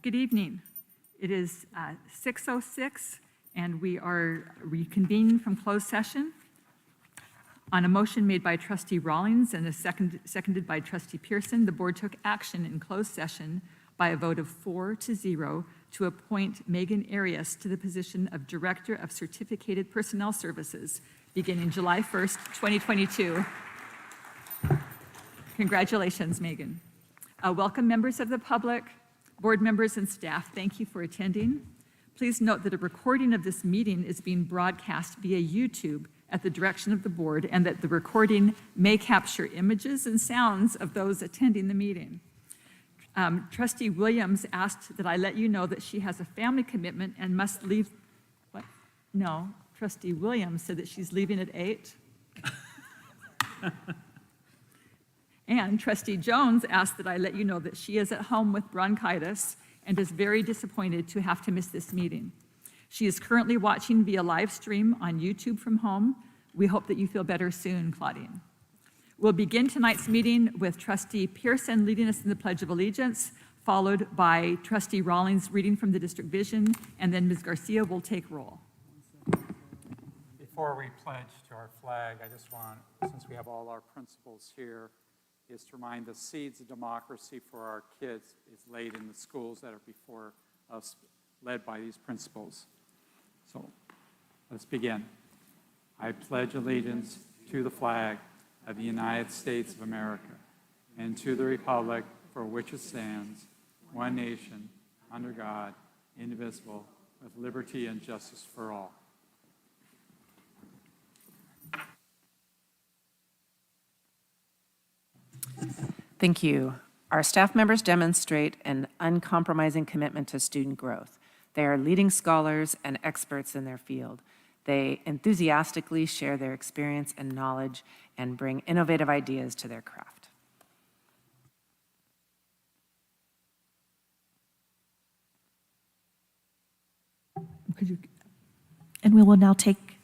Good evening. It is 6:06 and we are reconvening from closed session. On a motion made by Trustee Rawlings and seconded by Trustee Pearson, the board took action in closed session by a vote of 4-0 to appoint Megan Arias to the position of Director of Certificated Personnel Services beginning July 1st, 2022. Congratulations, Megan. Welcome members of the public, board members and staff. Thank you for attending. Please note that a recording of this meeting is being broadcast via YouTube at the direction of the board, and that the recording may capture images and sounds of those attending the meeting. Trustee Williams asked that I let you know that she has a family commitment and must leave. What? No, Trustee Williams said that she's leaving at 8. And Trustee Jones asked that I let you know that she is at home with bronchitis and is very disappointed to have to miss this meeting. She is currently watching via live stream on YouTube from home. We hope that you feel better soon, Claudine. We'll begin tonight's meeting with Trustee Pearson leading us in the Pledge of Allegiance, followed by Trustee Rawlings reading from the district vision, and then Ms. Garcia will take roll. Before we pledge to our flag, I just want, since we have all our principals here, is to remind the seeds of democracy for our kids is laid in the schools that are before us, led by these principals. So let's begin. I pledge allegiance to the flag of the United States of America and to the republic for which it stands, one nation, under God, indivisible, with liberty and justice for all. Thank you. Our staff members demonstrate an uncompromising commitment to student growth. They are leading scholars and experts in their field. They enthusiastically share their experience and knowledge and bring innovative ideas to their craft. And we will now take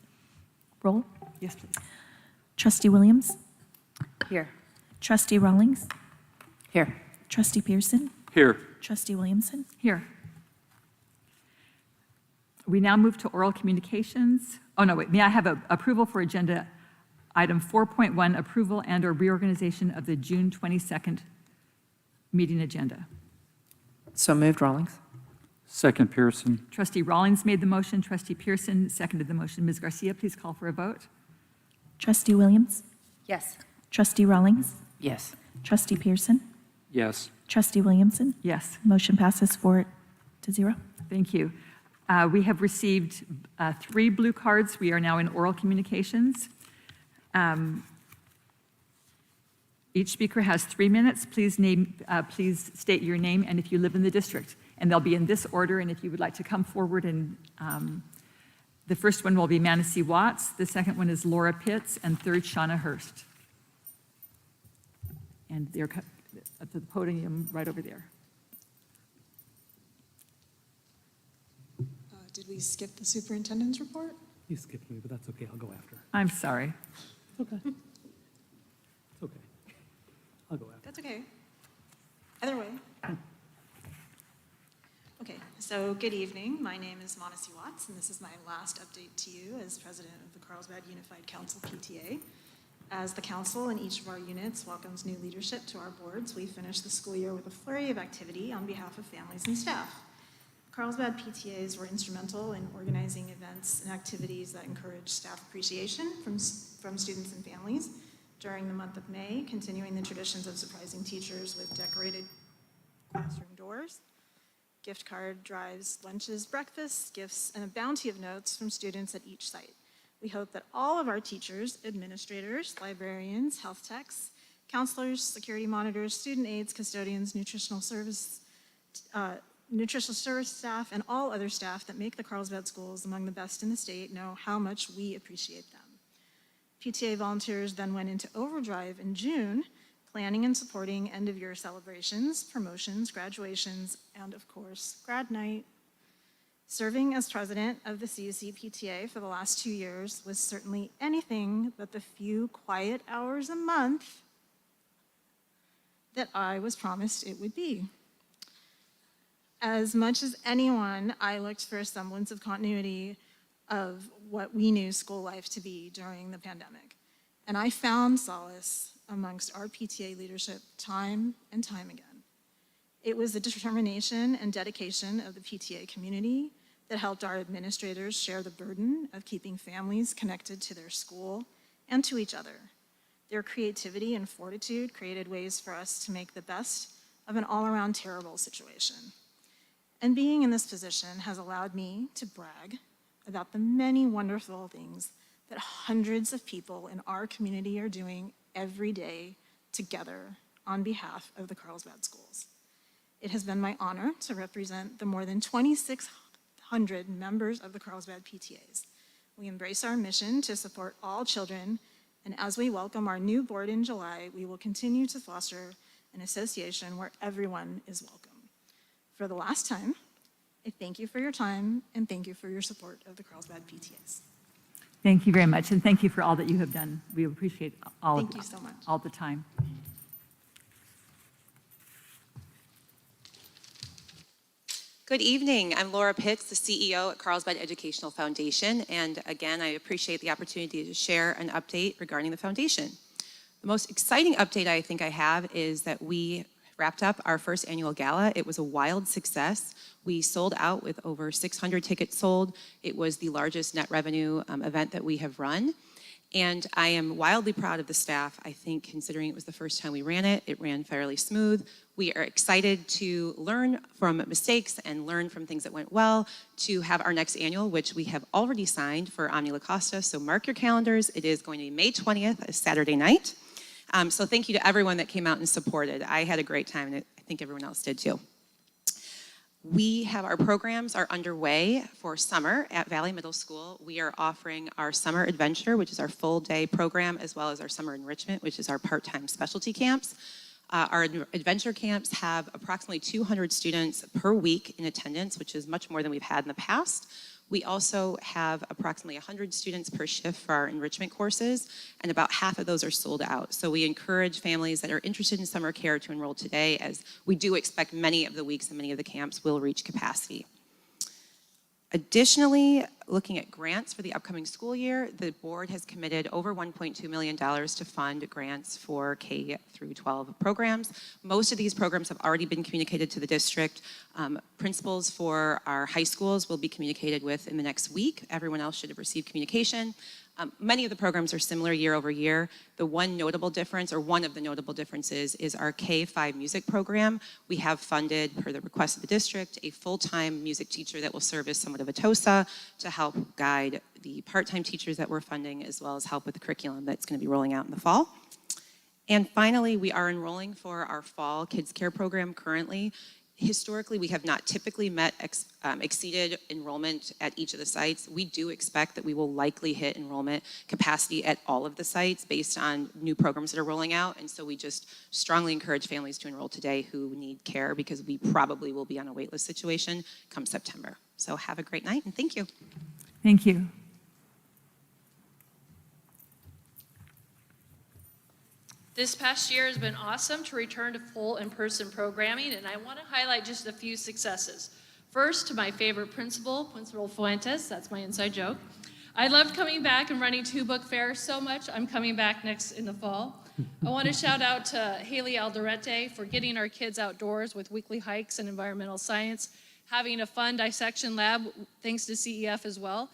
roll. Yes, please. Trustee Williams. Here. Trustee Rawlings. Here. Trustee Pearson. Here. Trustee Williamson. Here. We now move to oral communications. Oh, no, wait. May I have approval for agenda item 4.1, approval and or reorganization of the June 22nd meeting agenda? So moved, Rawlings. Second, Pearson. Trustee Rawlings made the motion. Trustee Pearson seconded the motion. Ms. Garcia, please call for a vote. Trustee Williams. Yes. Trustee Rawlings. Yes. Trustee Pearson. Yes. Trustee Williamson. Yes. Motion passes 4-0. Thank you. We have received 3 blue cards. We are now in oral communications. Each speaker has 3 minutes. Please state your name and if you live in the district. And they'll be in this order, and if you would like to come forward, and the first one will be Manasee Watts, the second one is Laura Pitts, and third, Shauna Hurst. And they're at the podium right over there. Did we skip the superintendent's report? You skipped me, but that's okay. I'll go after. I'm sorry. Okay. It's okay. I'll go after. That's okay. Either way. Okay, so good evening. My name is Manasee Watts, and this is my last update to you as president of the Carlsbad Unified Council PTA. As the council in each of our units welcomes new leadership to our boards, we finish the school year with a flurry of activity on behalf of families and staff. Carlsbad PTAs were instrumental in organizing events and activities that encourage staff appreciation from students and families during the month of May, continuing the traditions of surprising teachers with decorated classroom doors, gift card drives, lunches, breakfasts, gifts, and a bounty of notes from students at each site. We hope that all of our teachers, administrators, librarians, health techs, counselors, security monitors, student aides, custodians, nutritional service staff, and all other staff that make the Carlsbad schools among the best in the state know how much we appreciate them. PTA volunteers then went into overdrive in June, planning and supporting end-of-year celebrations, promotions, graduations, and of course, grad night. Serving as president of the CUC PTA for the last 2 years was certainly anything but the few quiet hours a month that I was promised it would be. As much as anyone, I looked for a semblance of continuity of what we knew school life to be during the pandemic. And I found solace amongst our PTA leadership time and time again. It was the determination and dedication of the PTA community that helped our administrators share the burden of keeping families connected to their school and to each other. Their creativity and fortitude created ways for us to make the best of an all-around terrible situation. And being in this position has allowed me to brag about the many wonderful things that hundreds of people in our community are doing every day together on behalf of the Carlsbad schools. It has been my honor to represent the more than 2,600 members of the Carlsbad PTAs. We embrace our mission to support all children, and as we welcome our new board in July, we will continue to foster an association where everyone is welcome. For the last time, I thank you for your time and thank you for your support of the Carlsbad PTAs. Thank you very much, and thank you for all that you have done. We appreciate all Thank you so much. all the time. Good evening. I'm Laura Pitts, the CEO at Carlsbad Educational Foundation, and again, I appreciate the opportunity to share an update regarding the foundation. The most exciting update I think I have is that we wrapped up our first annual gala. It was a wild success. We sold out with over 600 tickets sold. It was the largest net revenue event that we have run. And I am wildly proud of the staff. I think considering it was the first time we ran it, it ran fairly smooth. We are excited to learn from mistakes and learn from things that went well to have our next annual, which we have already signed for Omni La Costa. So mark your calendars. It is going to be May 20th, a Saturday night. So thank you to everyone that came out and supported. I had a great time, and I think everyone else did too. We have our programs are underway for summer at Valley Middle School. We are offering our Summer Adventure, which is our full day program, as well as our Summer Enrichment, which is our part-time specialty camps. Our adventure camps have approximately 200 students per week in attendance, which is much more than we've had in the past. We also have approximately 100 students per shift for our enrichment courses, and about half of those are sold out. So we encourage families that are interested in summer care to enroll today, as we do expect many of the weeks and many of the camps will reach capacity. Additionally, looking at grants for the upcoming school year, the board has committed over $1.2 million to fund grants for K through 12 programs. Most of these programs have already been communicated to the district. Principals for our high schools will be communicated with in the next week. Everyone else should have received communication. Many of the programs are similar year over year. The one notable difference, or one of the notable differences, is our K-5 music program. We have funded, per the request of the district, a full-time music teacher that will serve as somewhat of a TOSA to help guide the part-time teachers that we're funding, as well as help with the curriculum that's going to be rolling out in the fall. And finally, we are enrolling for our fall kids care program currently. Historically, we have not typically exceeded enrollment at each of the sites. We do expect that we will likely hit enrollment capacity at all of the sites based on new programs that are rolling out. And so we just strongly encourage families to enroll today who need care, because we probably will be on a waitlist situation come September. So have a great night, and thank you. Thank you. This past year has been awesome to return to full in-person programming, and I want to highlight just a few successes. First, to my favorite principal, Principal Fuentes, that's my inside joke. I loved coming back and running 2 book fairs so much, I'm coming back next in the fall. I want to shout out to Haley Alderete for getting our kids outdoors with weekly hikes and environmental science, having a fun dissection lab, thanks to CEF as well.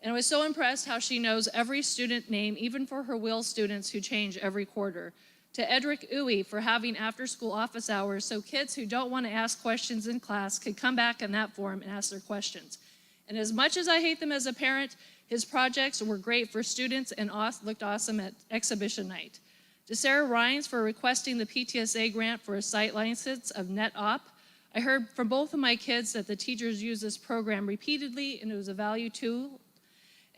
And I was so impressed how she knows every student name, even for her Will students who change every quarter. To Edric Uwe for having after-school office hours so kids who don't want to ask questions in class could come back in that forum and ask their questions. And as much as I hate them as a parent, his projects were great for students and looked awesome at exhibition night. To Sarah Rhines for requesting the PTSA grant for a site license of NetOp. I heard from both of my kids that the teachers use this program repeatedly and it was a value tool.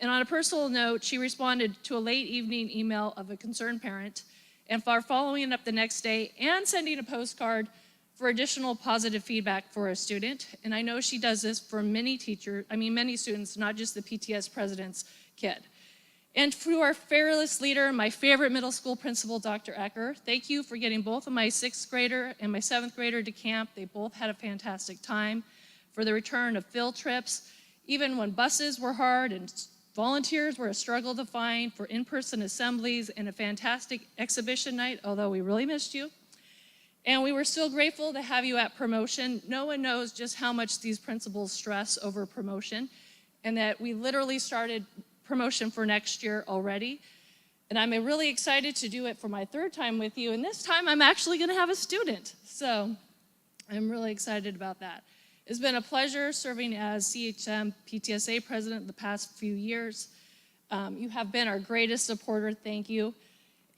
And on a personal note, she responded to a late evening email of a concerned parent, and for following up the next day and sending a postcard for additional positive feedback for a student. And I know she does this for many students, not just the PTS president's kid. And to our fearless leader, my favorite middle school principal, Dr. Ecker, thank you for getting both of my 6th grader and my 7th grader to camp. They both had a fantastic time. for the return of field trips, even when buses were hard and volunteers were a struggle to find, for in-person assemblies and a fantastic exhibition night, although we really missed you. And we were still grateful to have you at promotion. No one knows just how much these principals stress over promotion, and that we literally started promotion for next year already. And I'm really excited to do it for my third time with you, and this time I'm actually gonna have a student. So I'm really excited about that. It's been a pleasure serving as CHM PTSA president the past few years. You have been our greatest supporter, thank you.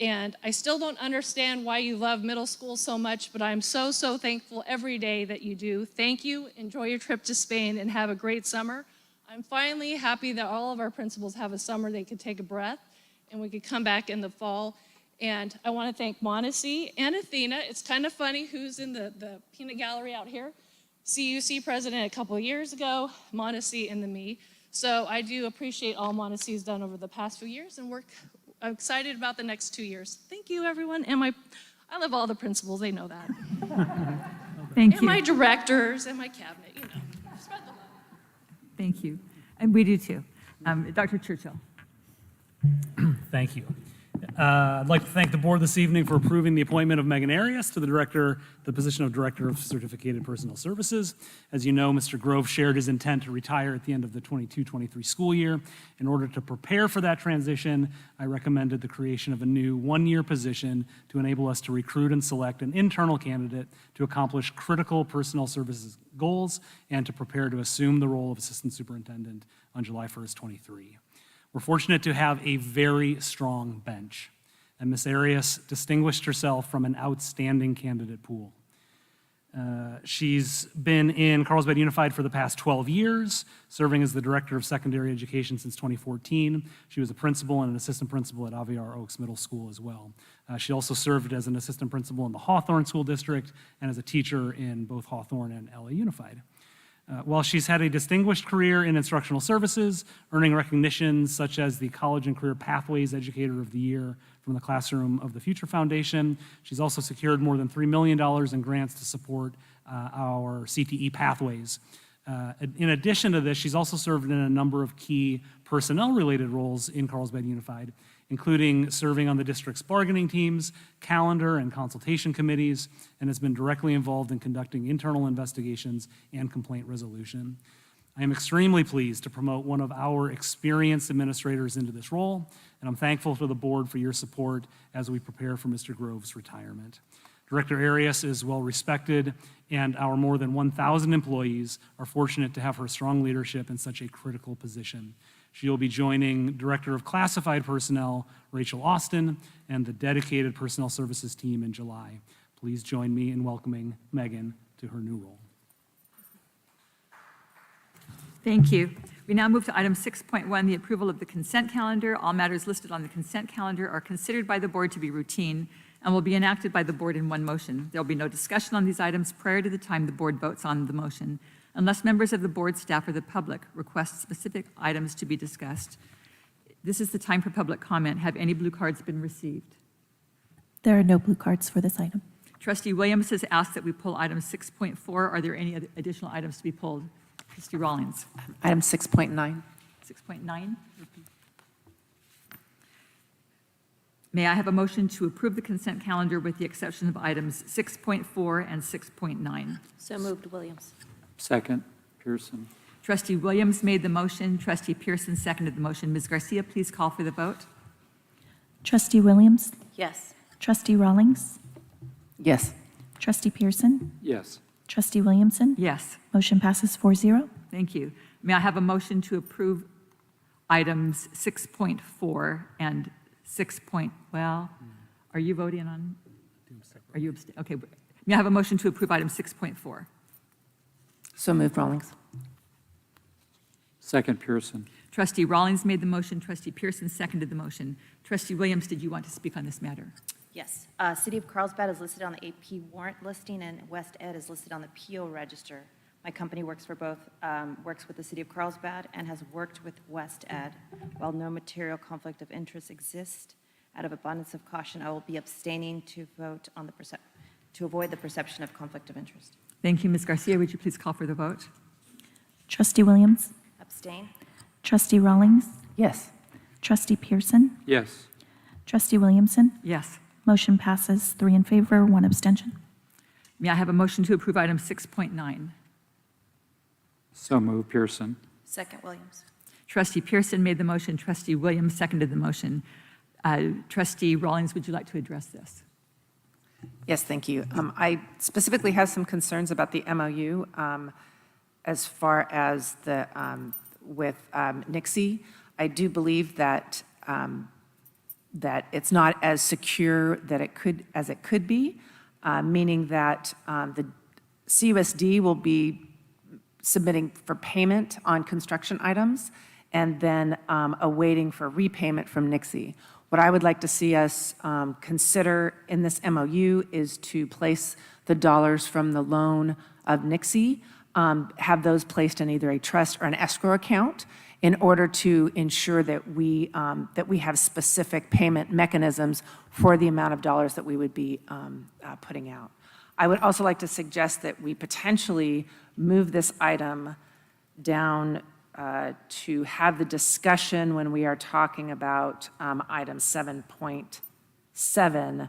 And I still don't understand why you love middle school so much, but I'm so, so thankful every day that you do. Thank you, enjoy your trip to Spain, and have a great summer. I'm finally happy that all of our principals have a summer they could take a breath, and we could come back in the fall. And I want to thank Montesi and Athena. It's kind of funny who's in the peanut gallery out here. CUC president a couple of years ago, Montesi, and then me. So I do appreciate all Montesi's done over the past few years, and I'm excited about the next 2 years. Thank you, everyone. And I love all the principals, they know that. Thank And you. my directors and my cabinet, you know. Spread the love. Thank you. And we do too. Dr. Churchill. Thank you. I'd like to thank the board this evening for approving the appointment of Megan Arias to the position of Director of Certificated Personnel Services. As you know, Mr. Grove shared his intent to retire at the end of the 22-23 school year. In order to prepare for that transition, I recommended the creation of a new one-year position to enable us to recruit and select an internal candidate to accomplish critical personnel services goals and to prepare to assume the role of Assistant Superintendent on July 1st, 23. We're fortunate to have a very strong bench, and Ms. Arias distinguished herself from an outstanding candidate pool. She's been in Carlsbad Unified for the past 12 years, serving as the Director of Secondary Education since 2014. She was a principal and an assistant principal at Aviar Oaks Middle School as well. She also served as an assistant principal in the Hawthorne School District and as a teacher in both Hawthorne and LA Unified. While she's had a distinguished career in instructional services, earning recognitions such as the College and Career Pathways Educator of the Year from the Classroom of the Future Foundation, she's also secured more than $3 million in grants to support our CTE pathways. In addition to this, she's also served in a number of key personnel-related roles in Carlsbad Unified, including serving on the district's bargaining teams, calendar and consultation committees, and has been directly involved in conducting internal investigations and complaint resolution. I am extremely pleased to promote one of our experienced administrators into this role, and I'm thankful to the board for your support as we prepare for Mr. Grove's retirement. Director Arias is well respected, and our more than 1,000 employees are fortunate to have her strong leadership in such a critical position. She will be joining Director of Classified Personnel, Rachel Austin, and the dedicated Personnel Services team in July. Please join me in welcoming Megan to her new role. Thank you. We now move to item 6.1, the approval of the consent calendar. All matters listed on the consent calendar are considered by the board to be routine and will be enacted by the board in one motion. There will be no discussion on these items prior to the time the board votes on the motion, unless members of the board, staff, or the public request specific items to be discussed. This is the time for public comment. Have any blue cards been received? There are no blue cards for this item. Trustee Williams has asked that we pull item 6.4. Are there any other additional items to be pulled? Trustee Rawlings. Item 6.9. 6.9. May I have a motion to approve the consent calendar with the exception of items 6.4 and 6.9? So moved, Williams. Second, Pearson. Trustee Williams made the motion. Trustee Pearson seconded the motion. Ms. Garcia, please call for the vote. Trustee Williams, Yes. Trustee Rawlings, Yes. Trustee Pearson, Yes. Trustee Williamson. Yes, Motion passes 4-0. thank you. May I have a motion to approve items 6.4 and 6. Are you voting on? Are you abstaining? Okay. May I have a motion to approve item 6.4? So moved, Rawlings. Second, Pearson. Trustee Rawlings made the motion. Trustee Pearson seconded the motion. Trustee Williams, did you want to speak on this matter? Yes. City of Carlsbad is listed on the AP warrant listing, and West Ed is listed on the PO register. My company works for both, works with the City of Carlsbad and has worked with West Ed. While no material conflict of interest exists, out of abundance of caution, I will be abstaining to vote on to avoid the perception of conflict of interest. Thank you, Ms. Garcia. Would you please call for the vote? Trustee Williams? Abstain? Trustee Rawlings? Yes. Trustee Pearson? Yes. Trustee Williamson? Yes. Motion passes 3 in favor, 1 abstention. May I have a motion to approve item 6.9? So move, Pearson. Second, Williams. Trustee Pearson made the motion. Trustee Williams seconded the motion. Trustee Rawlings, would you like to address this? Yes, thank you. I specifically have some concerns about the MOU as far as the, with Nixie. I do believe that, that it's not as secure that as it could be, meaning that the CUSD will be submitting for payment on construction items and then awaiting for repayment from Nixie. What I would like to see us consider in this MOU is to place the dollars from the loan of Nixie, have those placed in either a trust or an escrow account in order to ensure that we have specific payment mechanisms for the amount of dollars that we would be putting out. I would also like to suggest that we potentially move this item down to have the discussion when we are talking about item 7.7,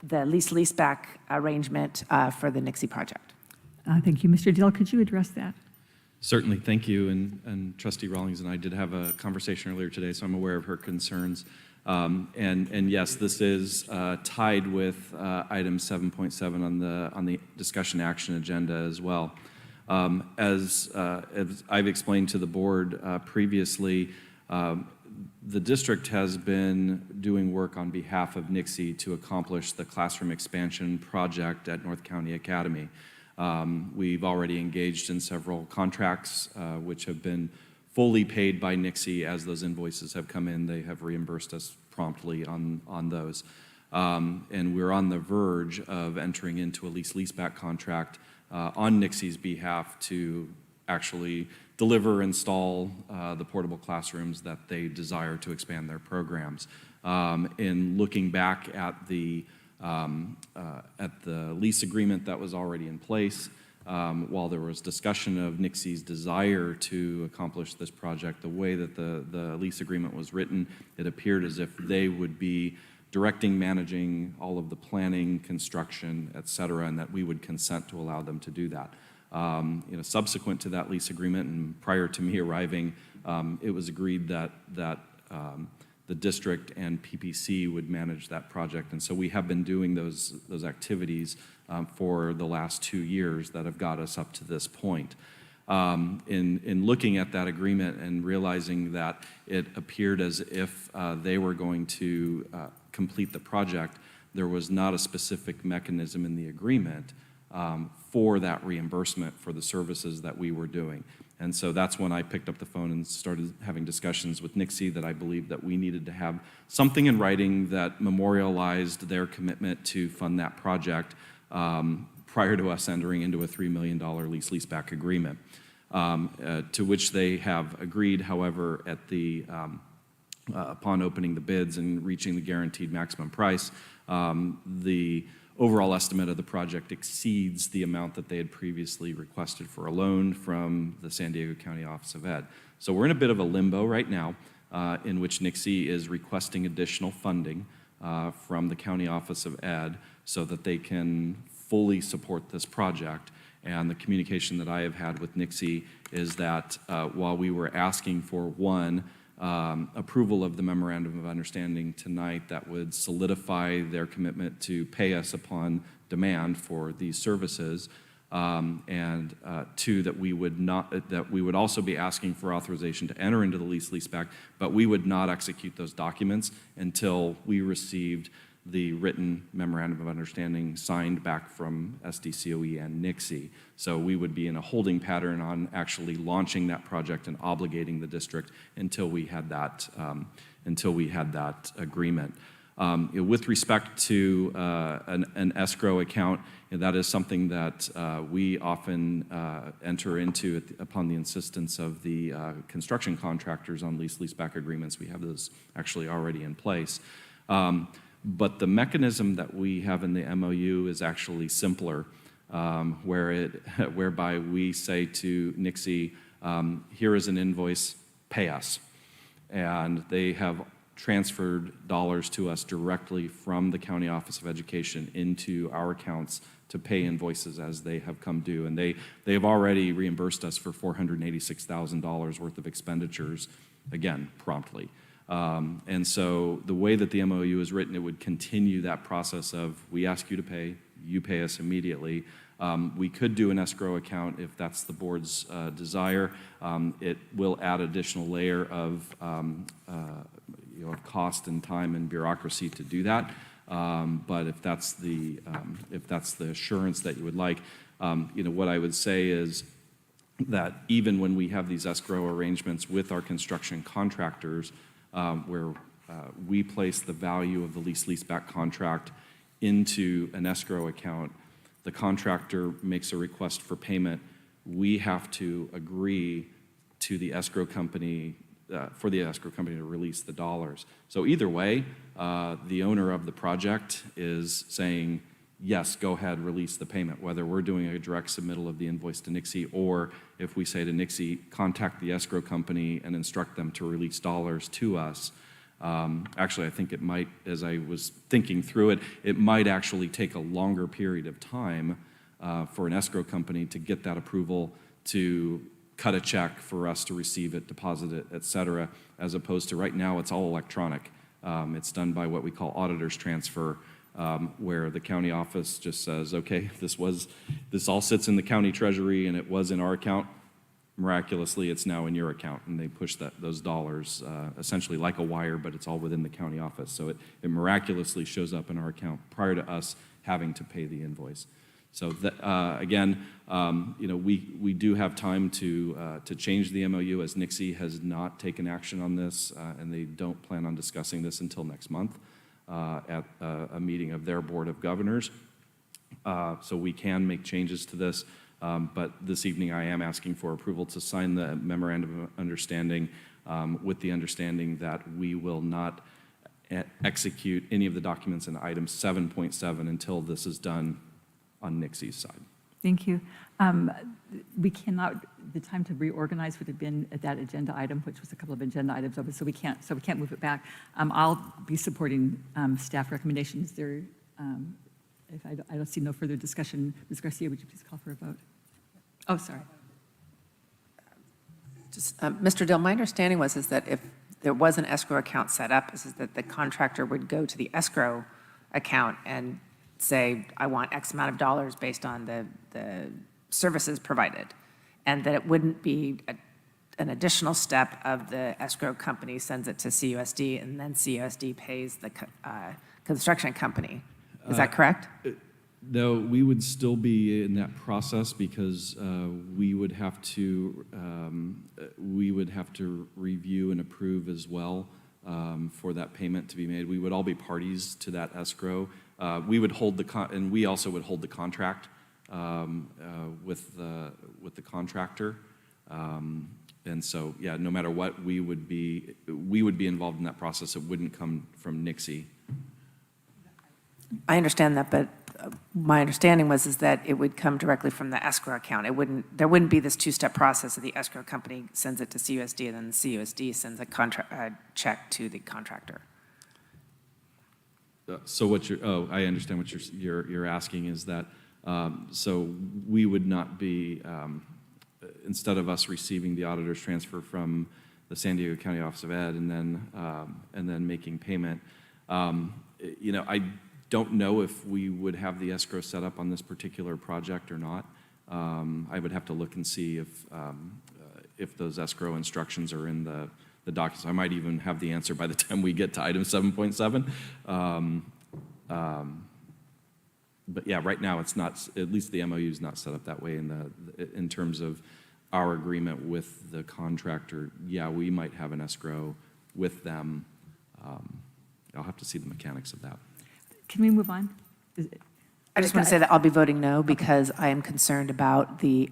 the leaseback arrangement for the Nixie project. Thank you. Mr. Dill, could you address that? Certainly, thank you. And Trustee Rawlings and I did have a conversation earlier today, so I'm aware of her concerns. And yes, this is tied with item 7.7 on the discussion action agenda as well. As I've explained to the board previously, the district has been doing work on behalf of Nixie to accomplish the classroom expansion project at North County Academy. We've already engaged in several contracts which have been fully paid by Nixie. As those invoices have come in, they have reimbursed us promptly on those. And we're on the verge of entering into a leaseback contract on Nixie's behalf to actually deliver, install the portable classrooms that they desire to expand their programs. In looking back at the lease agreement that was already in place, while there was discussion of Nixie's desire to accomplish this project, the way that the lease agreement was written, it appeared as if they would be directing, managing all of the planning, construction, et cetera, and that we would consent to allow them to do that. Subsequent to that lease agreement and prior to me arriving, it was agreed that the district and PPC would manage that project. And so we have been doing those activities for the last 2 years that have got us up to this point. In looking at that agreement and realizing that it appeared as if they were going to complete the project, there was not a specific mechanism in the agreement for that reimbursement for the services that we were doing. And so that's when I picked up the phone and started having discussions with Nixie that I believed that we needed to have something in writing that memorialized their commitment to fund that project prior to us entering into a $3 million leaseback agreement, to which they have agreed. However, at the upon opening the bids and reaching the guaranteed maximum price, the overall estimate of the project exceeds the amount that they had previously requested for a loan from the San Diego County Office of Ed. So we're in a bit of a limbo right now in which Nixie is requesting additional funding from the County Office of Ed so that they can fully support this project. And the communication that I have had with Nixie is that while we were asking for one, approval of the memorandum of understanding tonight that would solidify their commitment to pay us upon demand for these services, and two, that we would also be asking for authorization to enter into the leaseback, but we would not execute those documents until we received the written memorandum of understanding signed back from SDCOE and Nixie. So we would be in a holding pattern on actually launching that project and obligating the district until we had that agreement. With respect to an escrow account, that is something that we often enter into upon the insistence of the construction contractors on leaseback agreements. We have those actually already in place. But the mechanism that we have in the MOU is actually simpler. whereby we say to Nixie, here is an invoice, pay us. And they have transferred dollars to us directly from the County Office of Education into our accounts to pay invoices as they have come due. And they have already reimbursed us for $486,000 worth of expenditures, again, promptly. And so the way that the MOU is written, it would continue that process of we ask you to pay, you pay us immediately. We could do an escrow account if that's the board's desire. It will add additional layer of of cost and time and bureaucracy to do that. But if that's the assurance that you would like, what I would say is that even when we have these escrow arrangements with our construction contractors, where we place the value of the lease-leaseback contract into an escrow account, the contractor makes a request for payment, we have to agree to the escrow company, for the escrow company to release the dollars. So either way, the owner of the project is saying, yes, go ahead, release the payment, whether we're doing a direct submittal of the invoice to Nixie, or if we say to Nixie, contact the escrow company and instruct them to release dollars to us. Actually, I think it might, as I was thinking through it, it might actually take a longer period of time for an escrow company to get that approval to cut a check for us to receive it, deposit it, et cetera, as opposed to right now it's all electronic. It's done by what we call auditor's transfer, where the county office just says, okay, this all sits in the county treasury and it was in our account. Miraculously, it's now in your account, and they push those dollars essentially like a wire, but it's all within the county office. So it miraculously shows up in our account prior to us having to pay the invoice. So again, we do have time to change the MOU, as Nixie has not taken action on this, and they don't plan on discussing this until next month at a meeting of their Board of Governors. So we can make changes to this. But this evening I am asking for approval to sign the memorandum of understanding with the understanding that we will not execute any of the documents in item 7.7 until this is done on Nixie's side. Thank you. We cannot, the time to reorganize would have been at that agenda item, which was a couple of agenda items over, so we can't move it back. I'll be supporting staff recommendations there. If I don't see no further discussion, Ms. Garcia, would you please call for a vote? Oh, sorry. Mr. Dill, my understanding is that if there was an escrow account set up, is that the contractor would go to the escrow account and say, I want X amount of dollars based on the services provided, and that it wouldn't be an additional step of the escrow company sends it to CUSD, and then CUSD pays the construction company. Is that correct? No, we would still be in that process because we would have to review and approve as well for that payment to be made. We would all be parties to that escrow. We would hold and we also would hold the contract with the contractor. And so, yeah, no matter what, we would be involved in that process. It wouldn't come from Nixie. I understand that, but my understanding is that it would come directly from the escrow account. There wouldn't be this two-step process of the escrow company sends it to CUSD and then the CUSD sends a check to the contractor. So I understand what you're asking is that, so we would not be, instead of us receiving the auditor's transfer from the San Diego County Office of Ed and then making payment, I don't know if we would have the escrow set up on this particular project or not. I would have to look and see if those escrow instructions are in the documents. I might even have the answer by the time we get to item 7.7. But yeah, right now it's not, at least the MOU is not set up that way in terms of our agreement with the contractor. Yeah, we might have an escrow with them. I'll have to see the mechanics of that. Can we move on? I just want to say that I'll be voting no because I am concerned about the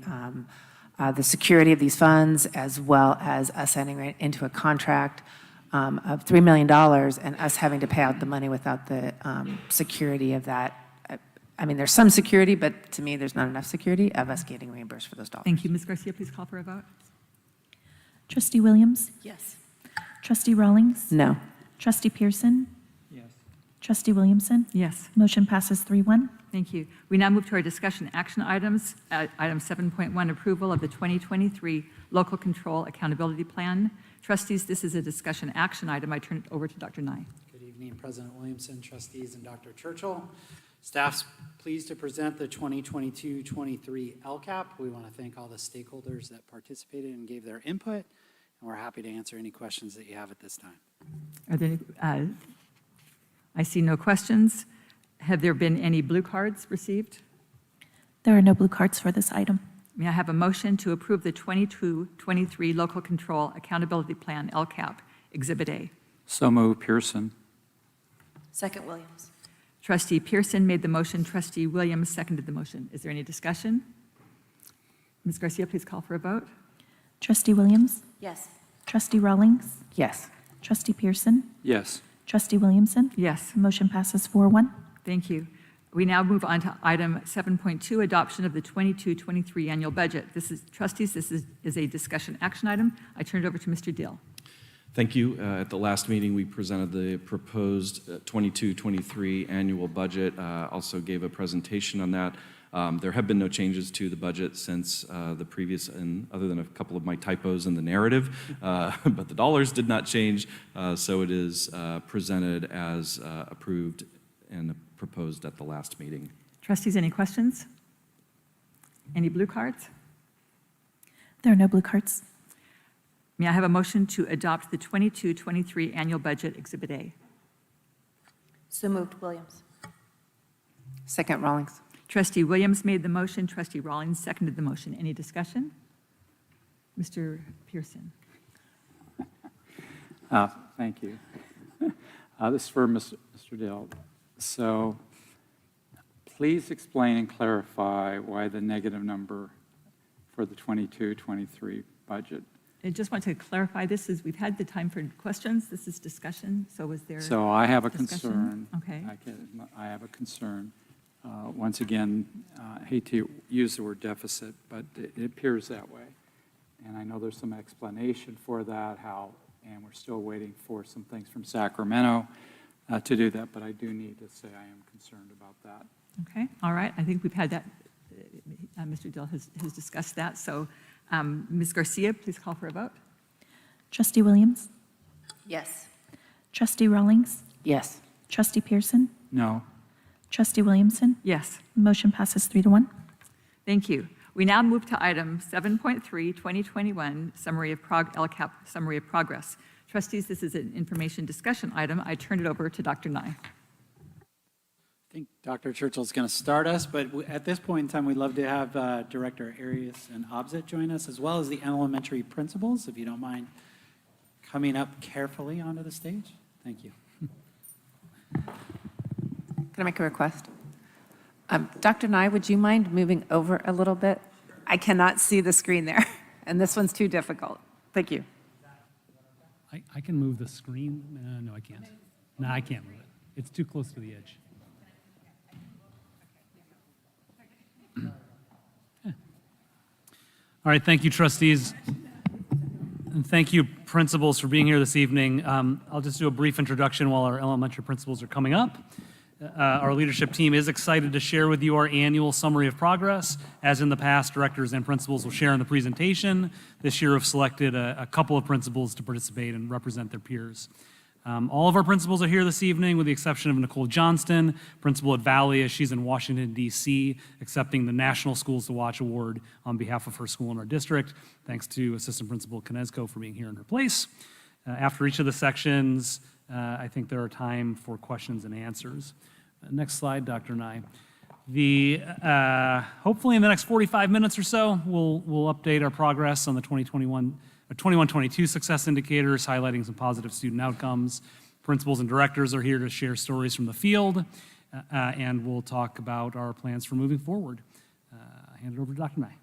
security of these funds, as well as us entering into a contract of $3 million and us having to pay out the money without the security of that I mean, there's some security, but to me, there's not enough security of us getting reimbursed for those dollars. Thank you. Ms. Garcia, please call for a vote. Trustee Williams? Yes. Trustee Rawlings? No. Trustee Pearson? Yes. Trustee Williamson? Yes. Motion passes 3-1. Thank you. We now move to our discussion action items. Item 7.1, approval of the 2023 Local Control Accountability Plan. Trustees, this is a discussion action item. I turn it over to Dr. Nye. Good evening, President Williamson, trustees, and Dr. Churchill. Staff's pleased to present the 2022-23 LCAP. We want to thank all the stakeholders that participated and gave their input, and we're happy to answer any questions that you have at this time. Are there any, I see no questions. Have there been any blue cards received? There are no blue cards for this item. May I have a motion to approve the 22-23 Local Control Accountability Plan, LCAP, Exhibit A? So move, Pearson. Second, Williams. Trustee Pearson made the motion. Trustee Williams seconded the motion. Is there any discussion? Ms. Garcia, please call for a vote. Trustee Williams? Yes. Trustee Rawlings? Yes. Trustee Pearson? Yes. Trustee Williamson? Yes. Motion passes 4-1. Thank you. We now move on to item 7.2, adoption of the 22-23 annual budget. Trustees, this is a discussion action item. I turn it over to Mr. Dill. Thank you. At the last meeting, we presented the proposed 22-23 annual budget, also gave a presentation on that. There have been no changes to the budget since the previous, and other than a couple of my typos in the narrative, but the dollars did not change, so it is presented as approved and proposed at the last meeting. Trustees, any questions? Any blue cards? There are no blue cards. May I have a motion to adopt the 22-23 annual budget, Exhibit A? So moved, Williams. Second, Rawlings. Trustee Williams made the motion. Trustee Rawlings seconded the motion. Any discussion? Mr. Pearson. Thank you. This is for Mr. Dill. So please explain and clarify why the negative number for the 22-23 budget. I just want to clarify, we've had the time for questions. This is discussion, so is there? So I have a discussion? concern. Okay. I have a concern. Once again, I hate to use the word deficit, but it appears that way. And I know there's some explanation for that, and we're still waiting for some things from Sacramento to do that, but I do need to say I am concerned about that. Okay, all right. I think we've had that. Mr. Dill has discussed that. So Ms. Garcia, please call for a vote. Trustee Williams? Yes. Trustee Rawlings? Yes. Trustee Pearson? No. Trustee Williamson? Yes. Motion passes 3-1. Thank you. We now move to item 7.3, 2021, LCAP Summary of Progress. Trustees, this is an information discussion item. I turn it over to Dr. Nye. I think Dr. Churchill is going to start us, but at this point in time, we'd love to have Director Arias and Obzit join us, as well as the elementary principals, if you don't mind coming up carefully onto the stage. Thank you. Can I make a request? Dr. Nye, would you mind moving over a little bit? I cannot see the screen there, and this one's too difficult. Thank you. I can move the screen. No, I can't. No, I can't move it. It's too close to the edge. All right, thank you, trustees. And thank you, principals, for being here this evening. I'll just do a brief introduction while our elementary principals are coming up. Our leadership team is excited to share with you our annual summary of progress. As in the past, directors and principals will share in the presentation. This year, we've selected a couple of principals to participate and represent their peers. All of our principals are here this evening, with the exception of Nicole Johnston, principal at Valley, as she's in Washington, D.C., accepting the National Schools to Watch Award on behalf of her school and our district. Thanks to Assistant Principal Konezko for being here in her place. After each of the sections, I think there are time for questions and answers. Next slide, Dr. Nye. Hopefully in the next 45 minutes or so, we'll update our progress on the 21-22 success indicators, highlighting some positive student outcomes. Principals and directors are here to share stories from the field, and we'll talk about our plans for moving forward. I hand it over to Dr. Nye.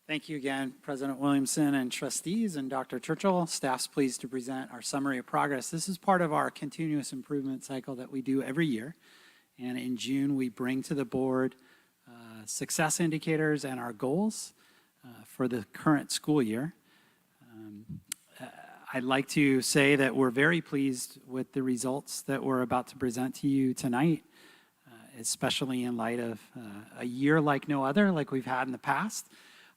Thank you again, President Williamson and trustees, and Dr. Churchill. Staff's pleased to present our summary of progress. This is part of our continuous improvement cycle that we do every year. And in June, we bring to the board success indicators and our goals for the current school year. I'd like to say that we're very pleased with the results that we're about to present to you tonight, especially in light of a year like no other, like we've had in the past.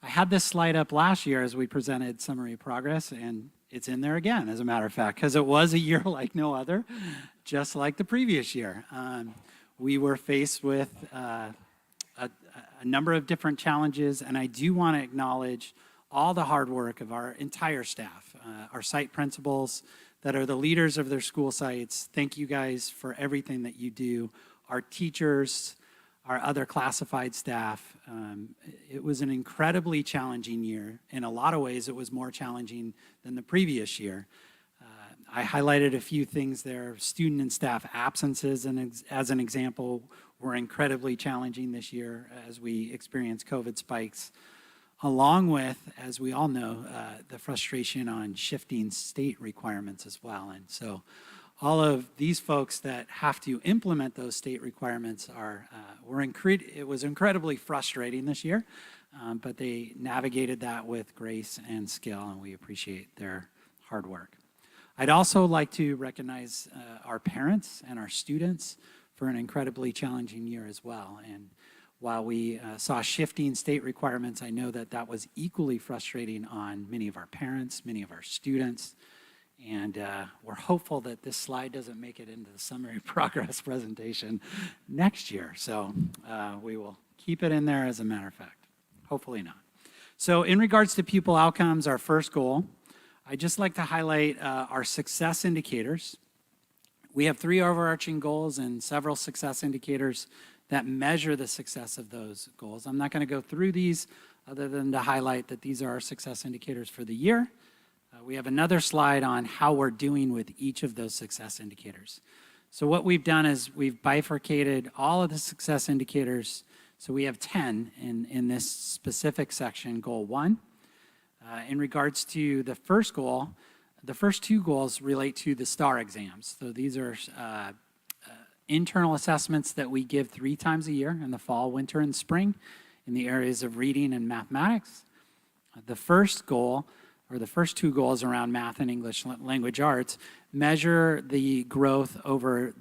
I had this slide up last year as we presented summary of progress, and it's in there again, as a matter of fact, because it was a year like no other, just like the previous year. We were faced with a number of different challenges, and I do want to acknowledge all the hard work of our entire staff, our site principals that are the leaders of their school sites. Thank you guys for everything that you do. Our teachers, our other classified staff. It was an incredibly challenging year. In a lot of ways, it was more challenging than the previous year. I highlighted a few things there. Student and staff absences, as an example, were incredibly challenging this year as we experienced COVID spikes, along with, as we all know, the frustration on shifting state requirements as well. And so all of these folks that have to implement those state requirements it was incredibly frustrating this year, but they navigated that with grace and skill, and we appreciate their hard work. I'd also like to recognize our parents and our students for an incredibly challenging year as well. And while we saw shifting state requirements, I know that that was equally frustrating on many of our parents, many of our students. And we're hopeful that this slide doesn't make it into the summary of progress presentation next year. So we will keep it in there as a matter of fact. Hopefully not. So in regards to pupil outcomes, our first goal, I'd just like to highlight our success indicators. We have 3 overarching goals and several success indicators that measure the success of those goals. I'm not going to go through these other than to highlight that these are our success indicators for the year. We have another slide on how we're doing with each of those success indicators. So what we've done is we've bifurcated all of the success indicators. So we have 10 in this specific section, goal 1. In regards to the first goal, the first 2 goals relate to the STAR exams. So these are internal assessments that we give 3 times a year in the fall, winter, and spring in the areas of reading and mathematics. The first goal, or the first 2 goals around math and English language arts, measure the growth over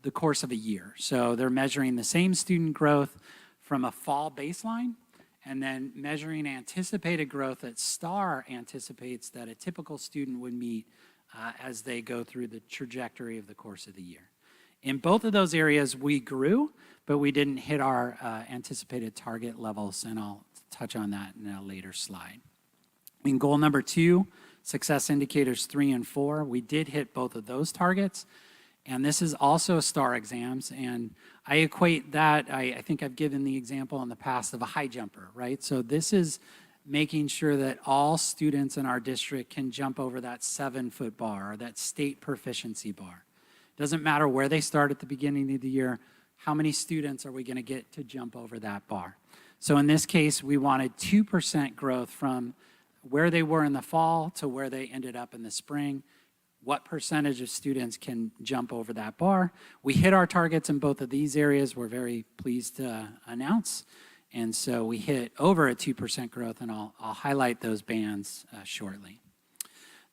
the course of a year. So they're measuring the same student growth from a fall baseline and then measuring anticipated growth that STAR anticipates that a typical student would meet as they go through the trajectory of the course of the year. In both of those areas, we grew, but we didn't hit our anticipated target levels, and I'll touch on that in a later slide. In goal number 2, success indicators 3 and 4, we did hit both of those targets, and this is also STAR exams, and I equate that, I think I've given the example in the past of a high jumper, right? So this is making sure that all students in our district can jump over that 7-foot bar, or that state proficiency bar. Doesn't matter where they start at the beginning of the year, how many students are we going to get to jump over that bar? So in this case, we wanted 2% growth from where they were in the fall to where they ended up in the spring. What percentage of students can jump over that bar? We hit our targets in both of these areas. We're very pleased to announce. And so we hit over a 2% growth, and I'll highlight those bands shortly.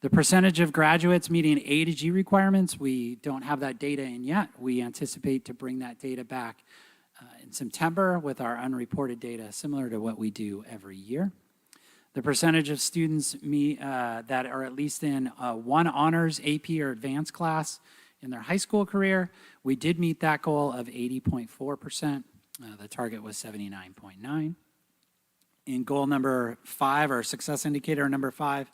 The percentage of graduates meeting A to G requirements, we don't have that data in yet. We anticipate to bring that data back in September with our unreported data, similar to what we do every year. The percentage of students that are at least in one honors, AP, or advanced class in their high school career, we did meet that goal of 80.4%. The target was 79.9. In goal number 5, or success indicator number 5,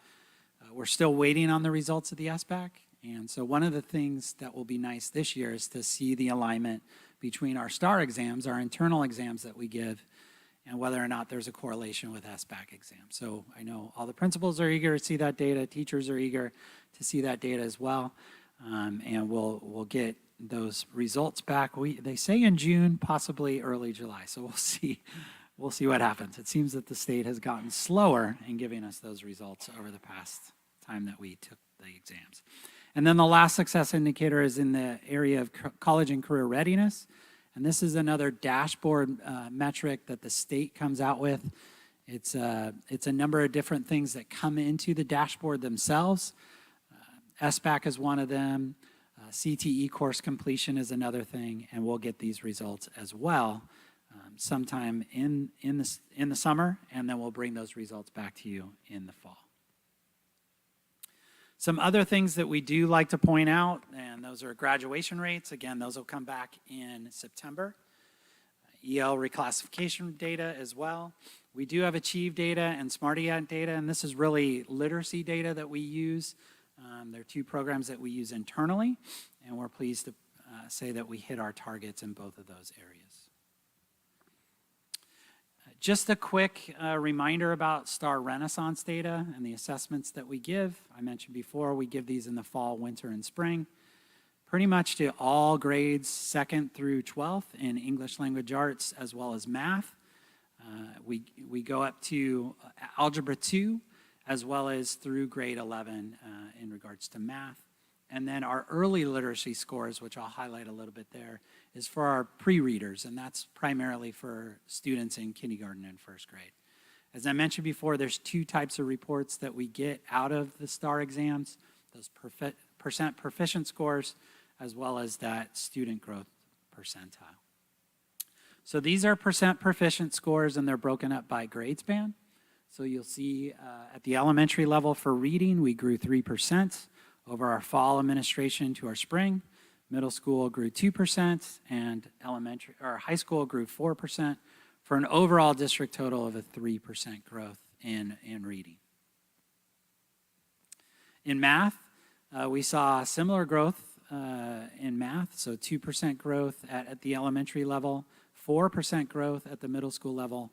we're still waiting on the results of the SBAC. And so one of the things that will be nice this year is to see the alignment between our STAR exams, our internal exams that we give, and whether or not there's a correlation with SBAC exams. So I know all the principals are eager to see that data, teachers are eager to see that data as well, and we'll get those results back. They say in June, possibly early July, so we'll see. We'll see what happens. It seems that the state has gotten slower in giving us those results over the past time that we took the exams. And then the last success indicator is in the area of college and career readiness. And this is another dashboard metric that the state comes out with. It's a number of different things that come into the dashboard themselves. SBAC is one of them. CTE course completion is another thing, and we'll get these results as well sometime in the summer, and then we'll bring those results back to you in the fall. Some other things that we do like to point out, and those are graduation rates. Again, those will come back in September. EL reclassification data as well. We do have Achieve data and SmartEAT data, and this is really literacy data that we use. There are two programs that we use internally, and we're pleased to say that we hit our targets in both of those areas. Just a quick reminder about STAR Renaissance data and the assessments that we give. I mentioned before, we give these in the fall, winter, and spring. Pretty much to all grades 2nd through 12th in English language arts as well as math. We go up to Algebra 2 as well as through grade 11 in regards to math. And then our early literacy scores, which I'll highlight a little bit there, is for our pre-readers, and that's primarily for students in kindergarten and 1st grade. As I mentioned before, there's 2 types of reports that we get out of the STAR exams, those percent proficient scores, as well as that student growth percentile. So these are percent proficient scores, and they're broken up by grade span. So you'll see at the elementary level for reading, we grew 3% over our fall administration to our spring. Middle school grew 2%, and high school grew 4%, for an overall district total of a 3% growth in reading. In math, we saw similar growth in math, so 2% growth at the elementary level, 4% growth at the middle school level,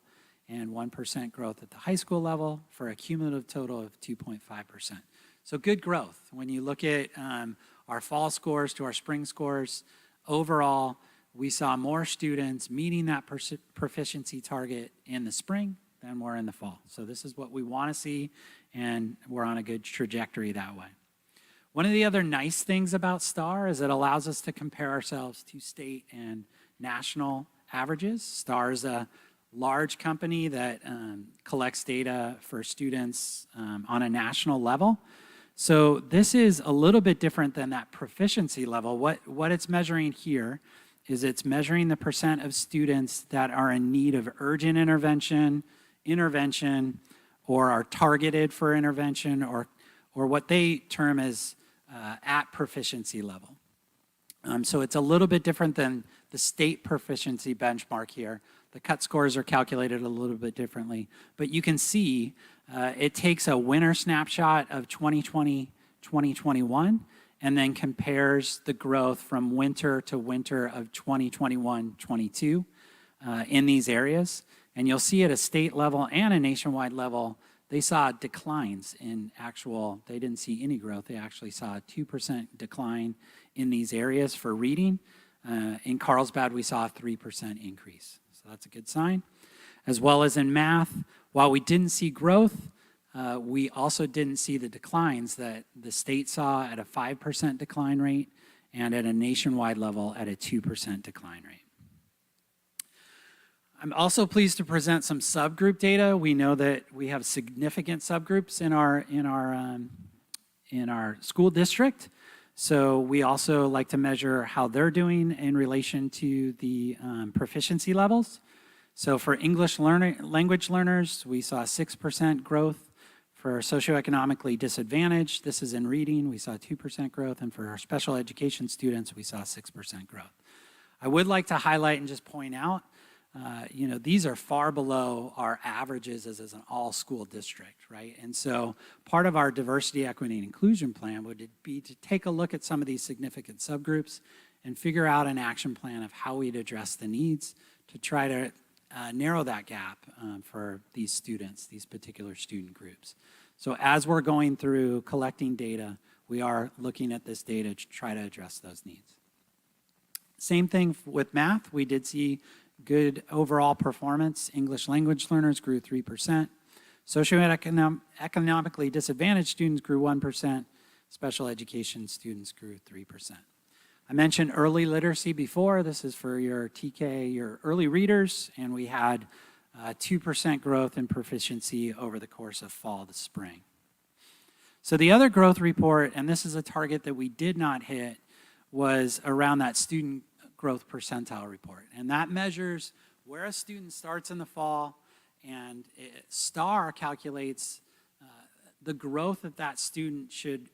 and 1% growth at the high school level, for a cumulative total of 2.5%. So good growth. When you look at our fall scores to our spring scores, overall, we saw more students meeting that proficiency target in the spring than were in the fall. So this is what we want to see, and we're on a good trajectory that way. One of the other nice things about STAR is it allows us to compare ourselves to state and national averages. STAR is a large company that collects data for students on a national level. So this is a little bit different than that proficiency level. What it's measuring here is it's measuring the percent of students that are in need of urgent intervention, or are targeted for intervention, or what they term as at proficiency level. So it's a little bit different than the state proficiency benchmark here. The cut scores are calculated a little bit differently, but you can see it takes a winter snapshot of 2020-2021 and then compares the growth from winter to winter of 2021-22 in these areas. And you'll see at a state level and a nationwide level, they saw declines in they didn't see any growth. They actually saw a 2% decline in these areas for reading. In Carlsbad, we saw a 3% increase. So that's a good sign. As well as in math, while we didn't see growth, we also didn't see the declines that the state saw at a 5% decline rate and at a nationwide level at a 2% decline rate. I'm also pleased to present some subgroup data. We know that we have significant subgroups in our school district. So we also like to measure how they're doing in relation to the proficiency levels. So for English language learners, we saw 6% growth. For socioeconomically disadvantaged, this is in reading, we saw 2% growth. And for our special education students, we saw 6% growth. I would like to highlight and just point out, these are far below our averages as an all-school district, right? And so part of our diversity, equity, and inclusion plan would be to take a look at some of these significant subgroups and figure out an action plan of how we'd address the needs to try to narrow that gap for these students, these particular student groups. So as we're going through collecting data, we are looking at this data to try to address those needs. Same thing with math. We did see good overall performance. English language learners grew 3%. Socioeconomically disadvantaged students grew 1%. Special education students grew 3%. I mentioned early literacy before. This is for your TK, your early readers, and we had 2% growth in proficiency over the course of fall to spring. So the other growth report, and this is a target that we did not hit, was around that student growth percentile report. And that measures where a student starts in the fall, and STAR calculates the growth that that student should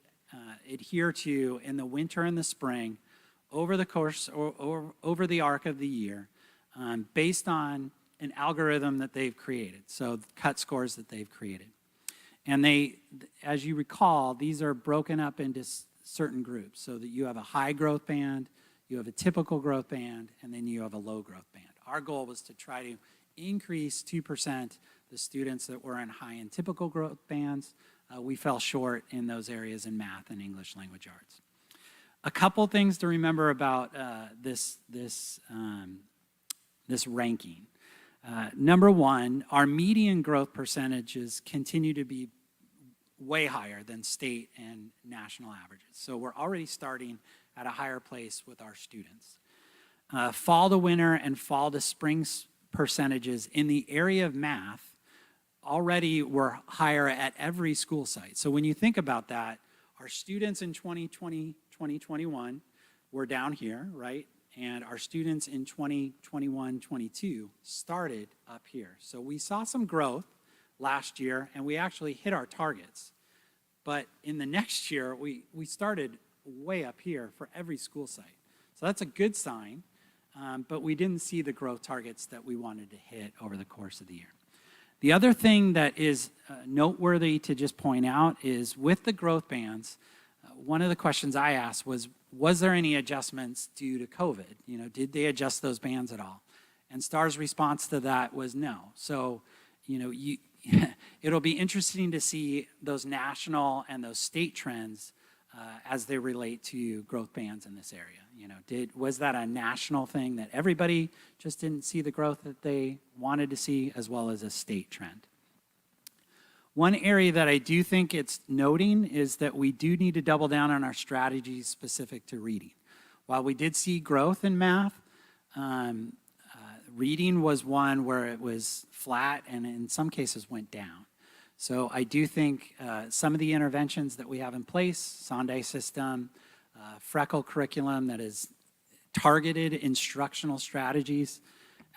adhere to in the winter and the spring over the course or over the arc of the year based on an algorithm that they've created, so cut scores that they've created. And they, as you recall, these are broken up into certain groups so that you have a high growth band, you have a typical growth band, and then you have a low growth band. Our goal was to try to increase 2% the students that were in high and typical growth bands. We fell short in those areas in math and English language arts. A couple things to remember about this ranking. Number one, our median growth percentages continue to be way higher than state and national averages. So we're already starting at a higher place with our students. Fall to winter and fall to spring percentages in the area of math already were higher at every school site. So when you think about that, our students in 2020, 2021 were down here, right? And our students in 2021, 22 started up here. So we saw some growth last year, and we actually hit our targets. But in the next year, we started way up here for every school site. So that's a good sign, but we didn't see the growth targets that we wanted to hit over the course of the year. The other thing that is noteworthy to just point out is with the growth bands, one of the questions I asked was there any adjustments due to COVID? You know, did they adjust those bands at all? And STAR's response to that was no. So, you know, it'll be interesting to see those national and those state trends as they relate to growth bands in this area. You know, was that a national thing that everybody just didn't see the growth that they wanted to see, as well as a state trend? One area that I do think it's noting is that we do need to double down on our strategies specific to reading. While we did see growth in math, reading was one where it was flat and in some cases went down. So I do think some of the interventions that we have in place, Sunday system, Freckle curriculum that is targeted instructional strategies,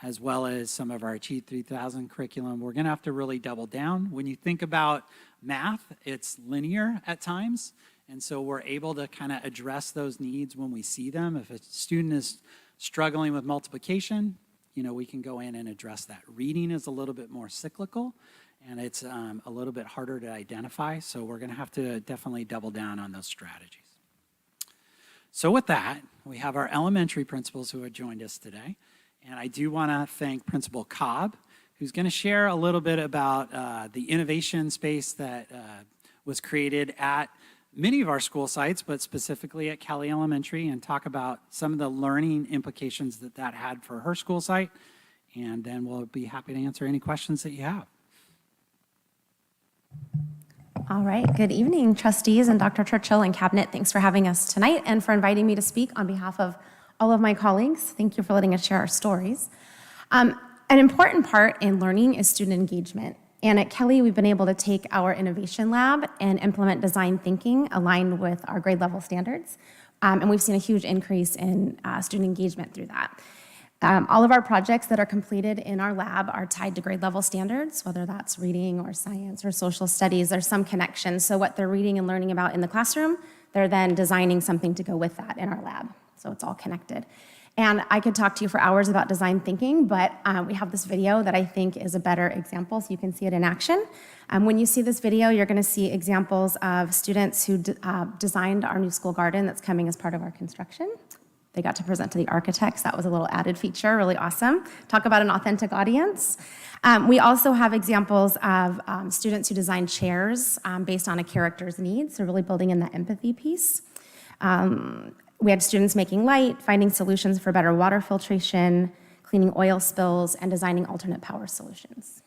as well as some of our Achieve 3000 curriculum, we're gonna have to really double down. When you think about math, it's linear at times, and so we're able to kind of address those needs when we see them. If a student is struggling with multiplication, you know, we can go in and address that. Reading is a little bit more cyclical, and it's a little bit harder to identify, so we're gonna have to definitely double down on those strategies. So with that, we have our elementary principals who have joined us today. And I do want to thank Principal Cobb, who's going to share a little bit about the innovation space that was created at many of our school sites, but specifically at Kelly Elementary, and talk about some of the learning implications that that had for her school site. And then we'll be happy to answer any questions that you have. All right, good evening, trustees and Dr. Churchill and Cabinet. Thanks for having us tonight and for inviting me to speak on behalf of all of my colleagues. Thank you for letting us share our stories. An important part in learning is student engagement. And at Kelly, we've been able to take our innovation lab and implement design thinking aligned with our grade level standards. And we've seen a huge increase in student engagement through that. All of our projects that are completed in our lab are tied to grade level standards, whether that's reading or science or social studies. There's some connection. So what they're reading and learning about in the classroom, they're then designing something to go with that in our lab. So it's all connected. And I could talk to you for hours about design thinking, but we have this video that I think is a better example so you can see it in action. When you see this video, you're gonna see examples of students who designed our new school garden that's coming as part of our construction. They got to present to the architects. That was a little added feature, really awesome. Talk about an authentic audience. We also have examples of students who designed chairs based on a character's needs, so really building in that empathy piece. We had students making light, finding solutions for better water filtration, cleaning oil spills, and designing alternate power solutions.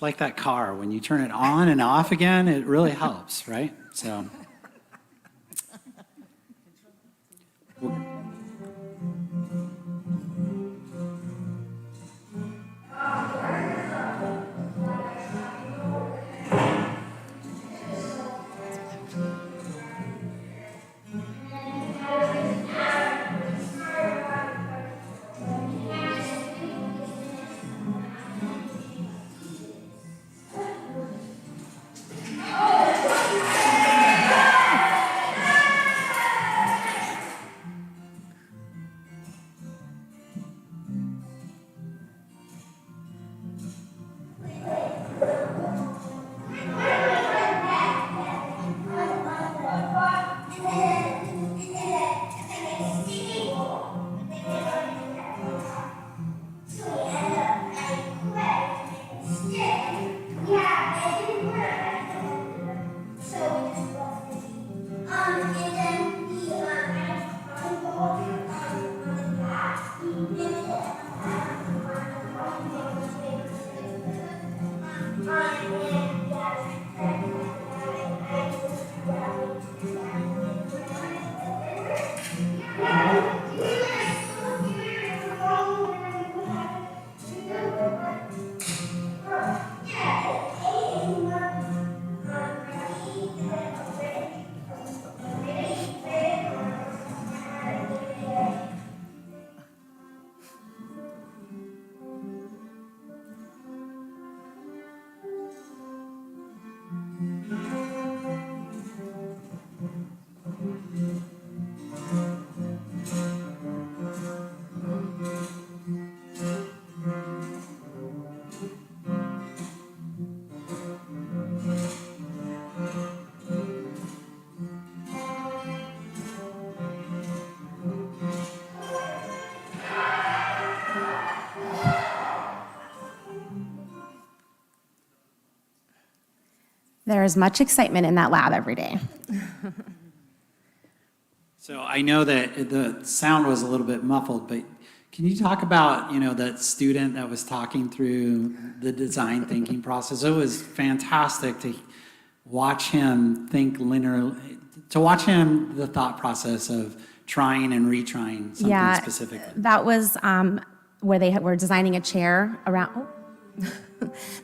It's like that car. When you turn it on and off again, it really helps, right? So. There is much excitement in that lab every day. So I know that the sound was a little bit muffled, but can you talk about, that student that was talking through the design thinking process? It was fantastic to watch him think linearly, to watch him, the thought process of trying and retrying something specifically. That was where they were designing a chair around,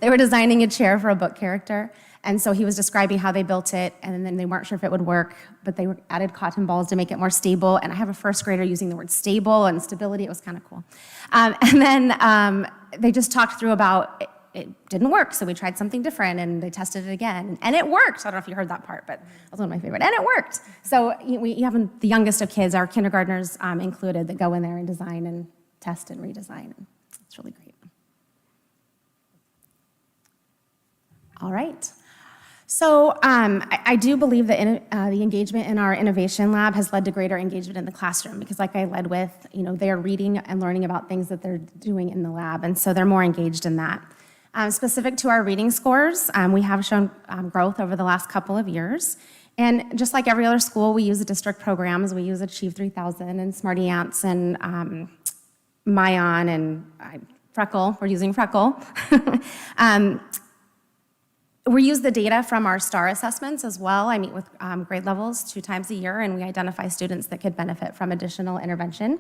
they were designing a chair for a book character. And so he was describing how they built it, and then they weren't sure if it would work, but they added cotton balls to make it more stable. And I have a first grader using the word stable and stability. It was kind of cool. And then they just talked through about it didn't work, so we tried something different, and they tested it again. And it worked. I don't know if you heard that part, but that was one of my favorite. And it worked. So we have the youngest of kids, our kindergartners included, that go in there and design and test and redesign. And it's really great. All right. So I do believe that the engagement in our innovation lab has led to greater engagement in the classroom because like I led with, they're reading and learning about things that they're doing in the lab, and so they're more engaged in that. Specific to our reading scores, we have shown growth over the last couple of years. And just like every other school, we use the district programs. We use Achieve 3000 and Smarty Ants and Myon and Freckle. We're using Freckle. We use the data from our STAR assessments as well. I meet with grade levels 2 times a year, and we identify students that could benefit from additional intervention.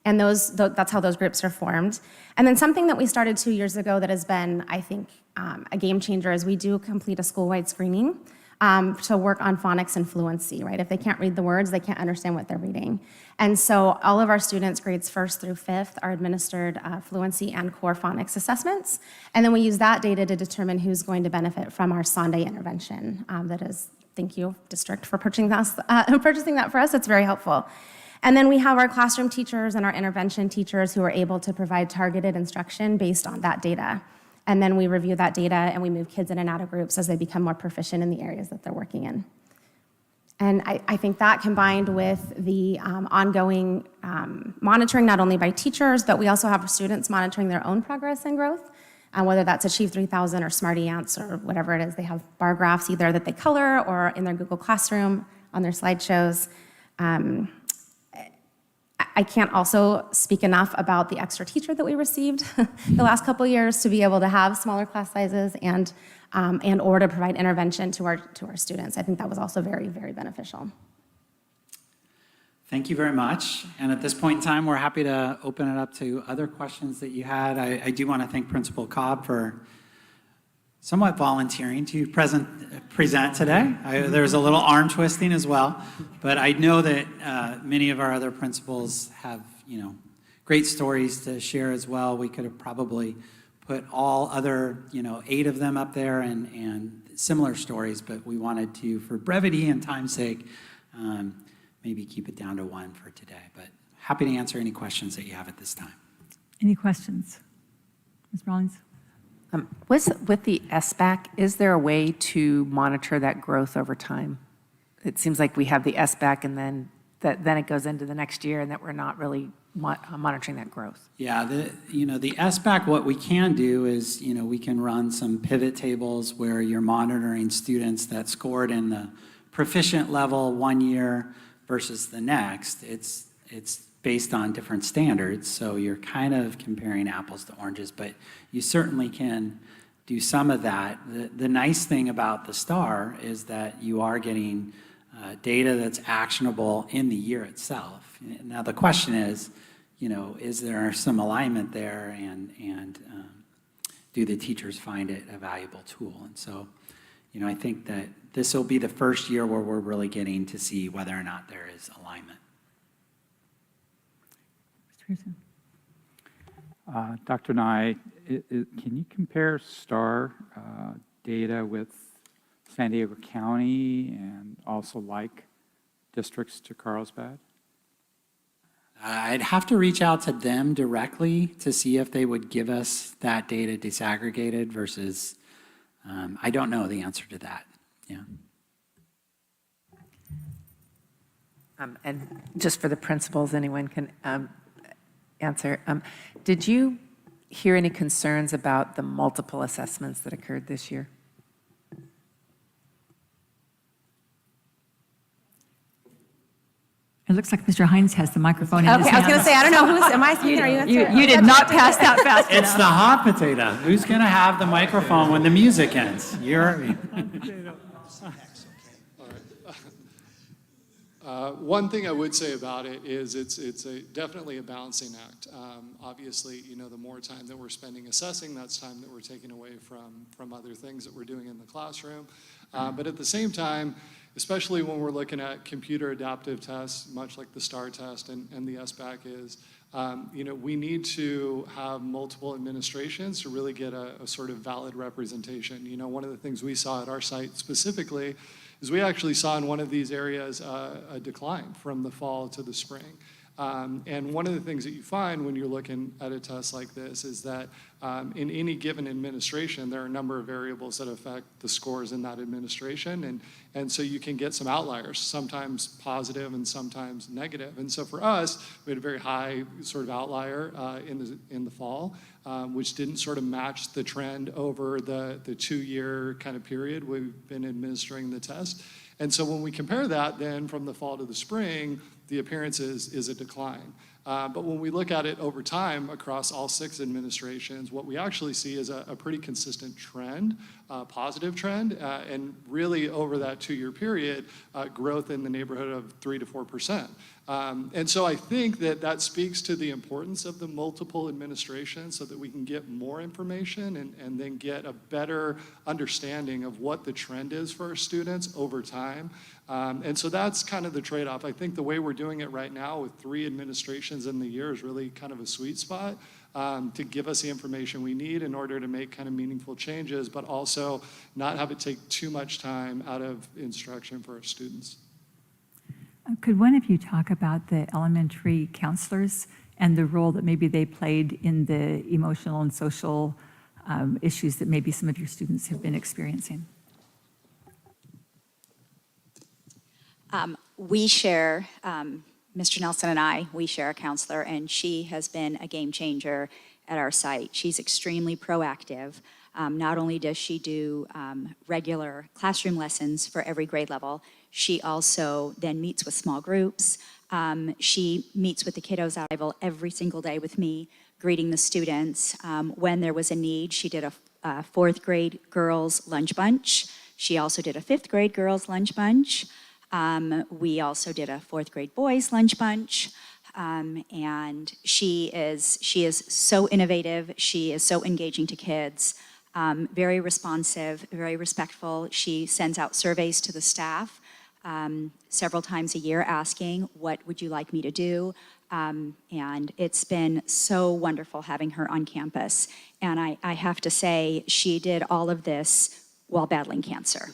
And that's how those groups are formed. And then something that we started 2 years ago that has been, I think, a game changer is we do complete a school-wide screening to work on phonics and fluency, right? If they can't read the words, they can't understand what they're reading. And so all of our students, grades 1st through 5th, are administered fluency and core phonics assessments. And then we use that data to determine who's going to benefit from our Sunday intervention. That is, thank you, district, for purchasing that for us. It's very helpful. And then we have our classroom teachers and our intervention teachers who are able to provide targeted instruction based on that data. And then we review that data and we move kids in and out of groups as they become more proficient in the areas that they're working in. And I think that combined with the ongoing monitoring, not only by teachers, but we also have students monitoring their own progress and growth, whether that's Achieve 3000 or Smarty Ants or whatever it is. They have bar graphs either that they color or in their Google Classroom on their slideshows. I can't also speak enough about the extra teacher that we received the last couple of years to be able to have smaller class sizes and or to provide intervention to our students. I think that was also very, very beneficial. Thank you very much. And at this point in time, we're happy to open it up to other questions that you had. I do want to thank Principal Cobb for somewhat volunteering to present today. There's a little arm twisting as well, but I know that many of our other principals have, great stories to share as well. We could have probably put all other, 8 of them up there and similar stories, but we wanted to, for brevity and time's sake, maybe keep it down to 1 for today. But happy to answer any questions that you have at this time. Any questions? Ms. Rawlings? With the SBAC, is there a way to monitor that growth over time? It seems like we have the SBAC and then it goes into the next year and that we're not really monitoring that growth. Yeah, the SBAC, what we can do is, we can run some pivot tables where you're monitoring students that scored in the proficient level 1 year versus the next. It's based on different standards, so you're kind of comparing apples to oranges, but you certainly can do some of that. The nice thing about the STAR is that you are getting data that's actionable in the year itself. Now the question is there some alignment there, and do the teachers find it a valuable tool? And so, I think that this will be the first year where we're really getting to see whether or not there is alignment. Mr. Pearson? Dr. Nye, can you compare STAR data with San Diego County and also like districts to Carlsbad? I'd have to reach out to them directly to see if they would give us that data disaggregated versus, I don't know the answer to that. Yeah. And just for the principals, anyone can answer. Did you hear any concerns about the multiple assessments that occurred this year? It looks like Mr. Hines has the microphone in his Okay, I was going to hands. say, I don't know, am I speaking? Are you answering? You did not pass that fast It's the hot potato. Who's going to have the microphone when the music ends? One thing I would say about it is it's definitely a balancing act. Obviously, the more time that we're spending assessing, that's time that we're taking away from other things that we're doing in the classroom. But at the same time, especially when we're looking at computer adaptive tests, much like the STAR test and the SBAC is, we need to have multiple administrations to really get a sort of valid representation. One of the things we saw at our site specifically is we actually saw in one of these areas a decline from the fall to the spring. And one of the things that you find when you're looking at a test like this is that in any given administration, there are a number of variables that affect the scores in that administration. And so you can get some outliers, sometimes positive and sometimes negative. And so for us, we had a very high sort of outlier in the fall, which didn't sort of match the trend over the 2-year kind of period we've been administering the test. And so when we compare that then from the fall to the spring, the appearance is a decline. But when we look at it over time across all 6 administrations, what we actually see is a pretty consistent trend, positive trend, and really over that 2-year period, growth in the neighborhood of 3 to 4%. And so I think that speaks to the importance of the multiple administrations so that we can get more information and then get a better understanding of what the trend is for our students over time. And so that's kind of the trade-off. I think the way we're doing it right now with 3 administrations in the year is really kind of a sweet spot to give us the information we need in order to make kind of meaningful changes, but also not have it take too much time out of instruction for our students. Could one of you talk about the elementary counselors and the role that maybe they played in the emotional and social issues that maybe some of your students have been experiencing? We share, Mr. Nelson and I, we share a counselor, and she has been a game changer at our site. She's extremely proactive. Not only does she do regular classroom lessons for every grade level, she also then meets with small groups, She meets with the kiddos at Rival every single day with me, greeting the students. When there was a need, she did a fourth grade girls lunch bunch. She also did a fifth grade girls lunch bunch. We also did a fourth grade boys lunch bunch. And she is so innovative. She is so engaging to kids, very responsive, very respectful. She sends out surveys to the staff several times a year asking, what would you like me to do? And it's been so wonderful having her on campus. And I have to say, she did all of this while battling cancer.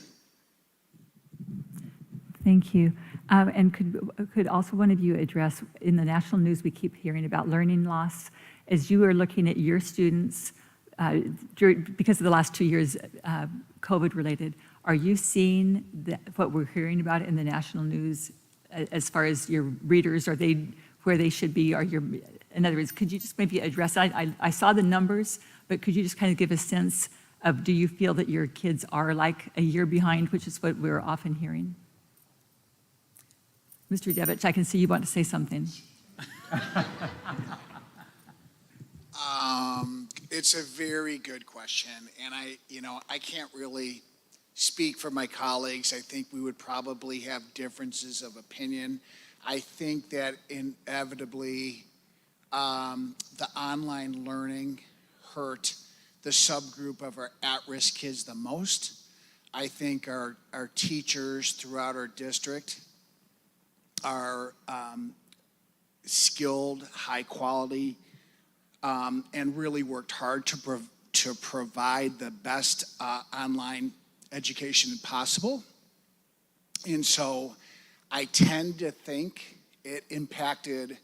Thank you. And could also one of you address, in the national news, we keep hearing about learning loss. As you are looking at your students, because of the last 2 years, COVID-related, are you seeing what we're hearing about in the national news as far as your readers? Are they where they should be? In other words, could you just maybe address, I saw the numbers, but could you just kind of give a sense of, do you feel that your kids are like a year behind, which is what we're often hearing? Mr. Devich, I can see you want to say something. It's a very good question, and I can't really speak for my colleagues. I think we would probably have differences of opinion. I think that inevitably the online learning hurt the subgroup of our at-risk kids the most. I think our teachers throughout our district are skilled, high quality, and really worked hard to provide the best online education possible. And so I tend to think it impacted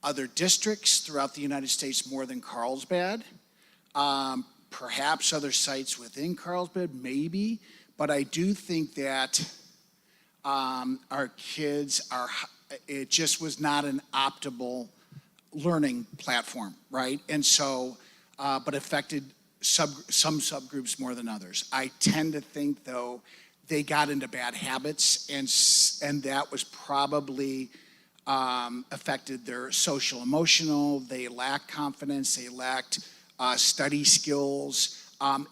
other districts throughout the United States more than Carlsbad. Perhaps other sites within Carlsbad, maybe, but I do think that our kids it just was not an optimal learning platform, right? And so, but affected some subgroups more than others. I tend to think, though, they got into bad habits, and that was probably affected their social emotional. They lacked confidence. They lacked study skills.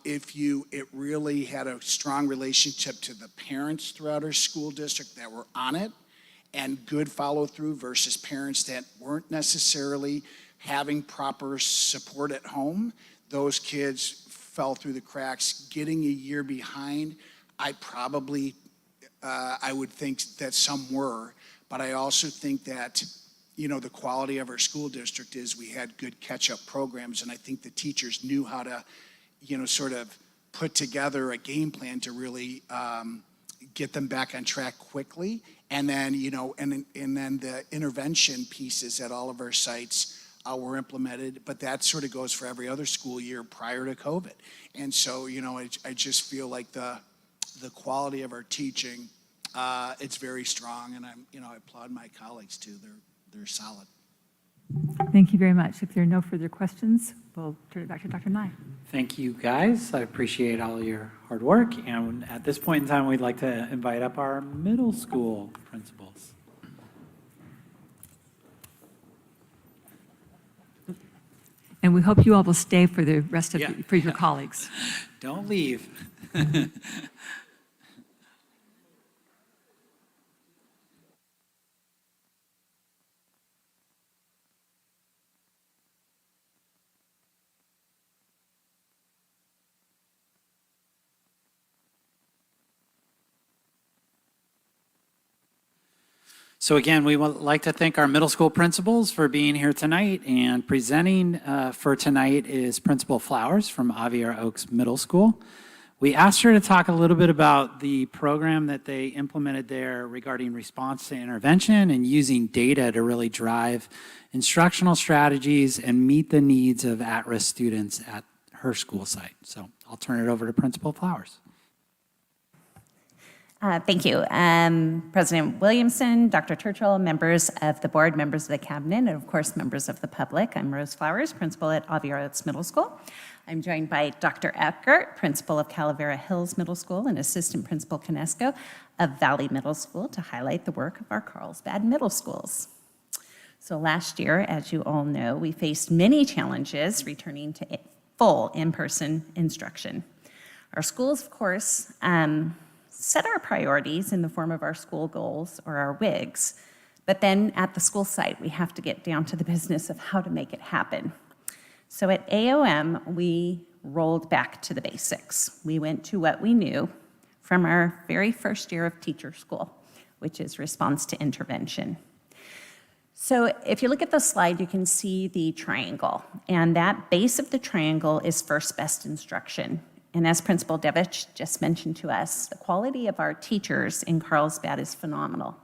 It really had a strong relationship to the parents throughout our school district that were on it, and good follow through versus parents that weren't necessarily having proper support at home. Those kids fell through the cracks. Getting a year behind, I would think that some were, but I also think that, the quality of our school district is we had good catch-up programs, and I think the teachers knew how to, sort of put together a game plan to really get them back on track quickly. And then, and then the intervention pieces at all of our sites were implemented, but that sort of goes for every other school year prior to COVID. And so, I just feel like the quality of our teaching, it's very strong, and I applaud my colleagues too. They're solid. Thank you very much. If there are no further questions, we'll turn it back to Dr. Nye. Thank you, guys. I appreciate all your hard work. And at this point in time, we'd like to invite up our middle school principals. And we hope you all will stay for the rest of for your colleagues. Don't leave. So again, we would like to thank our middle school principals for being here tonight, and presenting for tonight is Principal Flowers from Aviar Oaks Middle School. We asked her to talk a little bit about the program that they implemented there regarding response to intervention and using data to really drive instructional strategies and meet the needs of at-risk students at her school site. So I'll turn it over to Principal Flowers. Thank you. President Williamson, Dr. Churchill, members of the board, members of the cabinet, and of course, members of the public. I'm Rose Flowers, principal at Aviar Oaks Middle School. I'm joined by Dr. Eckert, principal of Calavera Hills Middle School, and assistant principal Conesco of Valley Middle School, to highlight the work of our Carlsbad middle schools. So last year, as you all know, we faced many challenges returning to full in-person instruction. Our schools, of course, set our priorities in the form of our school goals or our WIGs, but then at the school site, we have to get down to the business of how to make it happen. So at AOM, we rolled back to the basics. We went to what we knew from our very first year of teacher school, which is response to intervention. So if you look at the slide, you can see the triangle, and that base of the triangle is first best instruction. And as Principal Devich just mentioned to us, the quality of our teachers in Carlsbad is phenomenal.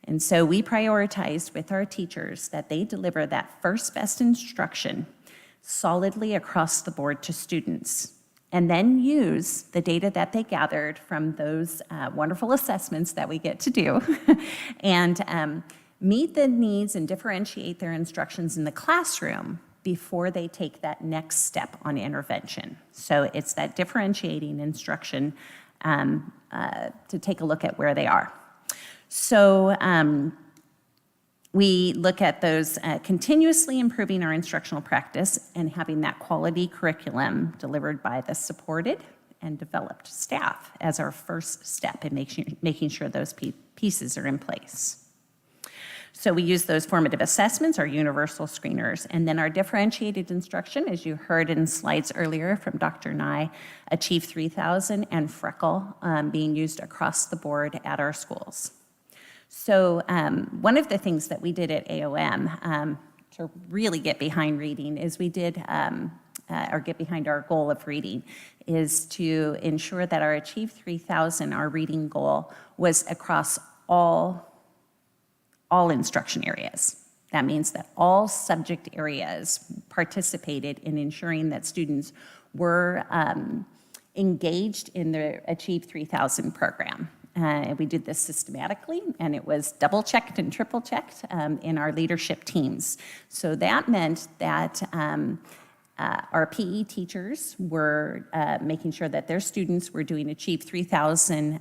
And so we prioritized with our teachers that they deliver that first best instruction solidly across the board to students, and then use the data that they gathered from those wonderful assessments that we get to do and meet the needs and differentiate their instructions in the classroom before they take that next step on intervention. So it's that differentiating instruction to take a look at where they are. So we look at those continuously improving our instructional practice and having that quality curriculum delivered by the supported and developed staff as our first step in making sure those pieces are in place. So we use those formative assessments, our universal screeners, and then our differentiated instruction, as you heard in slides earlier from Dr. Nye, Achieve 3000 and Freckle being used across the board at our schools. So one of the things that we did at AOM to really get behind reading is we did, or get behind our goal of reading, is to ensure that our Achieve 3000, our reading goal, was across all instruction areas. That means that all subject areas participated in ensuring that students were engaged in the Achieve 3000 program. We did this systematically, and it was double-checked and triple-checked in our leadership teams. So that meant that our PE teachers were making sure that their students were doing Achieve 3000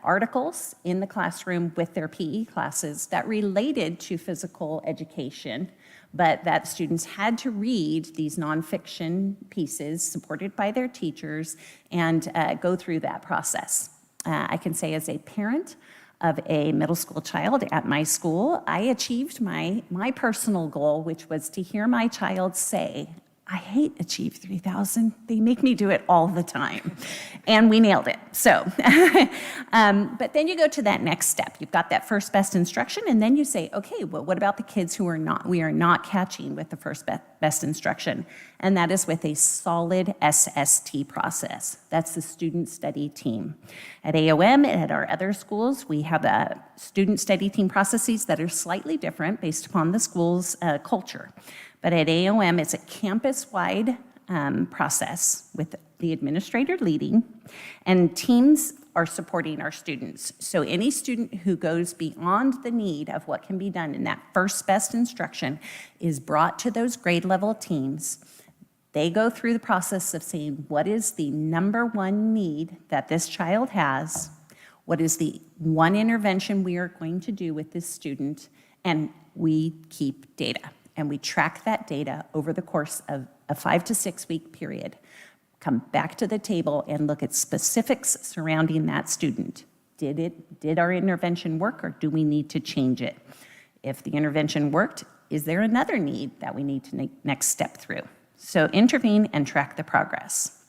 articles in the classroom with their PE classes that related to physical education, but that students had to read these nonfiction pieces supported by their teachers and go through that process. I can say as a parent of a middle school child at my school, I achieved my personal goal, which was to hear my child say, "I hate Achieve 3000. They make me do it all the time." And we nailed it. So, but then you go to that next step. You've got that first best instruction, and then you say, okay, well, what about the kids who we are not catching with the first best instruction? And that is with a solid SST process. That's the student study team. At AOM and at our other schools, we have student study team processes that are slightly different based upon the school's culture. But at AOM, it's a campus-wide process with the administrator leading, and teams are supporting our students. So any student who goes beyond the need of what can be done in that first best instruction is brought to those grade level teams. They go through the process of saying, what is the number one need that this child has? What is the one intervention we are going to do with this student? And we keep data. And we track that data over the course of a 5 to 6 week period. Come back to the table and look at specifics surrounding that student. Did our intervention work, or do we need to change it? If the intervention worked, is there another need that we need to next step through? So intervene and track the progress.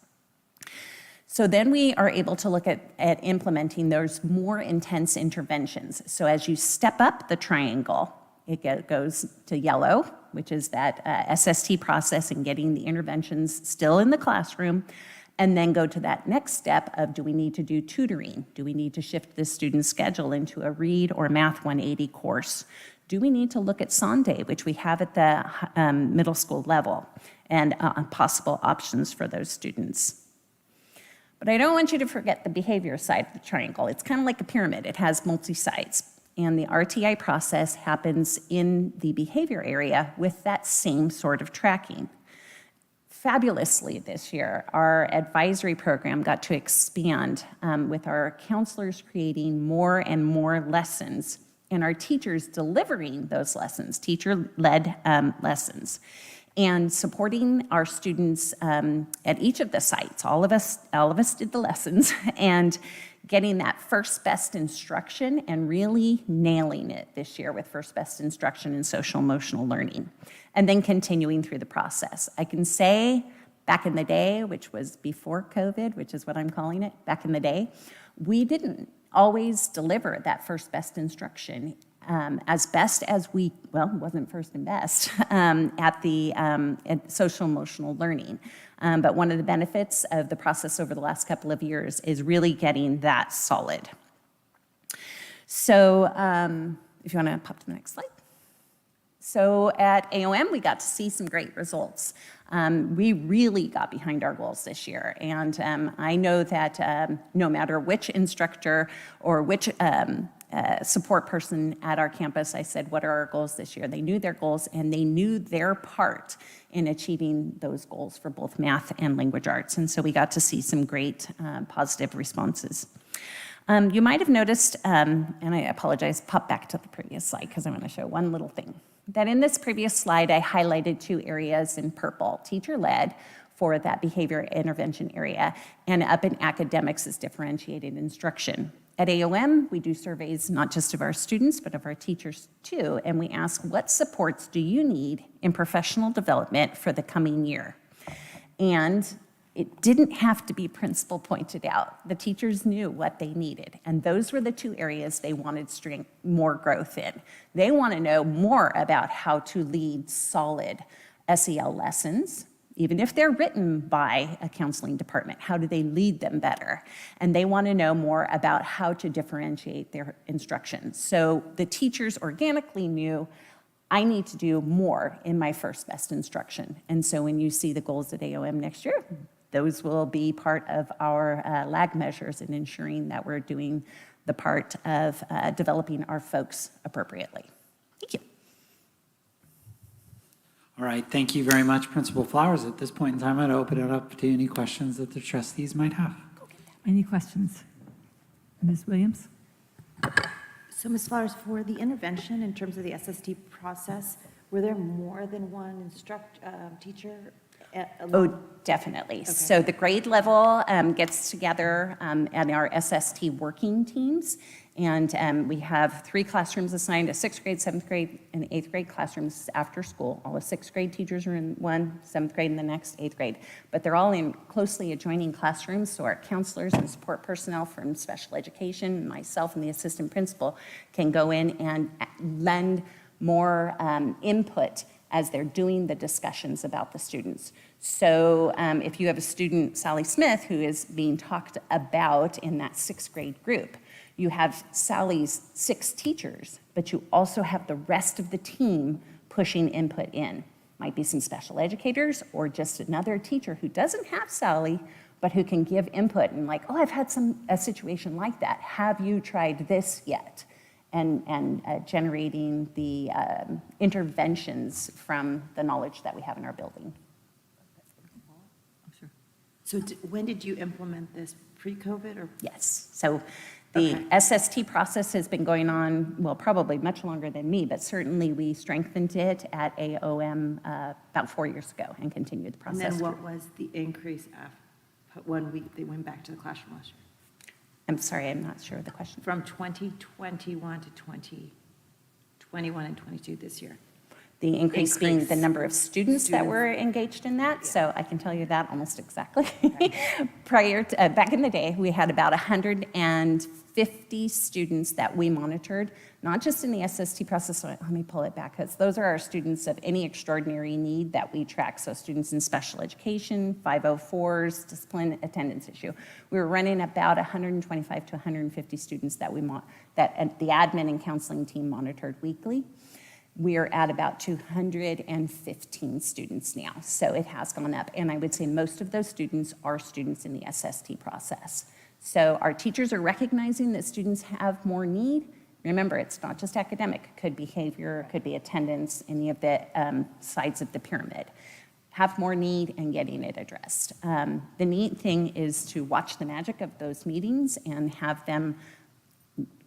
So then we are able to look at implementing those more intense interventions. So as you step up the triangle, it goes to yellow, which is that SST process and getting the interventions still in the classroom, and then go to that next step of, do we need to do tutoring? Do we need to shift this student's schedule into a read or math 180 course? Do we need to look at Sunday, which we have at the middle school level, and possible options for those students? But I don't want you to forget the behavior side of the triangle. It's kind of like a pyramid. It has multi-sides. And the RTI process happens in the behavior area with that same sort of tracking. fabulously this year. Our advisory program got to expand with our counselors creating more and more lessons and our teachers delivering those lessons, teacher-led lessons, and supporting our students at each of the sites. All of us did the lessons and getting that first best instruction and really nailing it this year with first best instruction in social emotional learning, and then continuing through the process. I can say back in the day, which was before COVID, which is what I'm calling it, back in the day, we didn't always deliver that first best instruction as best as we, well, it wasn't first and best at social emotional learning. But one of the benefits of the process over the last couple of years is really getting that solid. So if you want to pop to the next slide. So at AOM, we got to see some great results. We really got behind our goals this year. And I know that no matter which instructor or which support person at our campus, I said, what are our goals this year? They knew their goals and they knew their part in achieving those goals for both math and language arts. And so we got to see some great positive responses. You might have noticed, and I apologize, pop back to the previous slide because I want to show one little thing. That in this previous slide, I highlighted 2 areas in purple, teacher-led for that behavior intervention area, and up in academics is differentiated instruction. At AOM, we do surveys not just of our students, but of our teachers too, and we ask, what supports do you need in professional development for the coming year? And it didn't have to be principal pointed out. The teachers knew what they needed, and those were the 2 areas they wanted more growth in. They want to know more about how to lead solid SEL lessons, even if they're written by a counseling department. How do they lead them better? And they want to know more about how to differentiate their instruction. So the teachers organically knew, I need to do more in my first best instruction. And so when you see the goals at AOM next year, those will be part of our lag measures in ensuring that we're doing the part of developing our folks appropriately. Thank you. All right, thank you very much, Principal Flowers. At this point in time, I'd open it up to any questions that the trustees might have. Any questions? Ms. Williams? So Ms. Flowers, for the intervention in terms of the SST process, were there more than one teacher? Oh, definitely. Okay. So the grade level gets together at our SST working teams, and we have 3 classrooms assigned, a 6th grade, 7th grade, and 8th grade classrooms after school. All the 6th grade teachers are in one, 7th grade in the next, 8th grade. But they're all in closely adjoining classrooms, so our counselors and support personnel from special education, myself and the assistant principal, can go in and lend more input as they're doing the discussions about the students. So if you have a student, Sally Smith, who is being talked about in that 6th grade group, you have Sally's 6 teachers, but you also have the rest of the team pushing input in. Might be some special educators or just another teacher who doesn't have Sally, but who can give input and like, oh, I've had a situation like that. Have you tried this yet? And generating the interventions from the knowledge that we have in our building. So when did you implement this, pre-COVID or? Yes, so the SST process has been going on, well, probably much longer than me, but certainly we strengthened it at AOM about 4 years ago and continued the process. And then what was the increase when they went back to the classroom last year? I'm sorry, I'm not sure of the question. From 2021 to 2021 and 22 this year. The increase being the number of students that were engaged in that. Yeah. So I can tell you that almost exactly. Okay. Prior to, back in the day, we had about 150 students that we monitored, not just in the SST process. So let me pull it back, because those are our students of any extraordinary need that we track. So students in special education, 504s, discipline, attendance issue. We were running about 125 to 150 students that that the admin and counseling team monitored weekly. We are at about 215 students now, so it has gone up. And I would say most of those students are students in the SST process. So our teachers are recognizing that students have more need. Remember, it's not just academic. It could be behavior, it could be attendance, any of the sides of the pyramid. have more need and getting it addressed. The neat thing is to watch the magic of those meetings and have them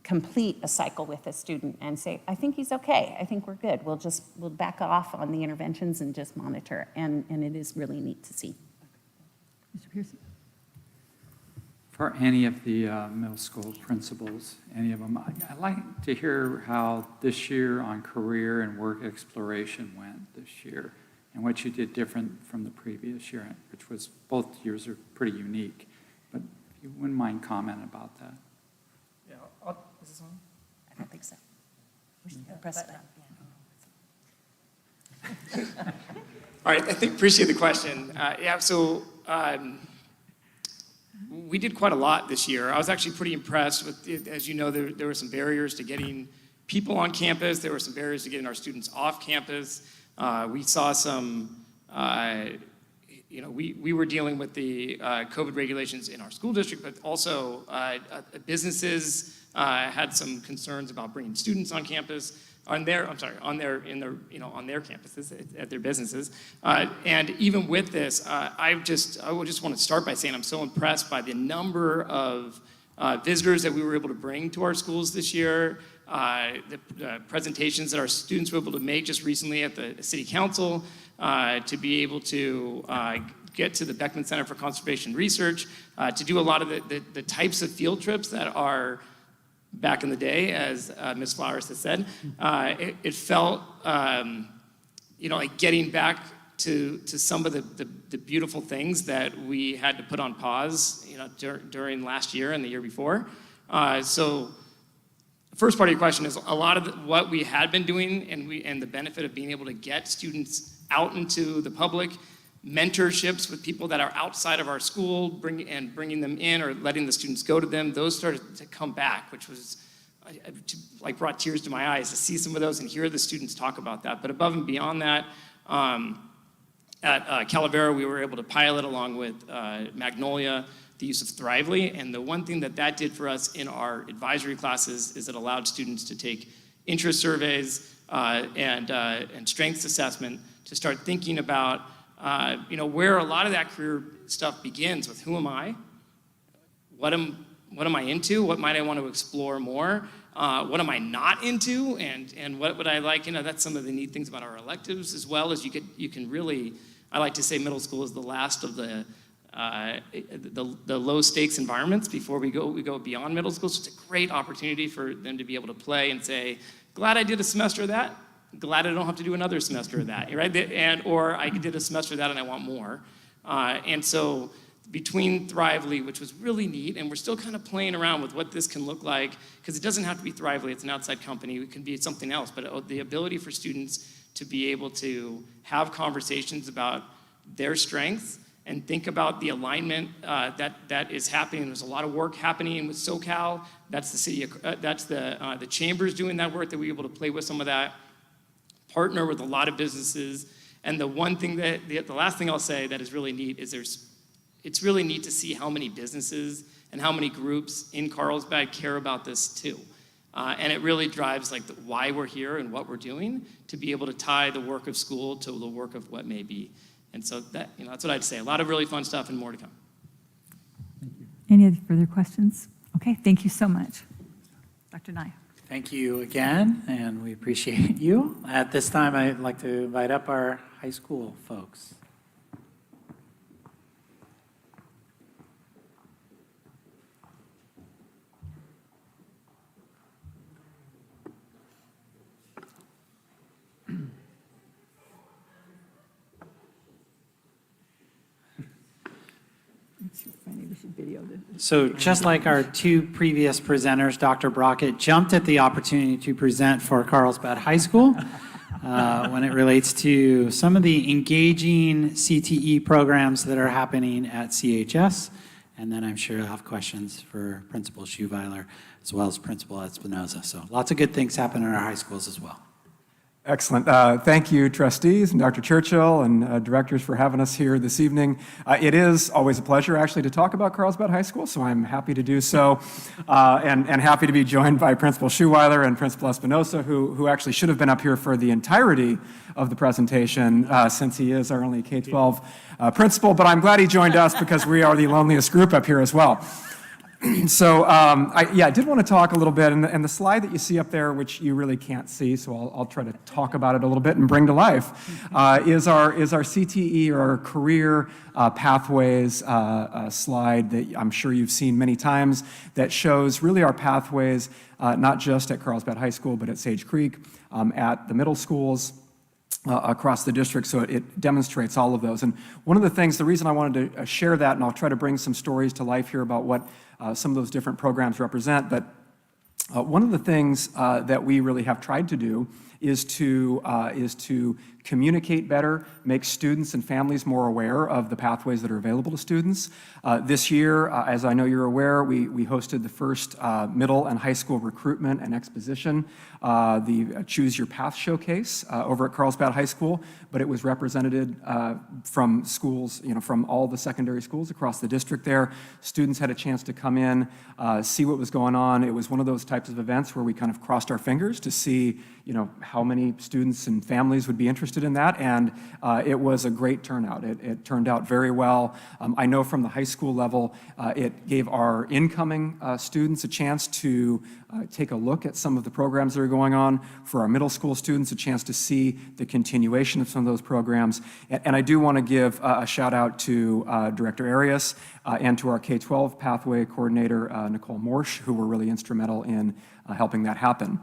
complete a cycle with a student and say, I think he's okay, I think we're good. We'll back off on the interventions and just monitor. And it is really neat to see. Mr. Pearson? For any of the middle school principals, any of them, I'd like to hear how this year on career and work exploration went this year and what you did different from the previous year, which was, both years are pretty unique. But if you wouldn't mind commenting about that. Yeah, is this on? I don't think so. Press it down. All right, appreciate the question. Yeah, so we did quite a lot this year. I was actually pretty impressed with it. As you know, there were some barriers to getting people on campus. There were some barriers to getting our students off campus. We saw some, we were dealing with the COVID regulations in our school district, but also businesses had some concerns about bringing students on campus. On their campuses, at their businesses. And even with this, I would just want to start by saying I'm so impressed by the number of visitors that we were able to bring to our schools this year, the presentations that our students were able to make just recently at the city council, to be able to get to the Beckman Center for Conservation Research, to do a lot of the types of field trips that are back in the day, as Ms. Flowers has said. It felt, like getting back to some of the beautiful things that we had to put on pause, during last year and the year before. So the first part of your question is a lot of what we had been doing and the benefit of being able to get students out into the public, mentorships with people that are outside of our school, bringing them in or letting the students go to them, those started to come back, which was brought tears to my eyes to see some of those and hear the students talk about that. But above and beyond that, at Calavera, we were able to pilot along with Magnolia the use of Thrively, and the one thing that did for us in our advisory classes is it allowed students to take interest surveys and strengths assessment to start thinking about where a lot of that career stuff begins with who am I, what am I into, what might I want to explore more, what am I not into, and what would I like, that's some of the neat things about our electives, as well as you can really, I like to say middle school is the last of the low stakes environments before we go beyond middle school, so it's a great opportunity for them to be able to play and say, glad I did a semester of that, glad I don't have to do another semester of that, right? Or I did a semester of that and I want more. And so between Thrively, which was really neat, and we're still kind of playing around with what this can look like, because it doesn't have to be Thrively, it's an outside company, it can be something else, but the ability for students to be able to have conversations about their strengths and think about the alignment that is happening. There's a lot of work happening with SoCal. That's the city. That's the chambers doing that work that we're able to play with some of that. Partner with a lot of businesses. And the one thing the last thing I'll say that is really neat is it's really neat to see how many businesses and how many groups in Carlsbad care about this too. And it really drives why we're here and what we're doing to be able to tie the work of school to the work of what may be. And so that's what I'd say. A lot of really fun stuff and more to come. Any other further questions? Okay, thank you so much. Dr. Nye. Thank you again, and we appreciate you. At this time, I'd like to invite up our high school folks. So just like our two previous presenters, Dr. Brockett jumped at the opportunity to present for Carlsbad High School when it relates to some of the engaging CTE programs that are happening at CHS. And then I'm sure you'll have questions for Principal Schuweiler as well as Principal Espinoza. So lots of good things happen in our high schools as well. Excellent. Thank you, trustees, and Dr. Churchill, and directors for having us here this evening. It is always a pleasure, actually, to talk about Carlsbad High School, so I'm happy to do so, and happy to be joined by Principal Schuweiler and Principal Espinosa, who actually should have been up here for the entirety of the presentation, since he is our only K-12 principal, but I'm glad he joined us because we are the loneliest group up here as well. So, I did want to talk a little bit, and the slide that you see up there, which you really can't see, so I'll try to talk about it a little bit and bring to life, is our CTE, or our Career Pathways slide that I'm sure you've seen many times, that shows really our pathways, not just at Carlsbad High School, but at Sage Creek, at the middle schools, across the district, so it demonstrates all of those. And one of the things, the reason I wanted to share that, and I'll try to bring some stories to life here about what some of those different programs represent, but one of the things that we really have tried to do is to communicate better, make students and families more aware of the pathways that are available to students. This year, as I know you're aware, we hosted the first middle and high school recruitment and exposition, the Choose Your Path showcase over at Carlsbad High School, but it was represented from schools, from all the secondary schools across the district there. Students had a chance to come in, see what was going on. It was one of those types of events where we kind of crossed our fingers to see, how many students and families would be interested in that, and it was a great turnout. It turned out very well. I know from the high school level, it gave our incoming students a chance to take a look at some of the programs that are going on. For our middle school students, a chance to see the continuation of some of those programs. And I do want to give a shout out to Director Arias and to our K-12 pathway coordinator, Nicole Morsch, who were really instrumental in helping that happen.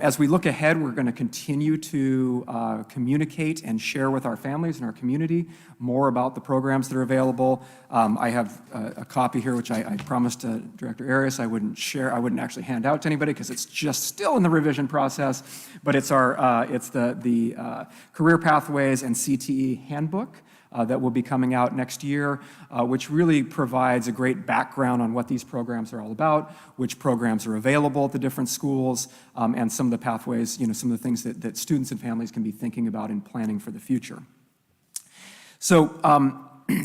As we look ahead, we're going to continue to communicate and share with our families and our community more about the programs that are available. I have a copy here, which I promised Director Arias I wouldn't share. I wouldn't actually hand out to anybody because it's just still in the revision process. But it's the Career Pathways and CTE Handbook that will be coming out next year, which really provides a great background on what these programs are all about, which programs are available at the different schools, and some of the pathways, some of the things that students and families can be thinking about in planning for the future. So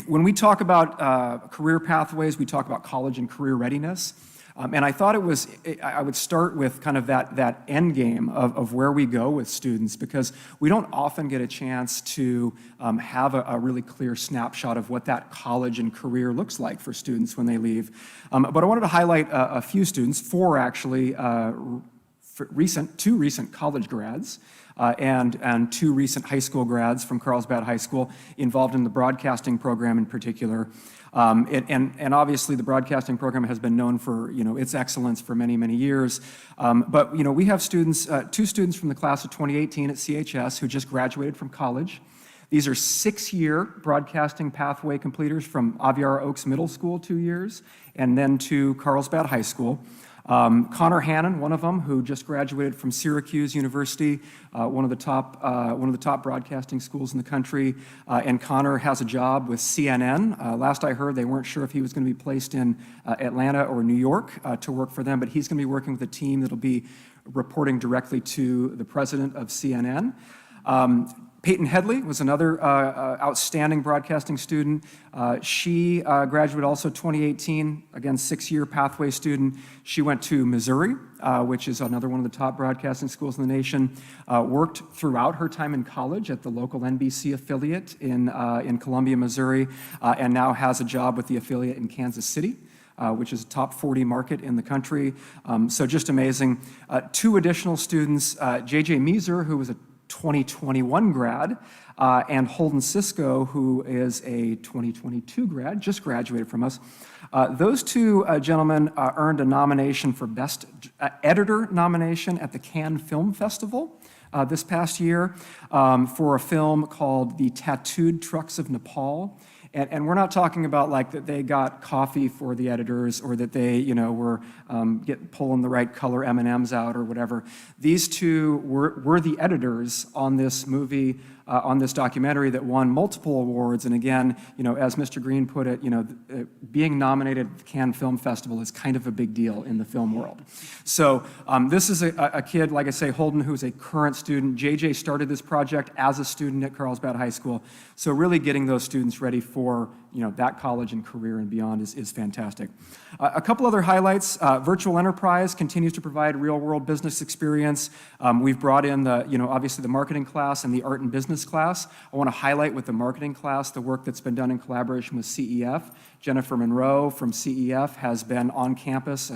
when we talk about career pathways, we talk about college and career readiness. And I thought I would start with kind of that end game of where we go with students, because we don't often get a chance to have a really clear snapshot of what that college and career looks like for students when they leave. But I wanted to highlight a few students, four actually, two recent college grads, and two recent high school grads from Carlsbad High School involved in the broadcasting program in particular. And obviously the broadcasting program has been known for its excellence for many, many years. But we have students, two students from the class of 2018 at CHS who just graduated from college. These are 6-year broadcasting pathway completers from Aviara Oaks Middle School, 2 years, and then to Carlsbad High School. Connor Hannon, one of them, who just graduated from Syracuse University, one of the top broadcasting schools in the country, and Connor has a job with CNN. Last I heard, they weren't sure if he was going to be placed in Atlanta or New York to work for them, but he's going to be working with a team that'll be reporting directly to the president of CNN. Peyton Headley was another outstanding broadcasting student. She graduated also 2018, again, 6-year pathway student. She went to Missouri, which is another one of the top broadcasting schools in the nation. Worked throughout her time in college at the local NBC affiliate in Columbia, Missouri, and now has a job with the affiliate in Kansas City, which is a top 40 market in the country. So just amazing. Two additional students, J.J. Meeser, who was a 2021 grad, and Holden Cisco, who is a 2022 grad, just graduated from us. Those two gentlemen earned a nomination for Best Editor nomination at the Cannes Film Festival this past year for a film called The Tattooed Trucks of Nepal. And we're not talking about like that they got coffee for the editors or that they, were pulling the right color M&Ms out or whatever. These two were the editors on this movie on this documentary that won multiple awards. And again, as Mr. Green put it, being nominated at the Cannes Film Festival is kind of a big deal in the film world. So this is a kid, like I say, Holden, who's a current student. JJ started this project as a student at Carlsbad High School. So really getting those students ready for that college and career and beyond is fantastic. A couple other highlights. Virtual Enterprise continues to provide real-world business experience. We've brought in obviously the marketing class and the art and business class. I want to highlight with the marketing class the work that's been done in collaboration with CEF. Jennifer Monroe from CEF has been on campus.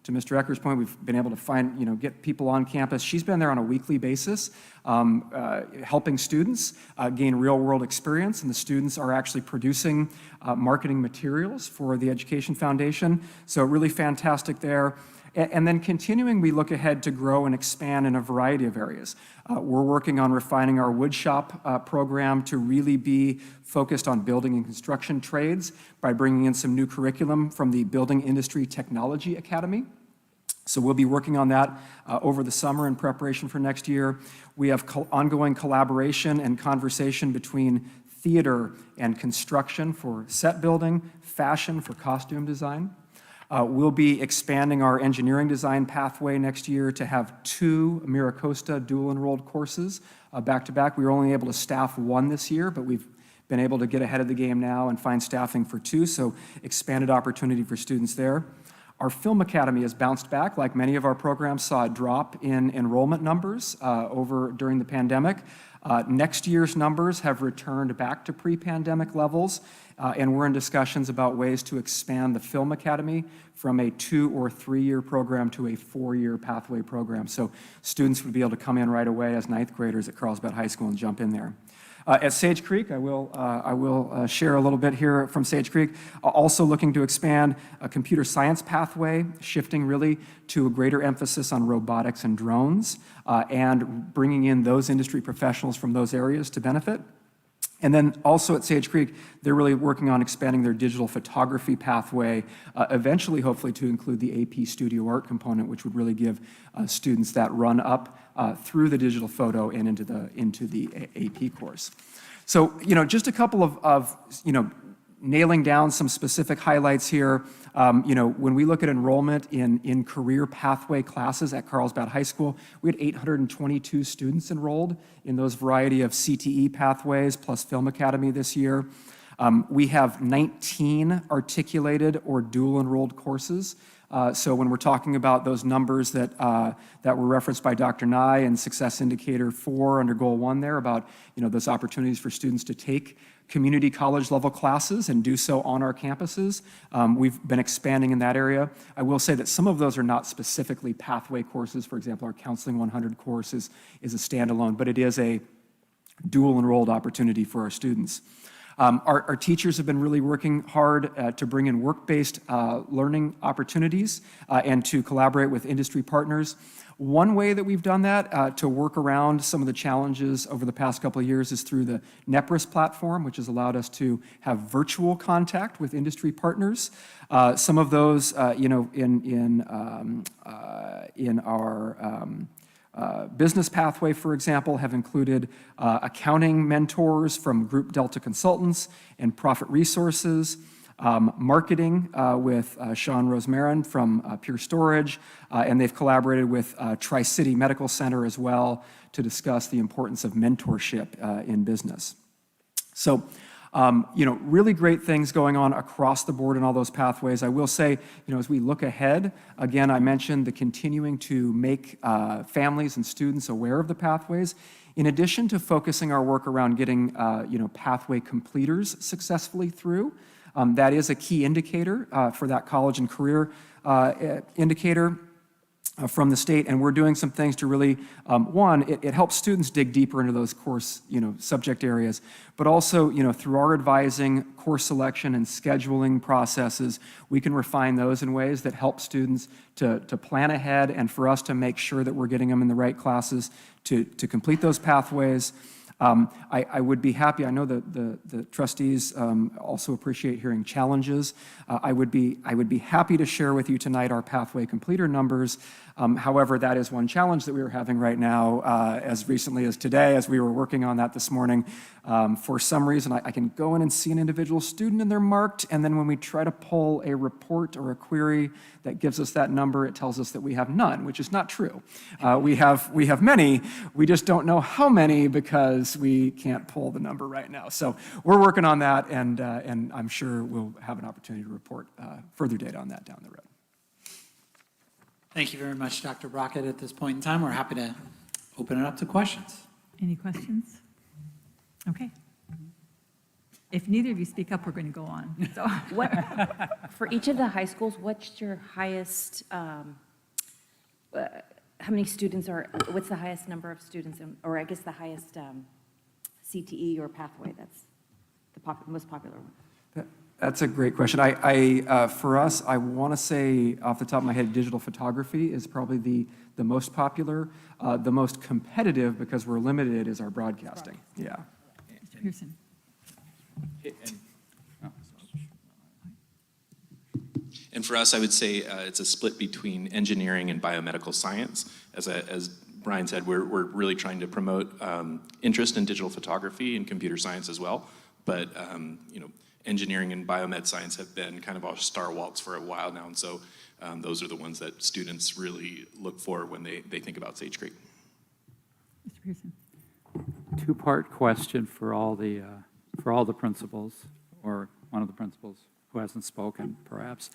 To Mr. Ecker's point, we've been able to find, get people on campus. She's been there on a weekly basis, helping students gain real-world experience, and the students are actually producing marketing materials for the Education Foundation. So really fantastic there. And then continuing, we look ahead to grow and expand in a variety of areas. We're working on refining our woodshop program to really be focused on building and construction trades by bringing in some new curriculum from the Building Industry Technology Academy. So we'll be working on that over the summer in preparation for next year. We have ongoing collaboration and conversation between theater and construction for set building, fashion for costume design. We'll be expanding our engineering design pathway next year to have 2 MiraCosta dual enrolled courses back-to-back. We were only able to staff 1 this year, but we've been able to get ahead of the game now and find staffing for 2, so expanded opportunity for students there. Our Film Academy has bounced back. Like many of our programs, saw a drop in enrollment numbers during the pandemic. Next year's numbers have returned back to pre-pandemic levels, and we're in discussions about ways to expand the Film Academy from a 2- or 3-year program to a 4-year pathway program. So students would be able to come in right away as 9th graders at Carlsbad High School and jump in there. At Sage Creek, I will share a little bit here from Sage Creek. Also looking to expand a computer science pathway, shifting really to a greater emphasis on robotics and drones, and bringing in those industry professionals from those areas to benefit. And then also at Sage Creek, they're really working on expanding their digital photography pathway, eventually, hopefully, to include the AP Studio Art component, which would really give students that run up through the digital photo and into the AP course. So, just a couple of nailing down some specific highlights here. When we look at enrollment in career pathway classes at Carlsbad High School, we had 822 students enrolled in those variety of CTE pathways plus Film Academy this year. We have 19 articulated or dual enrolled courses. So when we're talking about those numbers that were referenced by Dr. Nye and Success Indicator 4 under Goal 1 there about those opportunities for students to take community college level classes and do so on our campuses. We've been expanding in that area. I will say that some of those are not specifically pathway courses. For example, our Counseling 100 course is a standalone, but it is a dual enrolled opportunity for our students. Our teachers have been really working hard to bring in work-based learning opportunities and to collaborate with industry partners. One way that we've done that to work around some of the challenges over the past couple of years is through the NEPRIS platform, which has allowed us to have virtual contact with industry partners. Some of those, in our business pathway, for example, have included accounting mentors from Group Delta Consultants and Profit Resources, marketing with Sean Rosemarin from Pure Storage, and they've collaborated with Tri-City Medical Center as well to discuss the importance of mentorship in business. So, really great things going on across the board in all those pathways. I will say, as we look ahead, again, I mentioned the continuing to make families and students aware of the pathways. In addition to focusing our work around getting, pathway completers successfully through, that is a key indicator for that college and career indicator from the state, and we're doing some things to really, it helps students dig deeper into those course, subject areas, but also, through our advising, course selection, and scheduling processes, we can refine those in ways that help students to plan ahead and for us to make sure that we're getting them in the right classes to complete those pathways. I would be happy, I know that the trustees also appreciate hearing challenges. I would be happy to share with you tonight our pathway completer numbers. However, that is one challenge that we are having right now, as recently as today, as we were working on that this morning. For some reason, I can go in and see an individual student and they're marked, and then when we try to pull a report or a query that gives us that number, it tells us that we have none, which is not true. We have many, we just don't know how many because we can't pull the number right now. So we're working on that, and I'm sure we'll have an opportunity to report further data on that down the road. Thank you very much, Dr. Brockett. At this point in time, we're happy to open it up to questions. Any questions? Okay. If neither of you speak up, we're going to go on. So. For each of the high schools, what's your highest, how many students are, what's the highest number of students, or I guess the highest CTE or pathway that's the most popular one? That's a great question. For us, I want to say off the top of my head, digital photography is probably the most popular. The most competitive, because we're limited, is our broadcasting. Yeah. Mr. Pearson. And for us, I would say it's a split between engineering and biomedical science. As Brian said, we're really trying to promote interest in digital photography and computer science as well. But engineering and biomed science have been kind of our stalwarts for a while now, and so those are the ones that students really look for when they think about Sage Creek. Mr. Pearson. Two-part question for all the principals, or one of the principals who hasn't spoken, perhaps.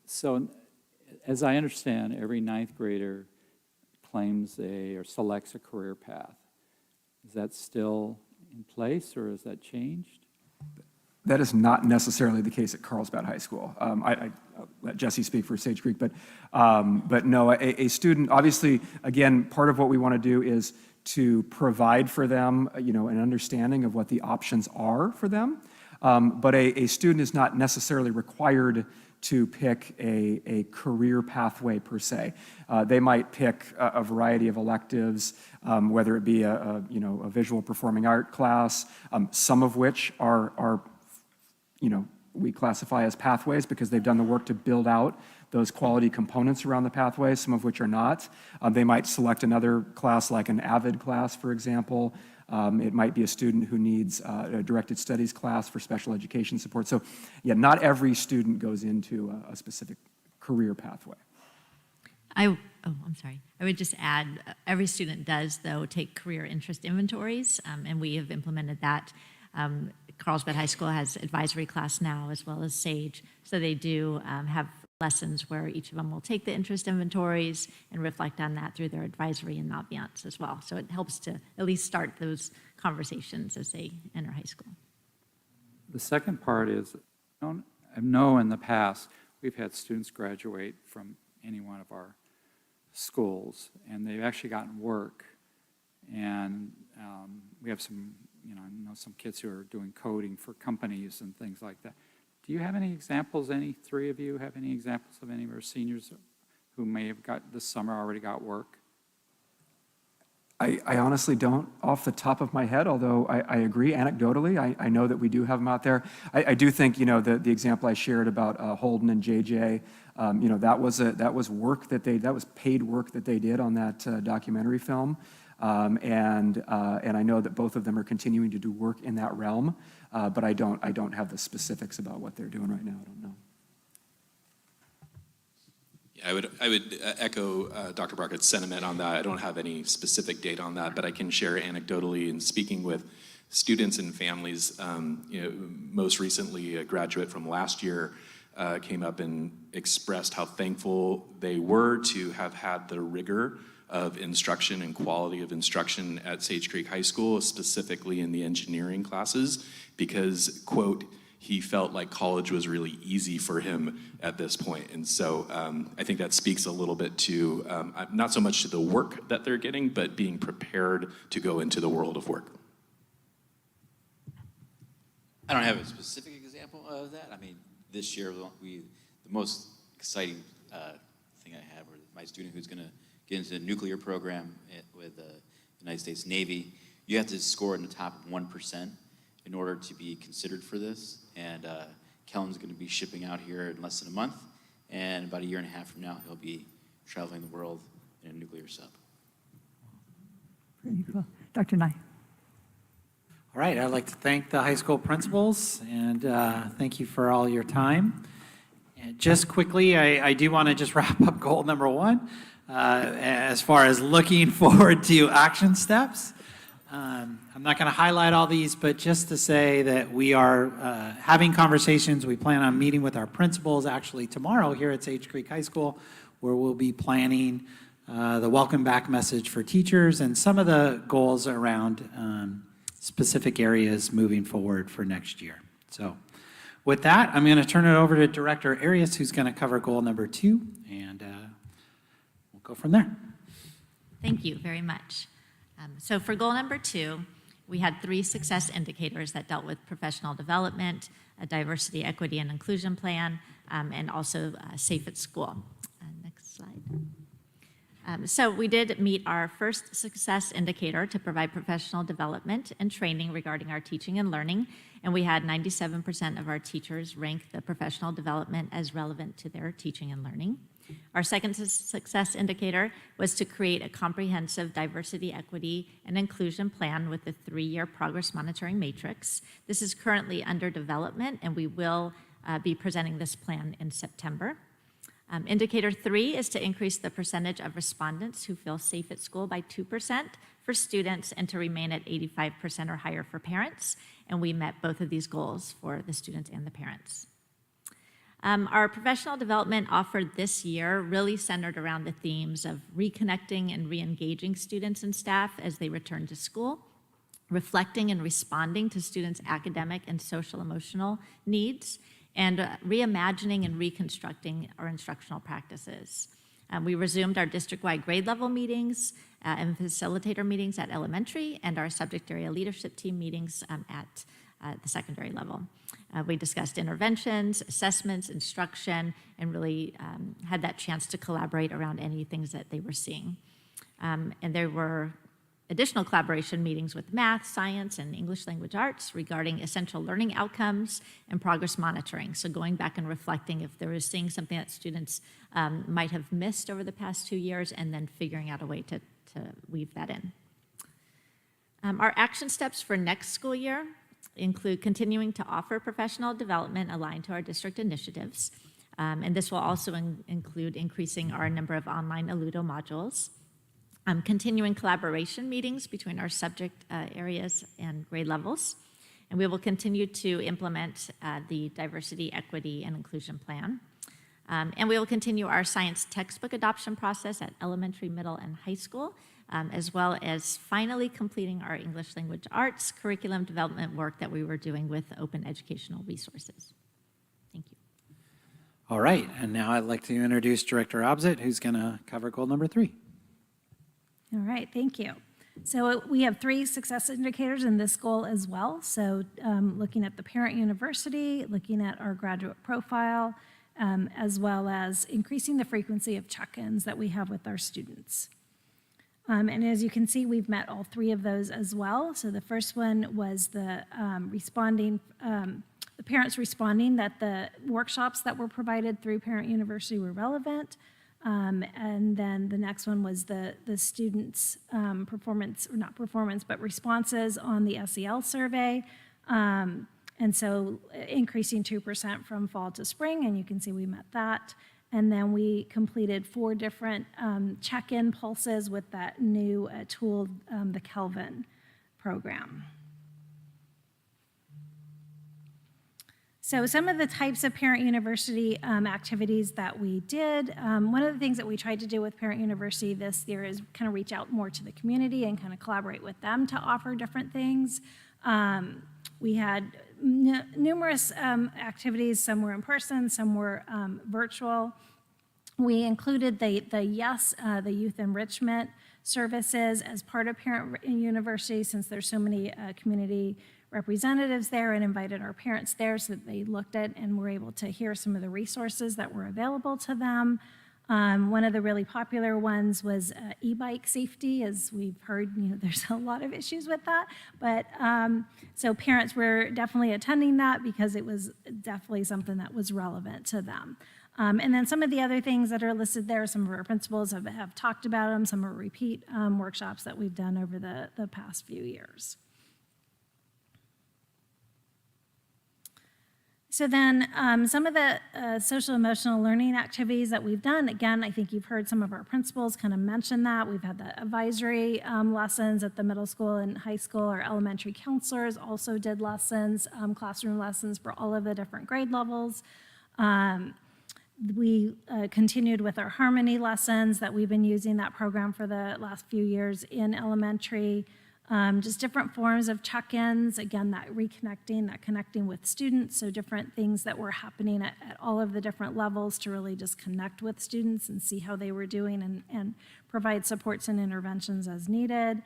So, as I understand, every ninth grader claims or selects a career path. Is that still in place, or has that changed? That is not necessarily the case at Carlsbad High School. I'll let Jesse speak for Sage Creek, but no, a student, obviously, again, part of what we want to do is to provide for them, an understanding of what the options are for them. But a student is not necessarily required to pick a career pathway per se. They might pick a variety of electives, whether it be a visual performing art class, some of which are we classify as pathways because they've done the work to build out those quality components around the pathways, some of which are not. They might select another class like an AVID class, for example. It might be a student who needs a directed studies class for special education support. So yeah, not every student goes into a specific career pathway. I'm sorry. I would just add, every student does, though, take career interest inventories, and we have implemented that. Carlsbad High School has advisory class now, as well as SAGE, so they do have lessons where each of them will take the interest inventories and reflect on that through their advisory and ambiance as well. So it helps to at least start those conversations as they enter high school. The second part is, I know in the past, we've had students graduate from any one of our schools, and they've actually gotten work. And we have some, I know some kids who are doing coding for companies and things like that. Do you have any examples, any three of you have any examples of any of our seniors who may have got this summer already got work? I honestly don't off the top of my head, although I agree anecdotally. I know that we do have them out there. I do think, the example I shared about Holden and JJ, that was work that was paid work that they did on that documentary film. And I know that both of them are continuing to do work in that realm, but I don't have the specifics about what they're doing right now. I don't know. Yeah, I would echo Dr. Brockett's sentiment on that. I don't have any specific data on that, but I can share anecdotally in speaking with students and families. Most recently, a graduate from last year came up and expressed how thankful they were to have had the rigor of instruction and quality of instruction at Sage Creek High School, specifically in the engineering classes, because, quote, he felt like college was really easy for him at this point. And so I think that speaks a little bit to, not so much to the work that they're getting, but being prepared to go into the world of work. I don't have a specific example of that. I mean, this year, the most exciting thing I had was my student who's going to get into the nuclear program with the United States Navy, you have to score in the top 1% in order to be considered for this. And Kellen's going to be shipping out here in less than a month, and about a year and a half from now, he'll be traveling the world in a nuclear sub. Pretty cool. Dr. Nye. All right, I'd like to thank the high school principals, and thank you for all your time. And just quickly, I do want to just wrap up goal number 1 as far as looking forward to action steps. I'm not going to highlight all these, but just to say that we are having conversations. We plan on meeting with our principals actually tomorrow here at Sage Creek High School, where we'll be planning the welcome back message for teachers and some of the goals around specific areas moving forward for next year. So with that, I'm going to turn it over to Director Arias, who's going to cover goal number 2, and we'll go from there. Thank you very much. So for goal number 2, we had 3 success indicators that dealt with professional development, a diversity, equity, and inclusion plan, and also safe at school. Next slide. So we did meet our first success indicator to provide professional development and training regarding our teaching and learning, and we had 97% of our teachers rank the professional development as relevant to their teaching and learning. Our second success indicator was to create a comprehensive diversity, equity, and inclusion plan with a 3-year progress monitoring matrix. This is currently under development, and we will be presenting this plan in September. Indicator 3 is to increase the percentage of respondents who feel safe at school by 2% for students and to remain at 85% or higher for parents. And we met both of these goals for the students and the parents. Our professional development offered this year really centered around the themes of reconnecting and re-engaging students and staff as they return to school, reflecting and responding to students' academic and social emotional needs, and reimagining and reconstructing our instructional practices. We resumed our district-wide grade level meetings and facilitator meetings at elementary and our subject area leadership team meetings at the secondary level. We discussed interventions, assessments, instruction, and really had that chance to collaborate around any things that they were seeing. And there were additional collaboration meetings with math, science, and English language arts regarding essential learning outcomes and progress monitoring. So going back and reflecting if there was seeing something that students might have missed over the past 2 years and then figuring out a way to weave that in. Our action steps for next school year include continuing to offer professional development aligned to our district initiatives. And this will also include increasing our number of online Alludo modules. Continuing collaboration meetings between our subject areas and grade levels. And we will continue to implement the diversity, equity, and inclusion plan. And we will continue our science textbook adoption process at elementary, middle, and high school, as well as finally completing our English language arts curriculum development work that we were doing with open educational resources. Thank you. All right, and now I'd like to introduce Director Obzit, who's going to cover goal number 3. All right, thank you. So we have 3 success indicators in this goal as well. So looking at the parent university, looking at our graduate profile, as well as increasing the frequency of check-ins that we have with our students. And as you can see, we've met all 3 of those as well. So the first one was the the parents responding that the workshops that were provided through Parent University were relevant. And then the next one was the students' performance, or not performance, but responses on the SEL survey. And so increasing 2% from fall to spring, and you can see we met that. And then we completed 4 different check-in pulses with that new tool, the Kelvin program. So some of the types of Parent University activities that we did, one of the things that we tried to do with Parent University this year is kind of reach out more to the community and kind of collaborate with them to offer different things. We had numerous activities, some were in person, some were virtual. We included the YES, the Youth Enrichment Services, as part of Parent University, since there's so many community representatives there, and invited our parents there so that they looked at and were able to hear some of the resources that were available to them. One of the really popular ones was e-bike safety, as we've heard, there's a lot of issues with that. But so parents were definitely attending that because it was definitely something that was relevant to them. And then some of the other things that are listed there, some of our principals have talked about them, some are repeat workshops that we've done over the past few years. So then some of the social emotional learning activities that we've done, again, I think you've heard some of our principals kind of mention that. We've had the advisory lessons at the middle school and high school. Our elementary counselors also did lessons, classroom lessons for all of the different grade levels. We continued with our Harmony lessons that we've been using that program for the last few years in elementary. Just different forms of check-ins, again, that reconnecting, that connecting with students, so different things that were happening at all of the different levels to really just connect with students and see how they were doing and provide supports and interventions as needed.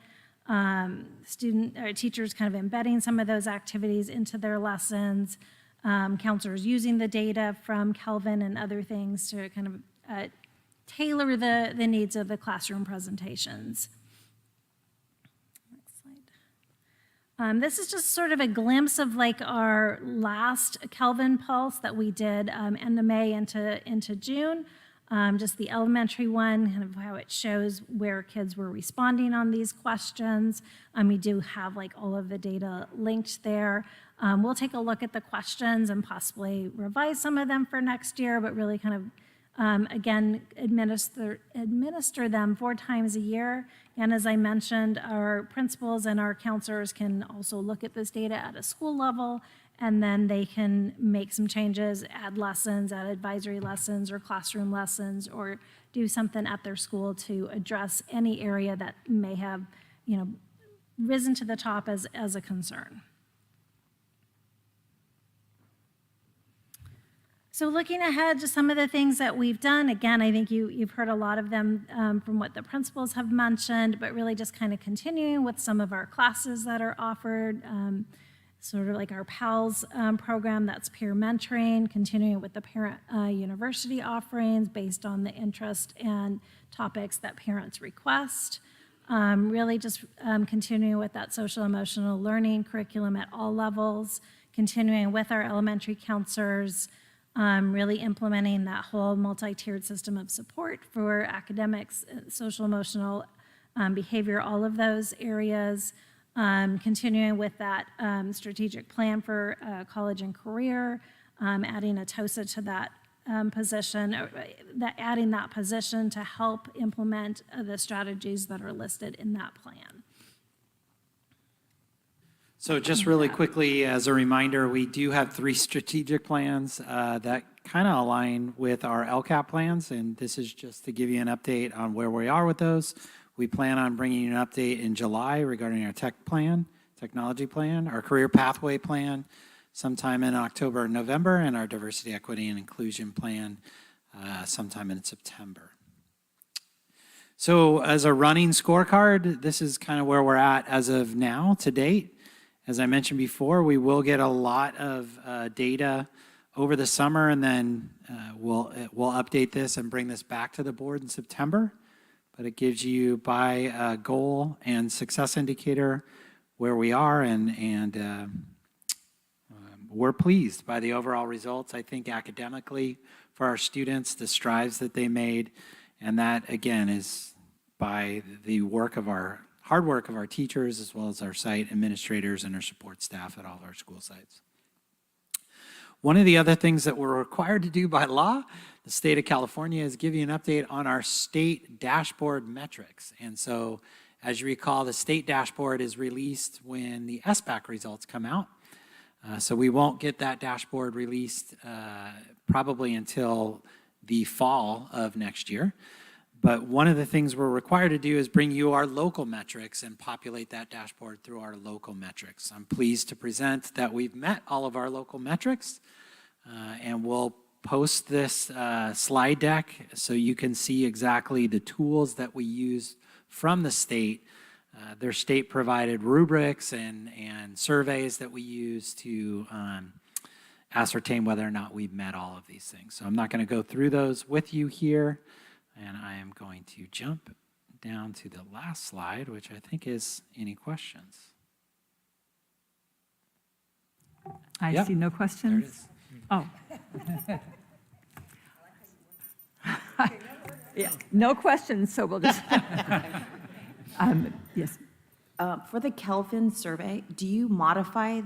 Teachers kind of embedding some of those activities into their lessons, counselors using the data from Kelvin and other things to kind of tailor the needs of the classroom presentations. This is just sort of a glimpse of like our last Kelvin Pulse that we did end of May into June. Just the elementary one, kind of how it shows where kids were responding on these questions. We do have like all of the data linked there. We'll take a look at the questions and possibly revise some of them for next year, but really kind of, again, administer them 4 times a year. And as I mentioned, our principals and our counselors can also look at this data at a school level, and then they can make some changes, add lessons, add advisory lessons or classroom lessons, or do something at their school to address any area that may have, risen to the top as a concern. So looking ahead to some of the things that we've done, again, I think you've heard a lot of them from what the principals have mentioned, but really just kind of continuing with some of our classes that are offered, sort of like our PALS program, that's peer mentoring, continuing with the parent university offerings based on the interest and topics that parents request. Really just continuing with that social emotional learning curriculum at all levels, continuing with our elementary counselors, really implementing that whole multi-tiered system of support for academics, social, emotional, behavior, all of those areas. Continuing with that strategic plan for college and career, adding a TOSA to that position, adding that position to help implement the strategies that are listed in that plan. So just really quickly, as a reminder, we do have 3 strategic plans that kind of align with our LCAP plans, and this is just to give you an update on where we are with those. We plan on bringing you an update in July regarding our technology plan, our career pathway plan sometime in October or November, and our diversity, equity, and inclusion plan sometime in September. So as a running scorecard, this is kind of where we're at as of now to date. As I mentioned before, we will get a lot of data over the summer, and then we'll update this and bring this back to the board in September. But it gives you by goal and success indicator where we are, and we're pleased by the overall results. I think academically for our students, the strides that they made, and that again is by the hard work of our teachers, as well as our site administrators and our support staff at all of our school sites. One of the other things that we're required to do by law, the state of California, is give you an update on our state dashboard metrics. And so, as you recall, the state dashboard is released when the SBAC results come out. So we won't get that dashboard released probably until the fall of next year. But one of the things we're required to do is bring you our local metrics and populate that dashboard through our local metrics. I'm pleased to present that we've met all of our local metrics, and we'll post this slide deck so you can see exactly the tools that we use from the state. Their state-provided rubrics and surveys that we use to ascertain whether or not we've met all of these things. So I'm not going to go through those with you here. And I am going to jump down to the last slide, which I think is any questions. I see no questions. Oh. Yeah, no questions, so we'll just. Yes. For the Kelvin survey, do you modify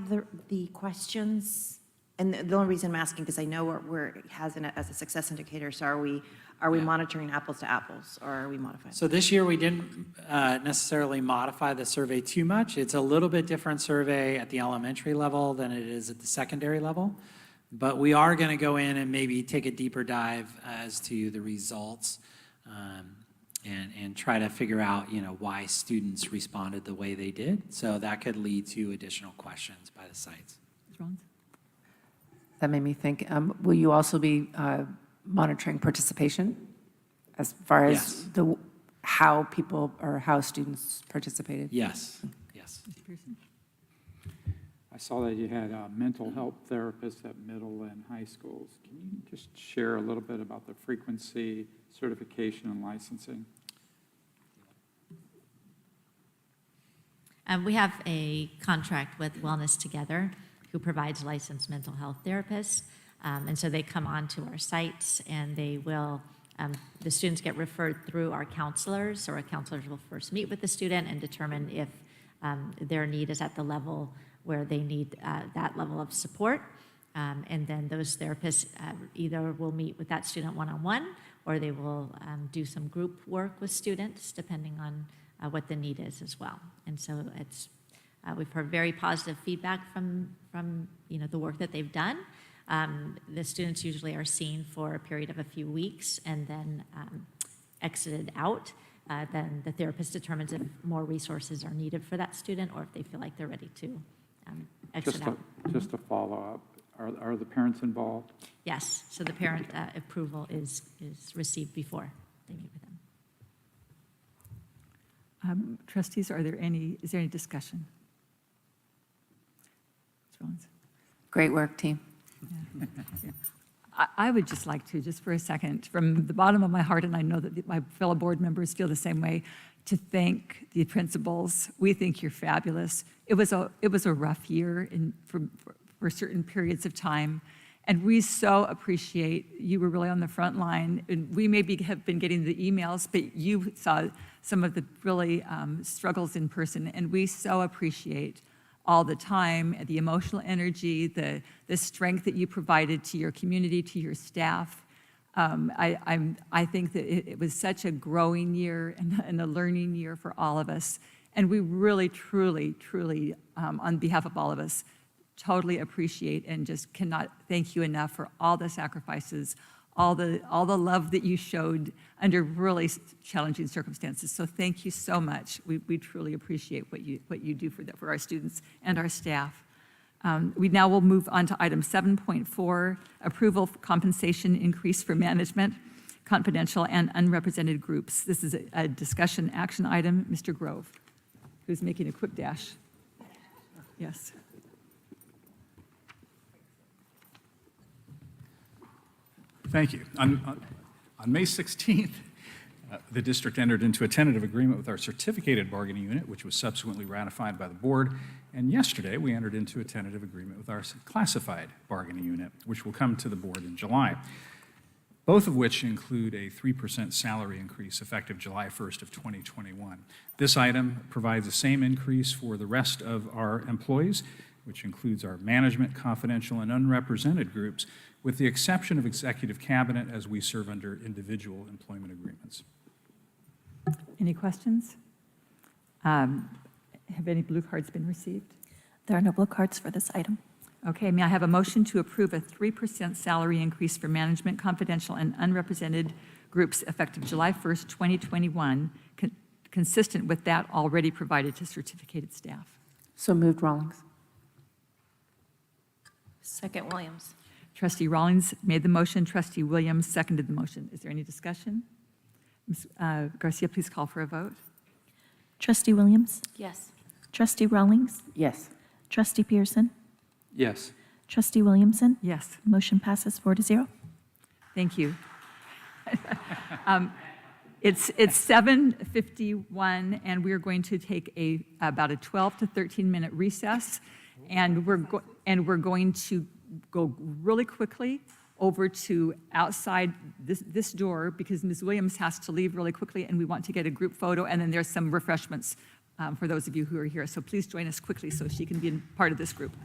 the questions? And the only reason I'm asking, because I know it has it as a success indicator, so are we monitoring apples to apples, or are we modifying? So this year, we didn't necessarily modify the survey too much. It's a little bit different survey at the elementary level than it is at the secondary level. But we are going to go in and maybe take a deeper dive as to the results and try to figure out, why students responded the way they did. So that could lead to additional questions by the sites. Ms. Rollins? That made me think, will you also be monitoring participation as far as how students participated? Yes, yes. Mr. Pearson? I saw that you had mental health therapists at middle and high schools. Can you just share a little bit about the frequency, certification, and licensing? We have a contract with Wellness Together, who provides licensed mental health therapists. And so they come onto our sites and they will, the students get referred through our counselors, or our counselors will first meet with the student and determine if their need is at the level where they need that level of support. And then those therapists either will meet with that student one-on-one, or they will do some group work with students, depending on what the need is as well. And so it's, we've heard very positive feedback from the work that they've done. The students usually are seen for a period of a few weeks and then exited out. Then the therapist determines if more resources are needed for that student, or if they feel like they're ready to exit out. Just to follow up, are the parents involved? Yes, so the parent approval is received before they meet with them. Trustees, is there any discussion? Ms. Rollins? Great work, team. Yeah. I would just like to, just for a second, from the bottom of my heart, and I know that my fellow board members feel the same way, to thank the principals. We think you're fabulous. It was a rough year for certain periods of time, and we so appreciate you were really on the front line. And we maybe have been getting the emails, but you saw some of the really struggles in person, and we so appreciate all the time, the emotional energy, the strength that you provided to your community, to your staff. I think that it was such a growing year and a learning year for all of us. And we really, truly, truly, on behalf of all of us, totally appreciate and just cannot thank you enough for all the sacrifices, all the love that you showed under really challenging circumstances. So thank you so much. We truly appreciate what you do for our students and our staff. We now will move on to item 7.4, approval of compensation increase for management, confidential and unrepresented groups. This is a discussion action item. Mr. Grove, who's making a quick dash. Yes. Thank you. On May 16th, the district entered into a tentative agreement with our certificated bargaining unit, which was subsequently ratified by the board. And yesterday, we entered into a tentative agreement with our classified bargaining unit, which will come to the board in July, both of which include a 3% salary increase effective July 1st of 2021. This item provides the same increase for the rest of our employees, which includes our management, confidential, and unrepresented groups, with the exception of executive cabinet, as we serve under individual employment agreements. Any questions? Have any blue cards been received? There are no blue cards for this item. Okay, may I have a motion to approve a 3% salary increase for management, confidential, and unrepresented groups effective July 1st, 2021, consistent with that already provided to certificated staff? So moved, Rawlings. Second, Williams. Trustee Rawlings made the motion. Trustee Williams seconded the motion. Is there any discussion? Ms. Garcia, please call for a vote. Trustee Williams? Yes. Trustee Rawlings? Yes. Trustee Pearson? Yes. Trustee Williamson? Yes. Motion passes 4-0. Thank you. It's 7:51, and we're going to take about a 12 to 13-minute recess, and we're going to go really quickly over to outside this door, because Ms. Williams has to leave really quickly, and we want to get a group photo, and then there's some refreshments for those of you who are here. So please join us quickly so she can be part of this group.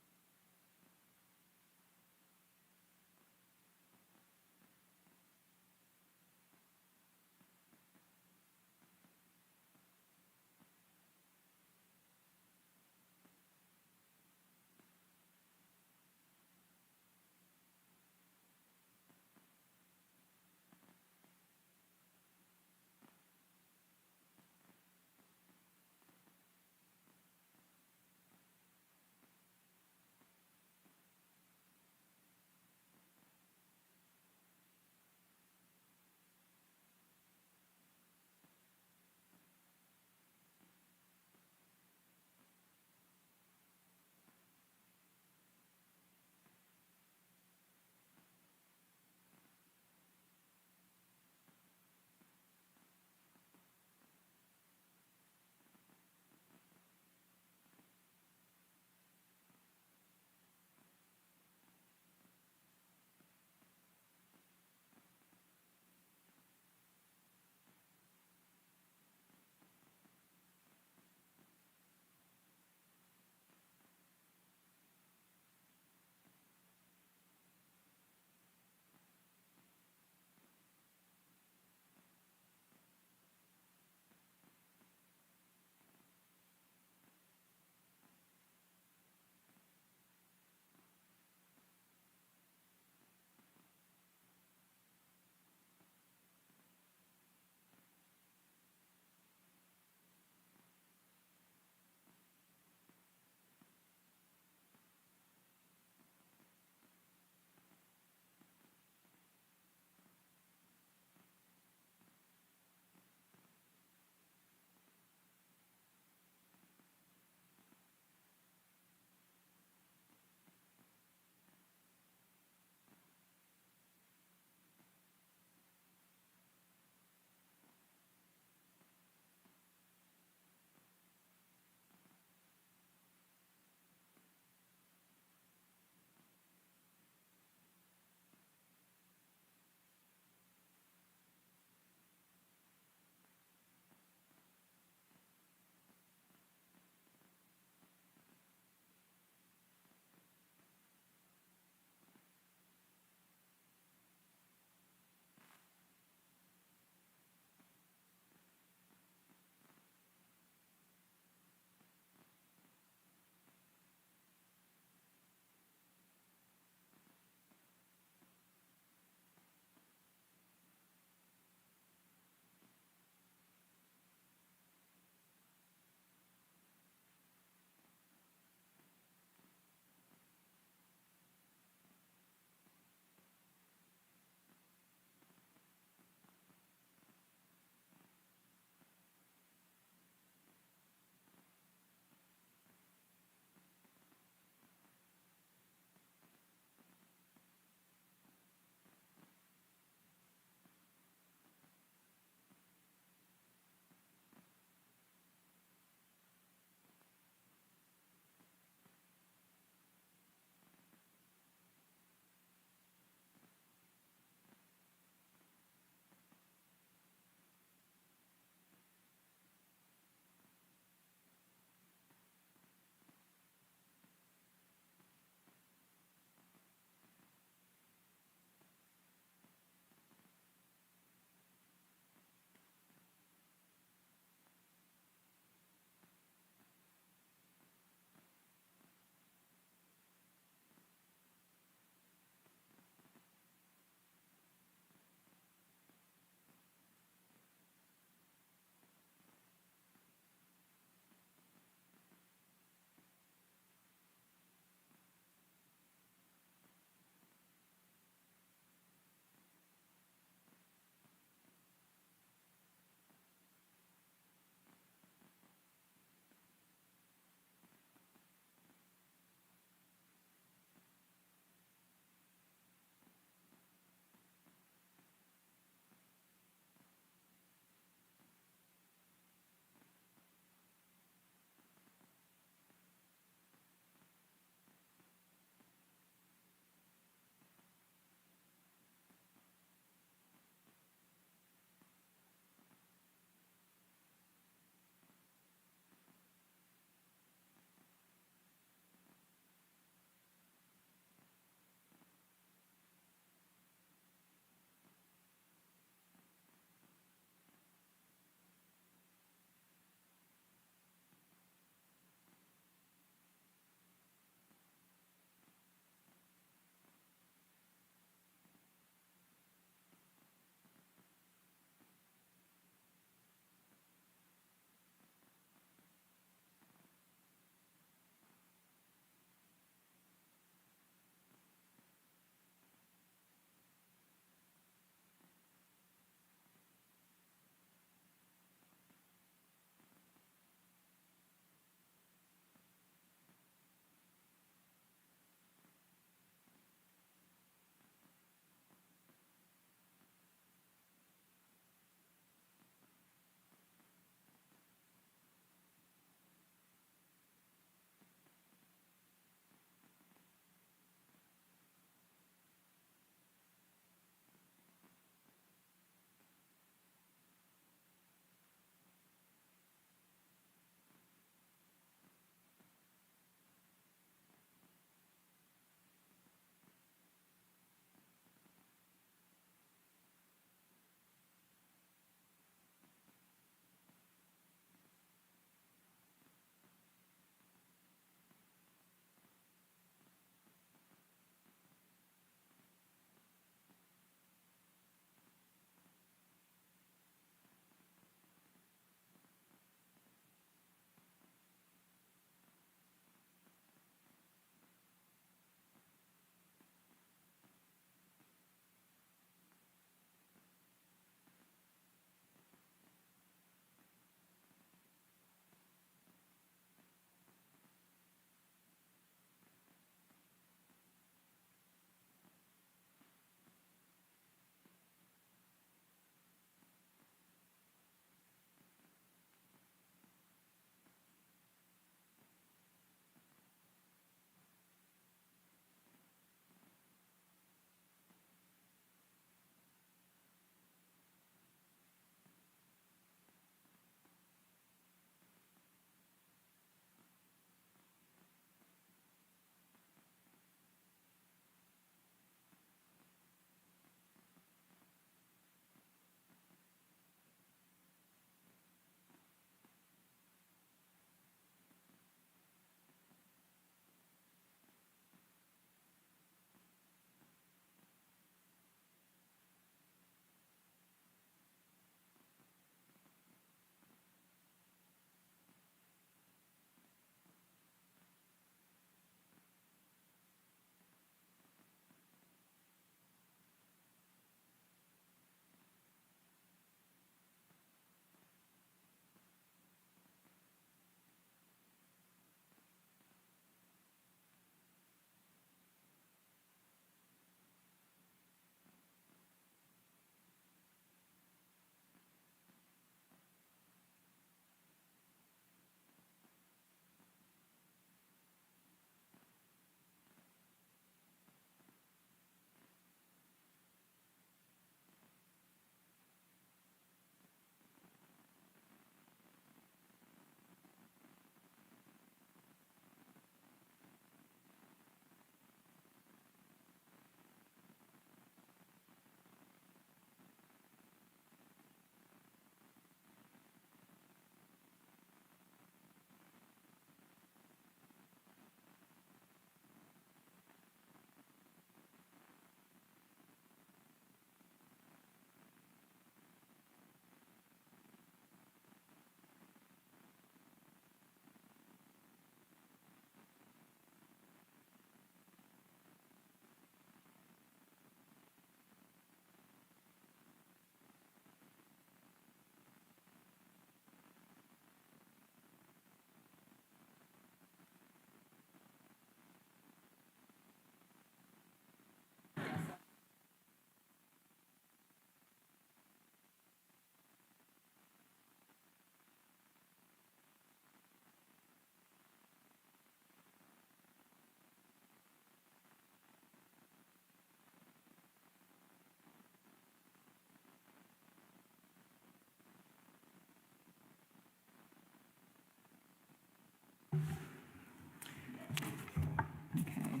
Okay.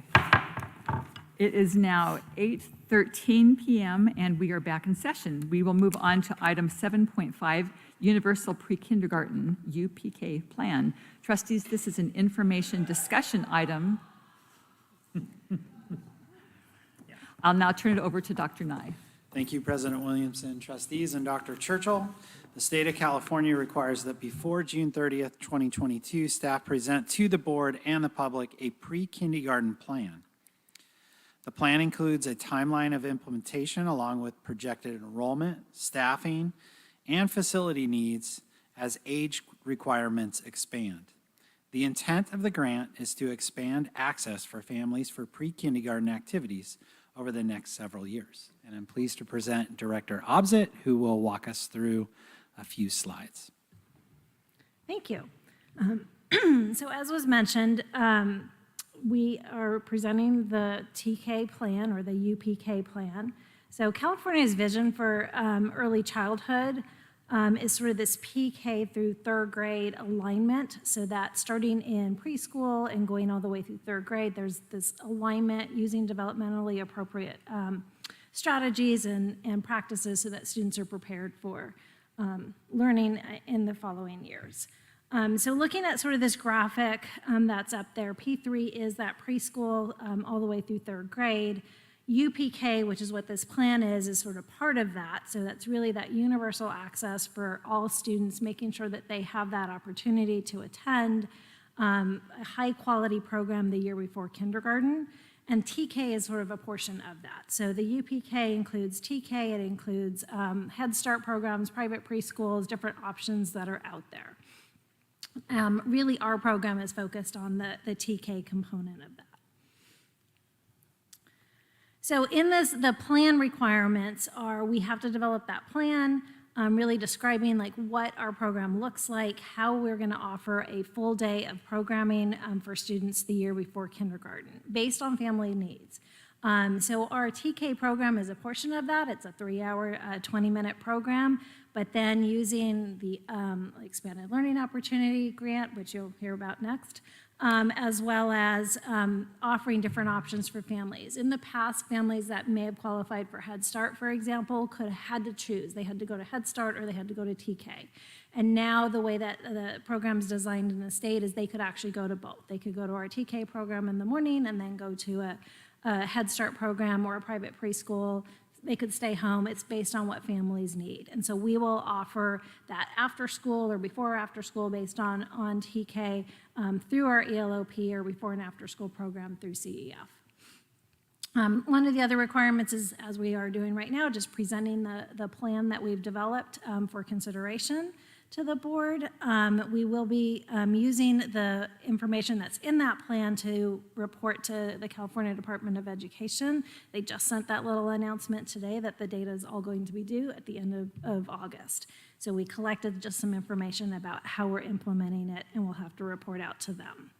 It is now 8:13 p.m. and we are back in session. We will move on to item 7.5, Universal Pre-Kindergarten UPK Plan. Trustees, this is an information discussion item. I'll now turn it over to Dr. Nye. Thank you, President Williamson, trustees, and Dr. Churchill. The state of California requires that before June 30th, 2022, staff present to the board and the public a pre-kindergarten plan. The plan includes a timeline of implementation along with projected enrollment, staffing, and facility needs as age requirements expand. The intent of the grant is to expand access for families for pre-kindergarten activities over the next several years. And I'm pleased to present Director Obzit, who will walk us through a few slides. Thank you. So as was mentioned, we are presenting the TK plan or the UPK plan. So California's vision for early childhood is sort of this PK through third grade alignment, so that starting in preschool and going all the way through third grade, there's this alignment using developmentally appropriate strategies and practices so that students are prepared for learning in the following years. So looking at sort of this graphic that's up there, P3 is that preschool all the way through third grade. UPK, which is what this plan is sort of part of that. So that's really that universal access for all students, making sure that they have that opportunity to attend a high quality program the year before kindergarten. And TK is sort of a portion of that. So the UPK includes TK, it includes Head Start programs, private preschools, different options that are out there. Really, our program is focused on the TK component of that. So in this, the plan requirements are we have to develop that plan, really describing like what our program looks like, how we're going to offer a full day of programming for students the year before kindergarten based on family needs. So our TK program is a portion of that. It's a 3-hour, 20-minute program, but then using the Expanded Learning Opportunity Grant, which you'll hear about next, as well as offering different options for families. In the past, families that may have qualified for Head Start, for example, had to choose. They had to go to Head Start or they had to go to TK. And now the way that the program's designed in the state is they could actually go to both. They could go to our TK program in the morning and then go to a Head Start program or a private preschool. They could stay home. It's based on what families need. And so we will offer that after school or before or after school based on TK through our ELOP or before and after school program through CEF. One of the other requirements is, as we are doing right now, just presenting the plan that we've developed for consideration to the board. We will be using the information that's in that plan to report to the California Department of Education. They just sent that little announcement today that the data is all going to be due at the end of August. So we collected just some information about how we're implementing it, and we'll have to report out to them.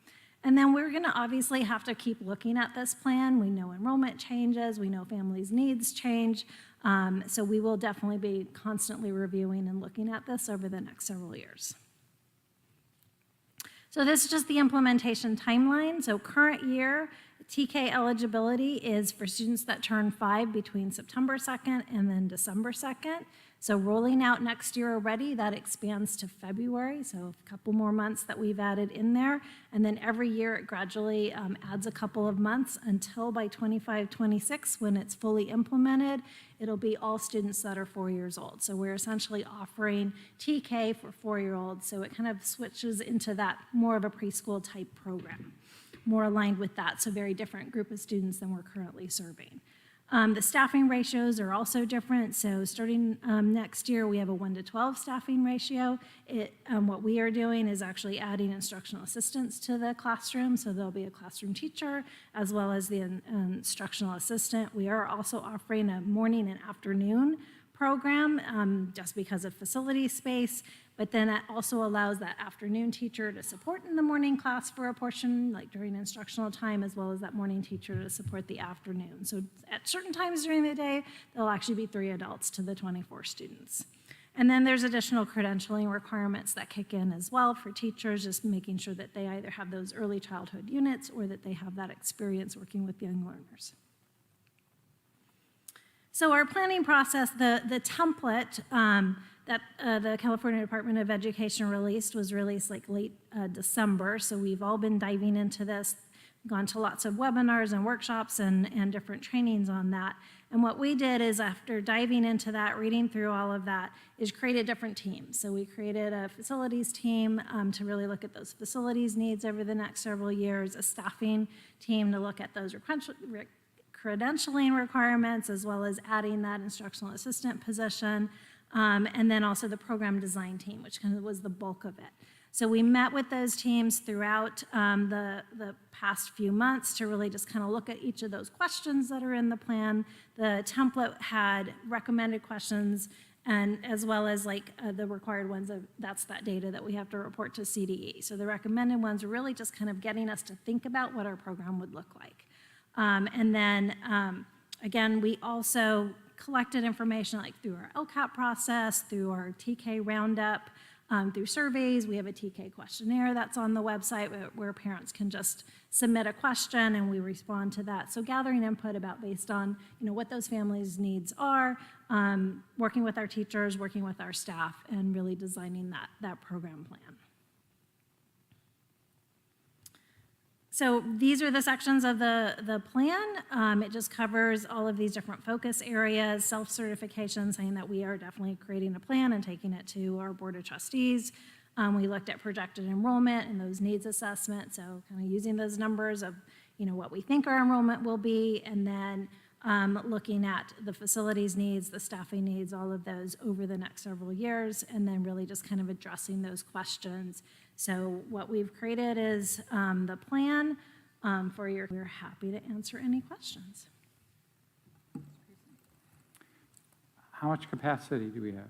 And then we're going to obviously have to keep looking at this plan. We know enrollment changes. We know families' needs change. So we will definitely be constantly reviewing and looking at this over the next several years. So this is just the implementation timeline. So current year, TK eligibility is for students that turn 5 between September 2nd and then December 2nd. So rolling out next year already, that expands to February, so a couple more months that we've added in there. And then every year it gradually adds a couple of months until by 25-26, when it's fully implemented, it'll be all students that are 4 years old. So we're essentially offering TK for 4-year-olds, so it kind of switches into that more of a preschool type program, more aligned with that, so very different group of students than we're currently serving. The staffing ratios are also different. So starting next year, we have a 1-to-12 staffing ratio. What we are doing is actually adding instructional assistants to the classroom. So there'll be a classroom teacher as well as the instructional assistant. We are also offering a morning and afternoon program just because of facility space, but then that also allows that afternoon teacher to support in the morning class for a portion, like during instructional time, as well as that morning teacher to support the afternoon. So at certain times during the day, there'll actually be 3 adults to the 24 students. And then there's additional credentialing requirements that kick in as well for teachers, just making sure that they either have those early childhood units or that they have that experience working with young learners. So our planning process, the template that the California Department of Education was released like late December. So we've all been diving into this, gone to lots of webinars and workshops and different trainings on that. And what we did is, after diving into that, reading through all of that, is created different teams. So we created a facilities team to really look at those facilities needs over the next several years, a staffing team to look at those credentialing requirements, as well as adding that instructional assistant position, and then also the program design team, which kind of was the bulk of it. So we met with those teams throughout the past few months to really just kind of look at each of those questions that are in the plan. The template had recommended questions, and as well as like the required ones, that's that data that we have to report to CDE. So the recommended ones are really just kind of getting us to think about what our program would look like. And then, again, we also collected information like through our LCAP process, through our TK roundup, through surveys. We have a TK questionnaire that's on the website where parents can just submit a question and we respond to that. So gathering input about based on what those families' needs are, working with our teachers, working with our staff, and really designing that program plan. So these are the sections of the plan. It just covers all of these different focus areas, self-certification, saying that we are definitely creating a plan and taking it to our Board of Trustees. We looked at projected enrollment and those needs assessment, so kind of using those numbers of what we think our enrollment will be, and then looking at the facilities needs, the staffing needs, all of those over the next several years, and then really just kind of addressing those questions. So what we've created is the plan for your. We're happy to answer any questions. How much capacity do we have?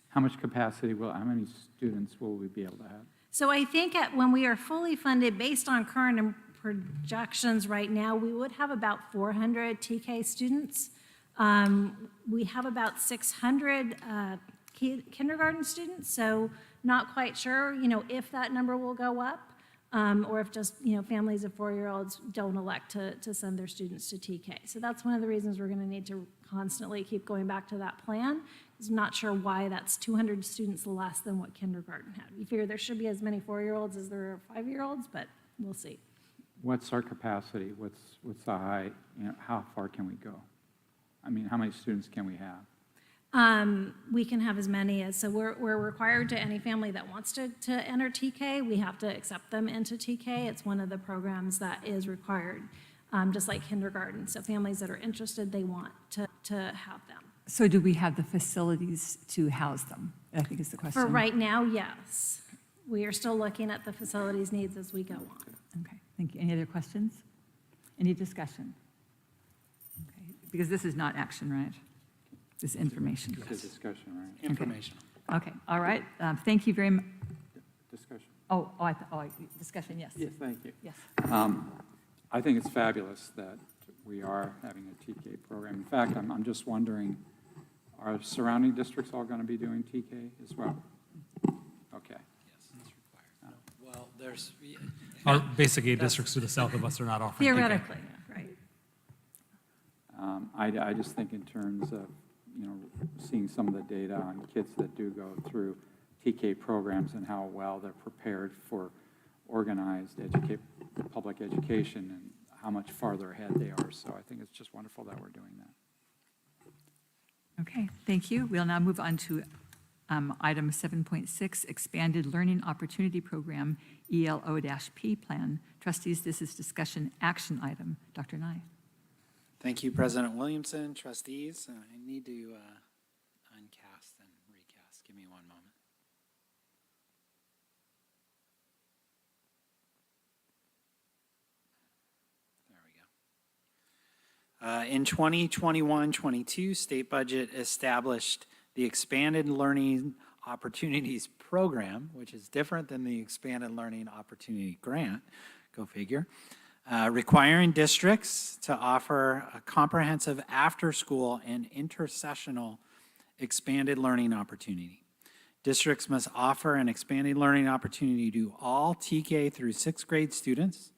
How many students will we be able to have? So I think when we are fully funded, based on current projections right now, we would have about 400 TK students. We have about 600 kindergarten students, so not quite sure, if that number will go up, or if just, families of 4-year-olds don't elect to send their students to TK. So that's one of the reasons we're going to need to constantly keep going back to that plan. I'm not sure why that's 200 students less than what kindergarten had. We figure there should be as many 4-year-olds as there are 5-year-olds, but we'll see. What's our capacity? What's the high? How far can we go? I mean, how many students can we have? We can have as many as, so we're required to any family that wants to enter TK, we have to accept them into TK. It's one of the programs that is required, just like kindergarten. So families that are interested, they want to have them. So do we have the facilities to house them? I think is the question. For right now, yes. We are still looking at the facilities needs as we go on. Okay, thank you. Any other questions? Any discussion? Okay, because this is not action, right? This information. It's a discussion, right? Information. Okay, all right. Thank you very much. Discussion. Discussion, yes. Yes, thank you. Yes. I think it's fabulous that we are having a TK program. In fact, I'm just wondering, are surrounding districts all going to be doing TK as well? Okay. Well, there's. Our basic aid districts to the south of us are not offering TK. Theoretically, right. I just think in terms of, seeing some of the data on kids that do go through TK programs and how well they're prepared for organized public education and how much farther ahead they are. So I think it's just wonderful that we're doing that. Okay, thank you. We'll now move on to item 7.6, Expanded Learning Opportunity Program, ELO-P plan. Trustees, this is discussion action item. Dr. Nye. Thank you, President Williamson, trustees. I need to uncast and recast. Give me one moment. There we go. In 2021-22, state budget established the Expanded Learning Opportunities Program, which is different than the Expanded Learning Opportunity Grant, go figure, requiring districts to offer a comprehensive after-school and intersessional expanded learning opportunity. Districts must offer an expanded learning opportunity to all TK through 6th grade students,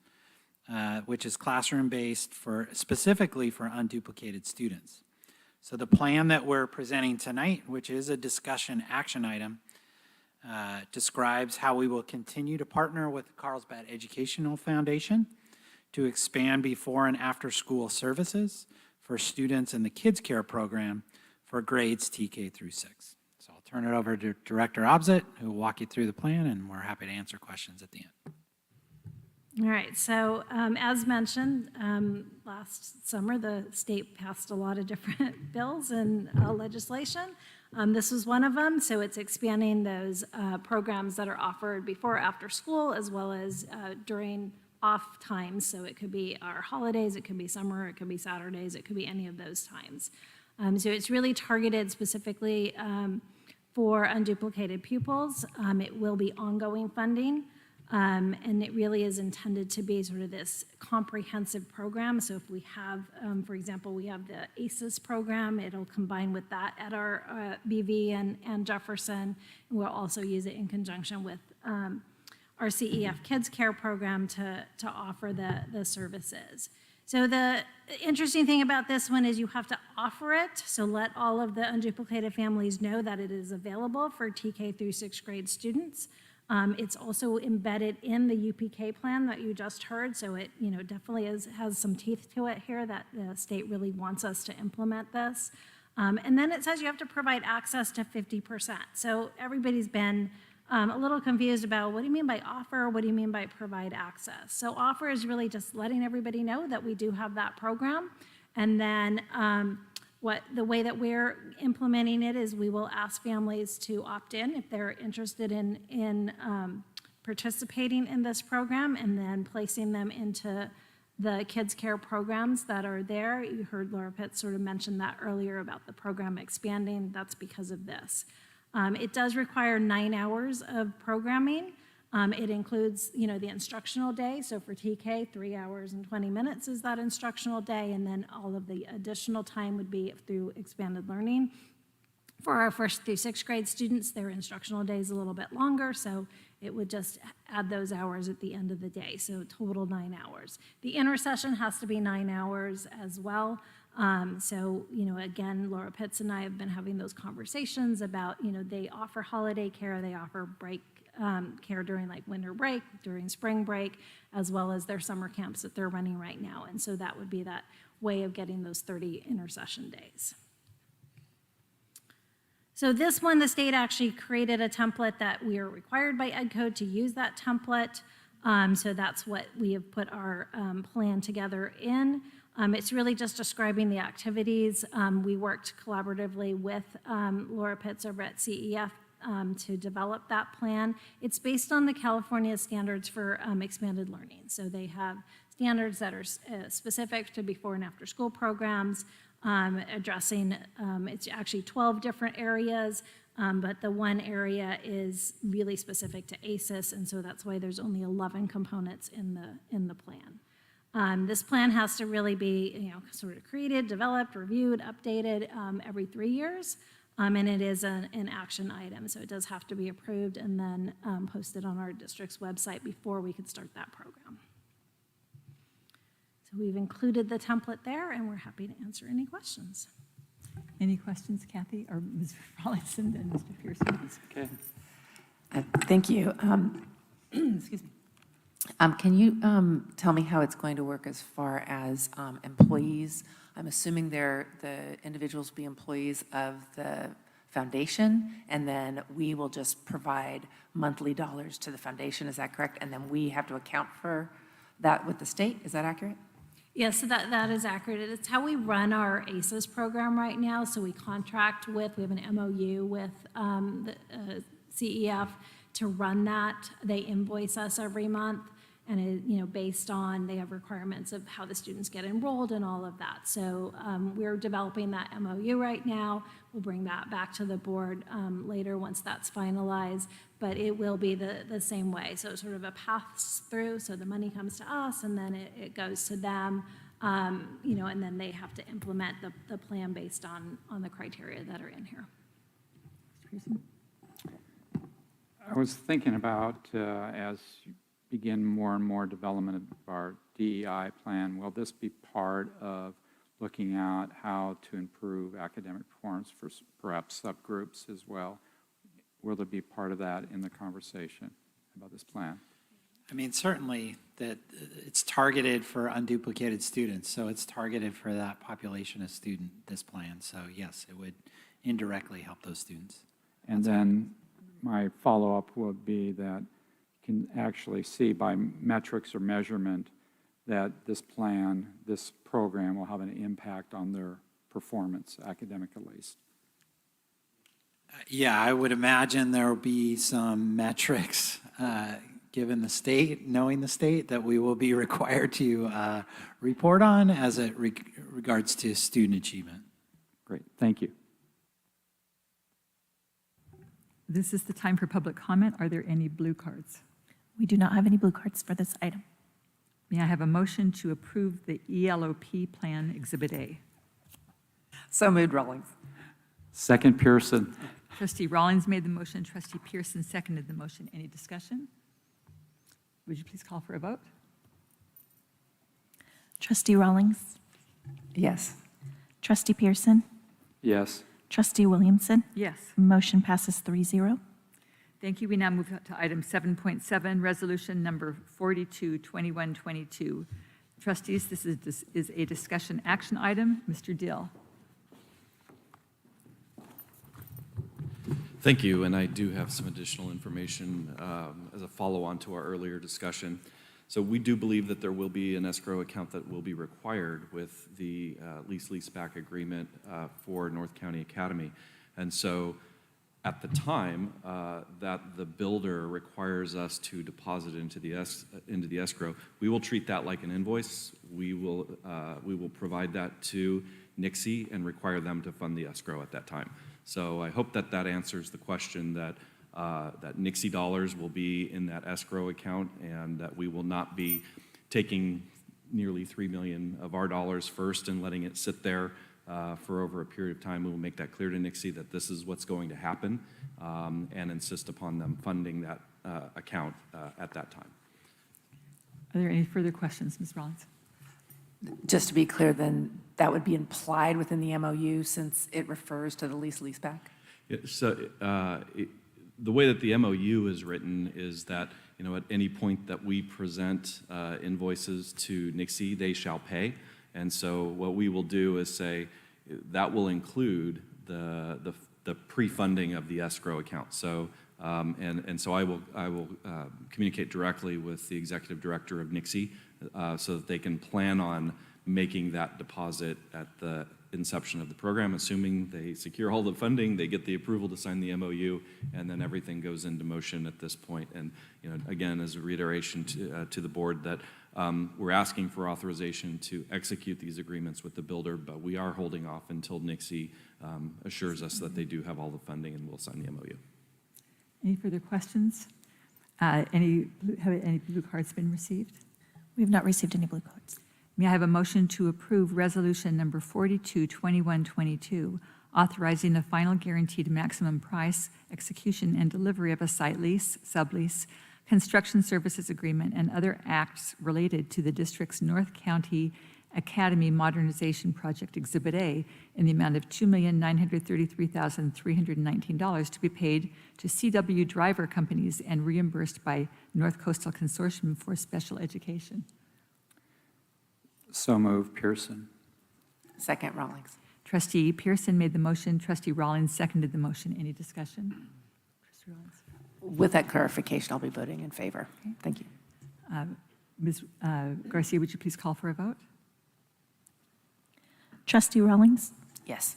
which is classroom-based specifically for unduplicated students. So the plan that we're presenting tonight, which is a discussion action item, describes how we will continue to partner with the Carlsbad Educational Foundation to expand before and after school services for students in the Kids Care program for grades TK through 6. So I'll turn it over to Director Obzit, who will walk you through the plan, and we're happy to answer questions at the end. All right, so as mentioned, last summer, the state passed a lot of different bills and legislation. This was one of them, so it's expanding those programs that are offered before or after school, as well as during off times. So it could be our holidays, it could be summer, it could be Saturdays, it could be any of those times. So it's really targeted specifically for unduplicated pupils. It will be ongoing funding. And it really is intended to be sort of this comprehensive program. So if we have, for example, we have the ACES program, it'll combine with that at our BV and Jefferson. And we'll also use it in conjunction with our CEF Kids Care program to offer the services. So the interesting thing about this one is you have to offer it. So let all of the unduplicated families know that it is available for TK through 6th grade students. It's also embedded in the UPK plan that you just heard, so it definitely has some teeth to it here that the state really wants us to implement this. And then it says you have to provide access to 50%. So everybody's been a little confused about what do you mean by offer, what do you mean by provide access? So offer is really just letting everybody know that we do have that program, and then the way that we're implementing it is we will ask families to opt in if they're interested in participating in this program, and then placing them into the Kids Care programs that are there. You heard Laura Pitts sort of mention that earlier about the program expanding. That's because of this. It does require 9 hours of programming. It includes, the instructional day. So for TK, 3 hours and 20 minutes is that instructional day, and then all of the additional time would be through expanded learning. For our 1st through 6th grade students, their instructional day is a little bit longer, so it would just add those hours at the end of the day, so total 9 hours. The intercession has to be 9 hours as well. So, again, Laura Pitts and I have been having those conversations about, they offer holiday care, they offer break care during like winter break, during spring break, as well as their summer camps that they're running right now. And so that would be that way of getting those 30 intercession days. So this one, the state actually created a template that we are required by Ed Code to use that template. So that's what we have put our plan together in. It's really just describing the activities. We worked collaboratively with Laura Pitts over at CEF to develop that plan. It's based on the California standards for expanded learning. So they have standards that are specific to before and after school programs, addressing, it's actually 12 different areas, but the one area is really specific to ACES, and so that's why there's only 11 components in the plan. This plan has to really be, sort of created, developed, reviewed, updated every 3 years. And it is an action item, so it does have to be approved and then posted on our district's website before we could start that program. So we've included the template there, and we're happy to answer any questions. Any questions, Kathy, or Ms. Rawlinson and Mr. Pearson? Okay. Thank you. Excuse me. Can you tell me how it's going to work as far as employees? I'm assuming the individuals will be employees of the foundation, and then we will just provide monthly dollars to the foundation. Is that correct? And then we have to account for that with the state. Is that accurate? Yes, so that is accurate. It's how we run our ACES program right now. So we contract we have an MOU with the CEF to run that. They invoice us every month, and it, based on, they have requirements of how the students get enrolled and all of that. So we're developing that MOU right now. We'll bring that back to the board later once that's finalized, but it will be the same way. So it's sort of a pass through, so the money comes to us and then it goes to them, and then they have to implement the plan based on the criteria that are in here. Pearson. I was thinking about, as you begin more and more development of our DEI plan, will this be part of looking at how to improve academic performance for perhaps subgroups as well? Will there be part of that in the conversation about this plan? I mean, certainly that it's targeted for unduplicated students, so it's targeted for that population of student, this plan. So yes, it would indirectly help those students. And then my follow-up would be that you can actually see by metrics or measurement that this plan, this program will have an impact on their performance, academic at least. Yeah, I would imagine there will be some metrics, given the state, knowing the state, that we will be required to report on as it regards to student achievement. Great, thank you. This is the time for public comment. Are there any blue cards? We do not have any blue cards for this item. May I have a motion to approve the ELOP plan Exhibit A? So moved, Rawlings. Second, Pearson. Trustee Rawlings made the motion. Trustee Pearson seconded the motion. Any discussion? Would you please call for a vote? Trustee Rawlings, Yes. Trustee Pearson, Yes. Trustee Williamson. Yes. Motion passes 3-0. Thank you. We now move to item 7.7, resolution number 42-2122. Trustees, this is a discussion action item. Mr. Dill. Thank you, and I do have some additional information as a follow-on to our earlier discussion. So we do believe that there will be an escrow account that will be required with the lease-leaseback agreement for North County Academy. And so at the time that the builder requires us to deposit into the escrow, we will treat that like an invoice. We will provide that to Nixie and require them to fund the escrow at that time. So I hope that that answers the question that Nixie dollars will be in that escrow account and that we will not be taking nearly $3 million of our dollars first and letting it sit there for over a period of time. We will make that clear to Nixie that this is what's going to happen and insist upon them funding that account at that time. Are there any further questions, Ms. Rawlings? Just to be clear, then, that would be implied within the MOU since it refers to the lease-leaseback? Yeah, so the way that the MOU is written is that, you know, at any point that we present invoices to Nixie, they shall pay. And so what we will do is say that will include the pre-funding of the escrow account. So and so I will communicate directly with the executive director of Nixie so that they can plan on making that deposit at the inception of the program, assuming they secure all the funding, they get the approval to sign the MOU, and then everything goes into motion at this point. And, you know, again, as a reiteration to the board that we're asking for authorization to execute these agreements with the builder, but we are holding off until Nixie assures us that they do have all the funding and will sign the MOU. Any further questions? Have any blue cards been received? We have not received any blue cards. May I have a motion to approve resolution number 42-2122, authorizing the final guaranteed maximum price, execution, and delivery of a site lease, sublease, construction services agreement, and other acts related to the district's North County Academy Modernization Project Exhibit A in the amount of $2,933,319 to be paid to CW driver companies and reimbursed by North Coastal Consortium for Special Education. So moved, Pearson. Second, Rawlings. Trustee Pearson made the motion. Trustee Rawlings seconded the motion. Any discussion? Trustee Rawlings. With that clarification, I'll be voting in favor. Thank you. Ms. Garcia, would you please call for a vote? Trustee Rawlings, Yes.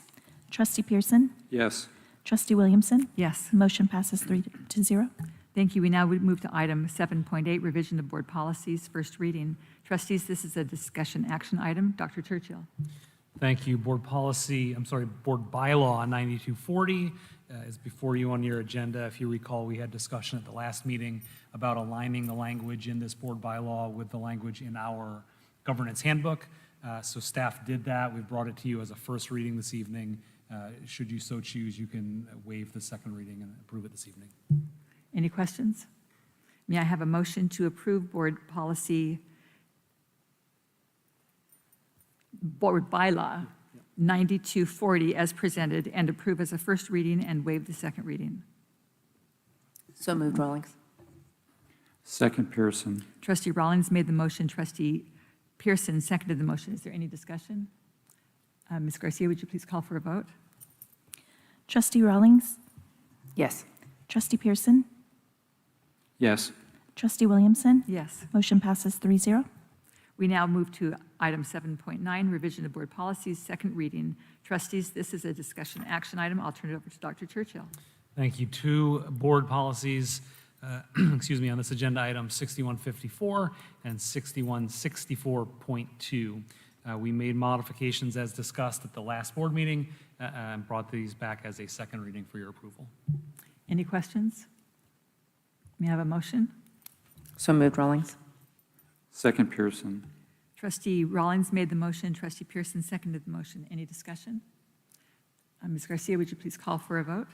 Trustee Pearson, Yes. Trustee Williamson. Yes. Motion passes 3-0. Thank you. We now would move to item 7.8, revision of board policies, first reading. Trustees, this is a discussion action item. Dr. Churchill. Thank you. Board bylaw 9240 is before you on your agenda. If you recall, we had discussion at the last meeting about aligning the language in this board bylaw with the language in our governance handbook. So staff did that. We brought it to you as a first reading this evening. Should you so choose, you can waive the second reading and approve it this evening. Any questions? May I have a motion to approve board bylaw 9240 as presented and approve as a first reading and waive the second reading? So moved, Rawlings. Second, Pearson. Trustee Rawlings made the motion. Trustee Pearson seconded the motion. Is there any discussion? Ms. Garcia, would you please call for a vote? Trustee Rawlings, Yes. Trustee Pearson, Yes. Trustee Williamson. Yes. Motion passes 3-0. We now move to item 7.9, revision of board policies, second reading. Trustees, this is a discussion action item. I'll turn it over to Dr. Churchill. Thank you. Two board policies, excuse me, on this agenda item, 6154 and 6164.2. We made modifications as discussed at the last board meeting and brought these back as a second reading for your approval. Any questions? May I have a motion? So moved, Rawlings. Second, Pearson. Trustee Rawlings made the motion. Trustee Pearson seconded the motion. Any discussion? Ms. Garcia, would you please call for a vote?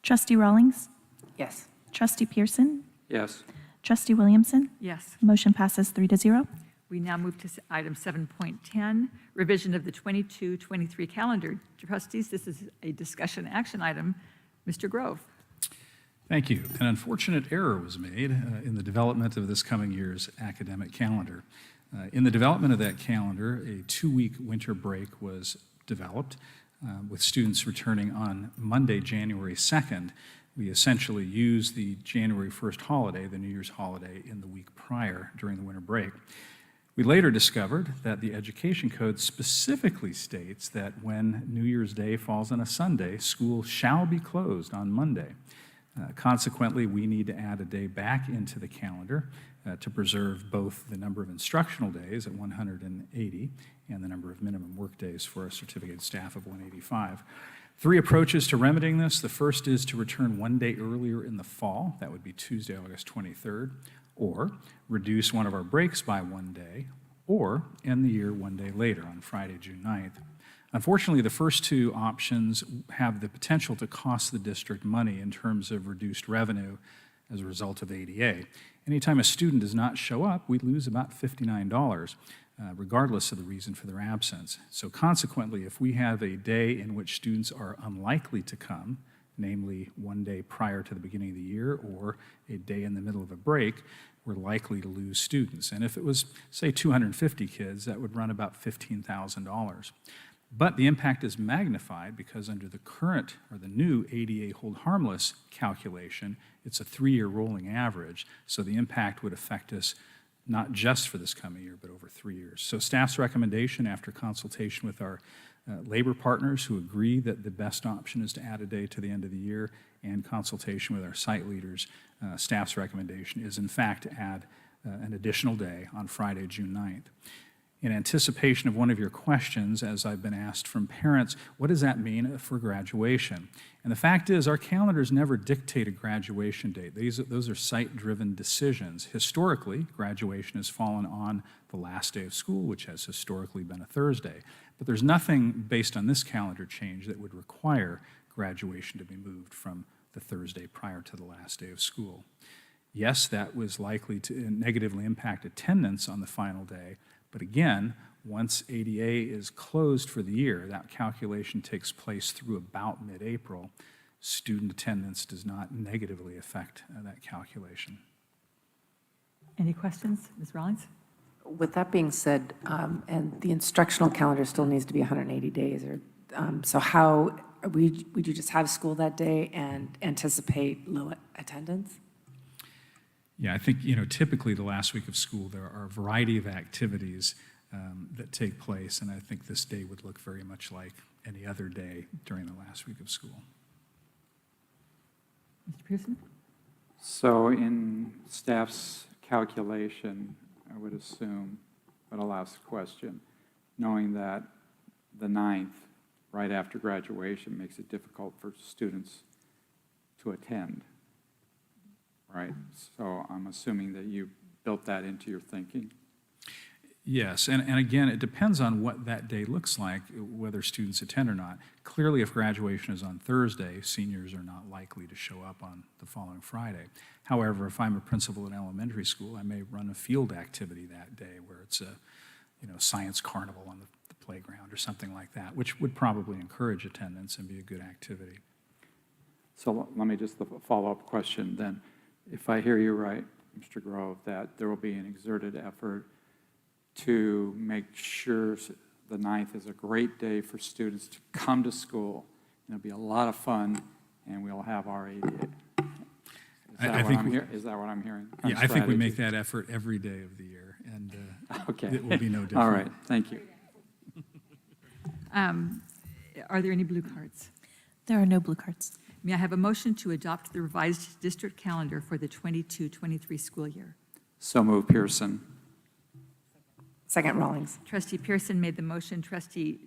Trustee Rawlings, Yes. Trustee Pearson, Yes. Trustee Williamson. Yes. Motion passes 3-0. We now move to item 7.10, revision of the 22-23 calendar. Trustees, this is a discussion action item. Mr. Grove. Thank you. An unfortunate error was made in the development of this coming year's academic calendar. In the development of that calendar, a 2-week winter break was developed with students returning on Monday, January 2nd. We essentially used the January 1st holiday, the New Year's holiday, in the week prior during the winter break. We later discovered that the Education Code specifically states that when New Year's Day falls on a Sunday, school shall be closed on Monday. Consequently, we need to add a day back into the calendar to preserve both the number of instructional days at 180 and the number of minimum work days for our certificated staff of 185. 3 approaches to remedying this. The first is to return 1 day earlier in the fall. That would be Tuesday, August 23rd. Or reduce one of our breaks by 1 day, or end the year 1 day later on Friday, June 9th. Unfortunately, the first 2 options have the potential to cost the district money in terms of reduced revenue as a result of ADA. Anytime a student does not show up, we lose about $59, regardless of the reason for their absence. So consequently, if we have a day in which students are unlikely to come, namely 1 day prior to the beginning of the year or a day in the middle of a break, we're likely to lose students. And if it was, say, 250 kids, that would run about $15,000. But the impact is magnified because under the current or the new ADA hold harmless calculation, it's a 3-year rolling average. So the impact would affect us not just for this coming year, but over 3 years. So staff's recommendation after consultation with our labor partners who agree that the best option is to add a day to the end of the year and consultation with our site leaders, staff's recommendation is in fact to add an additional day on Friday, June 9th. In anticipation of one of your questions, as I've been asked from parents, what does that mean for graduation? And the fact is, our calendars never dictate a graduation date. Those are site-driven decisions. Historically, graduation has fallen on the last day of school, which has historically been a Thursday. But there's nothing based on this calendar change that would require graduation to be moved from the Thursday prior to the last day of school. Yes, that was likely to negatively impact attendance on the final day, but again, once ADA is closed for the year, that calculation takes place through about mid-April. Student attendance does not negatively affect that calculation. Any questions? Ms. Rawlings? With that being said, and the instructional calendar still needs to be 180 days, or so how would you just have school that day and anticipate low attendance? Yeah, I think, typically the last week of school, there are a variety of activities that take place, and I think this day would look very much like any other day during the last week of school. Mr. Pearson? So in staff's calculation, I would assume, but I'll ask the question, knowing that the 9th, right after graduation, makes it difficult for students to attend, right? So I'm assuming that you built that into your thinking? Yes, and again, it depends on what that day looks like, whether students attend or not. Clearly, if graduation is on Thursday, seniors are not likely to show up on the following Friday. However, if I'm a principal in elementary school, I may run a field activity that day where it's a, science carnival on the playground or something like that, which would probably encourage attendance and be a good activity. So let me just, the follow-up question then. If I hear you right, Mr. Grove, that there will be an exerted effort to make sure the 9th is a great day for students to come to school. It'll be a lot of fun, and we'll have our ADA. Is that what I'm hearing? Yeah, I think we make that effort every day of the year, and okay. It will be no different. All right, thank you. Are there any blue cards? There are no blue cards. May I have a motion to adopt the revised district calendar for the 22-23 school year? So move, Pearson. Second, Rawlings. Trustee Pearson made the motion. Trustee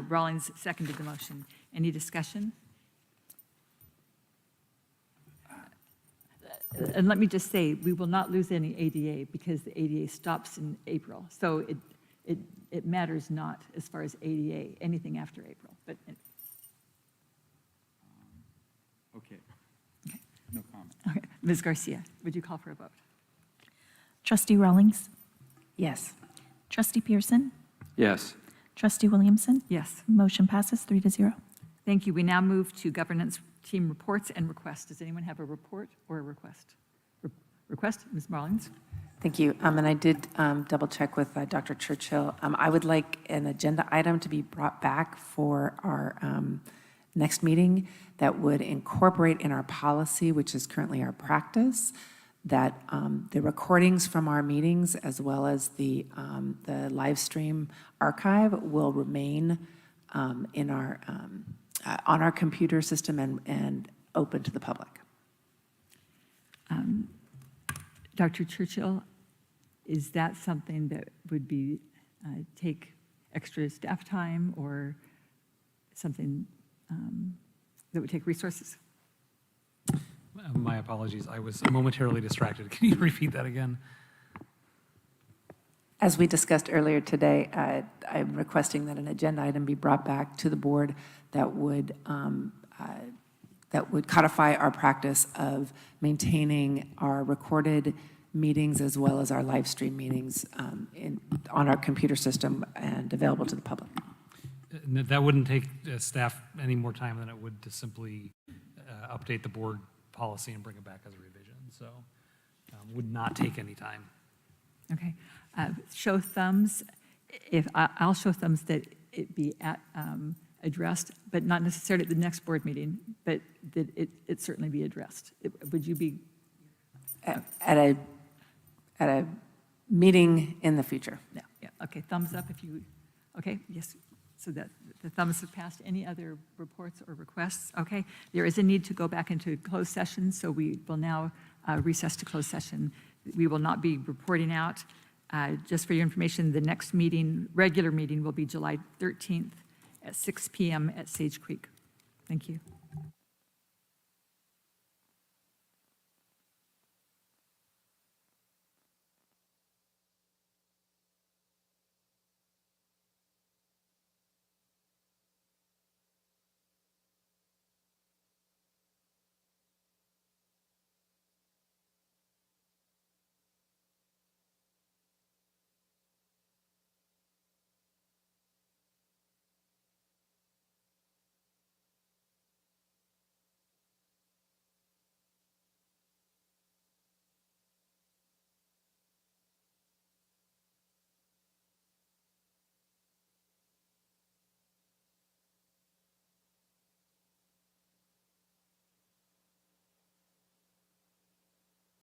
Rawlings seconded the motion. Any discussion? And let me just say, we will not lose any ADA because the ADA stops in April. So it matters not as far as ADA, anything after April. But Okay. No comment. okay. Ms. Garcia, would you call for a vote? Trustee Rawlings, Yes. Trustee Pearson, Yes. Trustee Williamson. Yes. Motion passes 3-0. Thank you. We now move to governance team reports and requests. Does anyone have a report or a request? Request, Ms. Rawlings? Thank you. And I did double check with Dr. Churchill. I would like an agenda item to be brought back for our next meeting that would incorporate in our policy, which is currently our practice, that the recordings from our meetings as well as the live stream archive will remain in our on our computer system and open to the public. Dr. Churchill, is that something that would be take extra staff time or something that would take resources? My apologies. I was momentarily distracted. Can you repeat that again? As we discussed earlier today, I'm requesting that an agenda item be brought back to the board that would codify our practice of maintaining our recorded meetings as well as our live stream meetings on our computer system and available to the public. That wouldn't take staff any more time than it would to simply update the board policy and bring it back as a revision. So would not take any time. Okay. Show thumbs. If I'll show thumbs that it be addressed, but not necessarily at the next board meeting, but that it certainly be addressed. Would you be? At a meeting in the future. No. Yeah. Okay. Thumbs up if you. Okay. Yes. So that the thumbs have passed. Any other reports or requests? Okay. There is a need to go back into closed session, so we will now recess to closed session. We will not be reporting out. Just for your information, the next meeting, regular meeting, will be July 13th at 6 p.m. at Sage Creek. Thank you.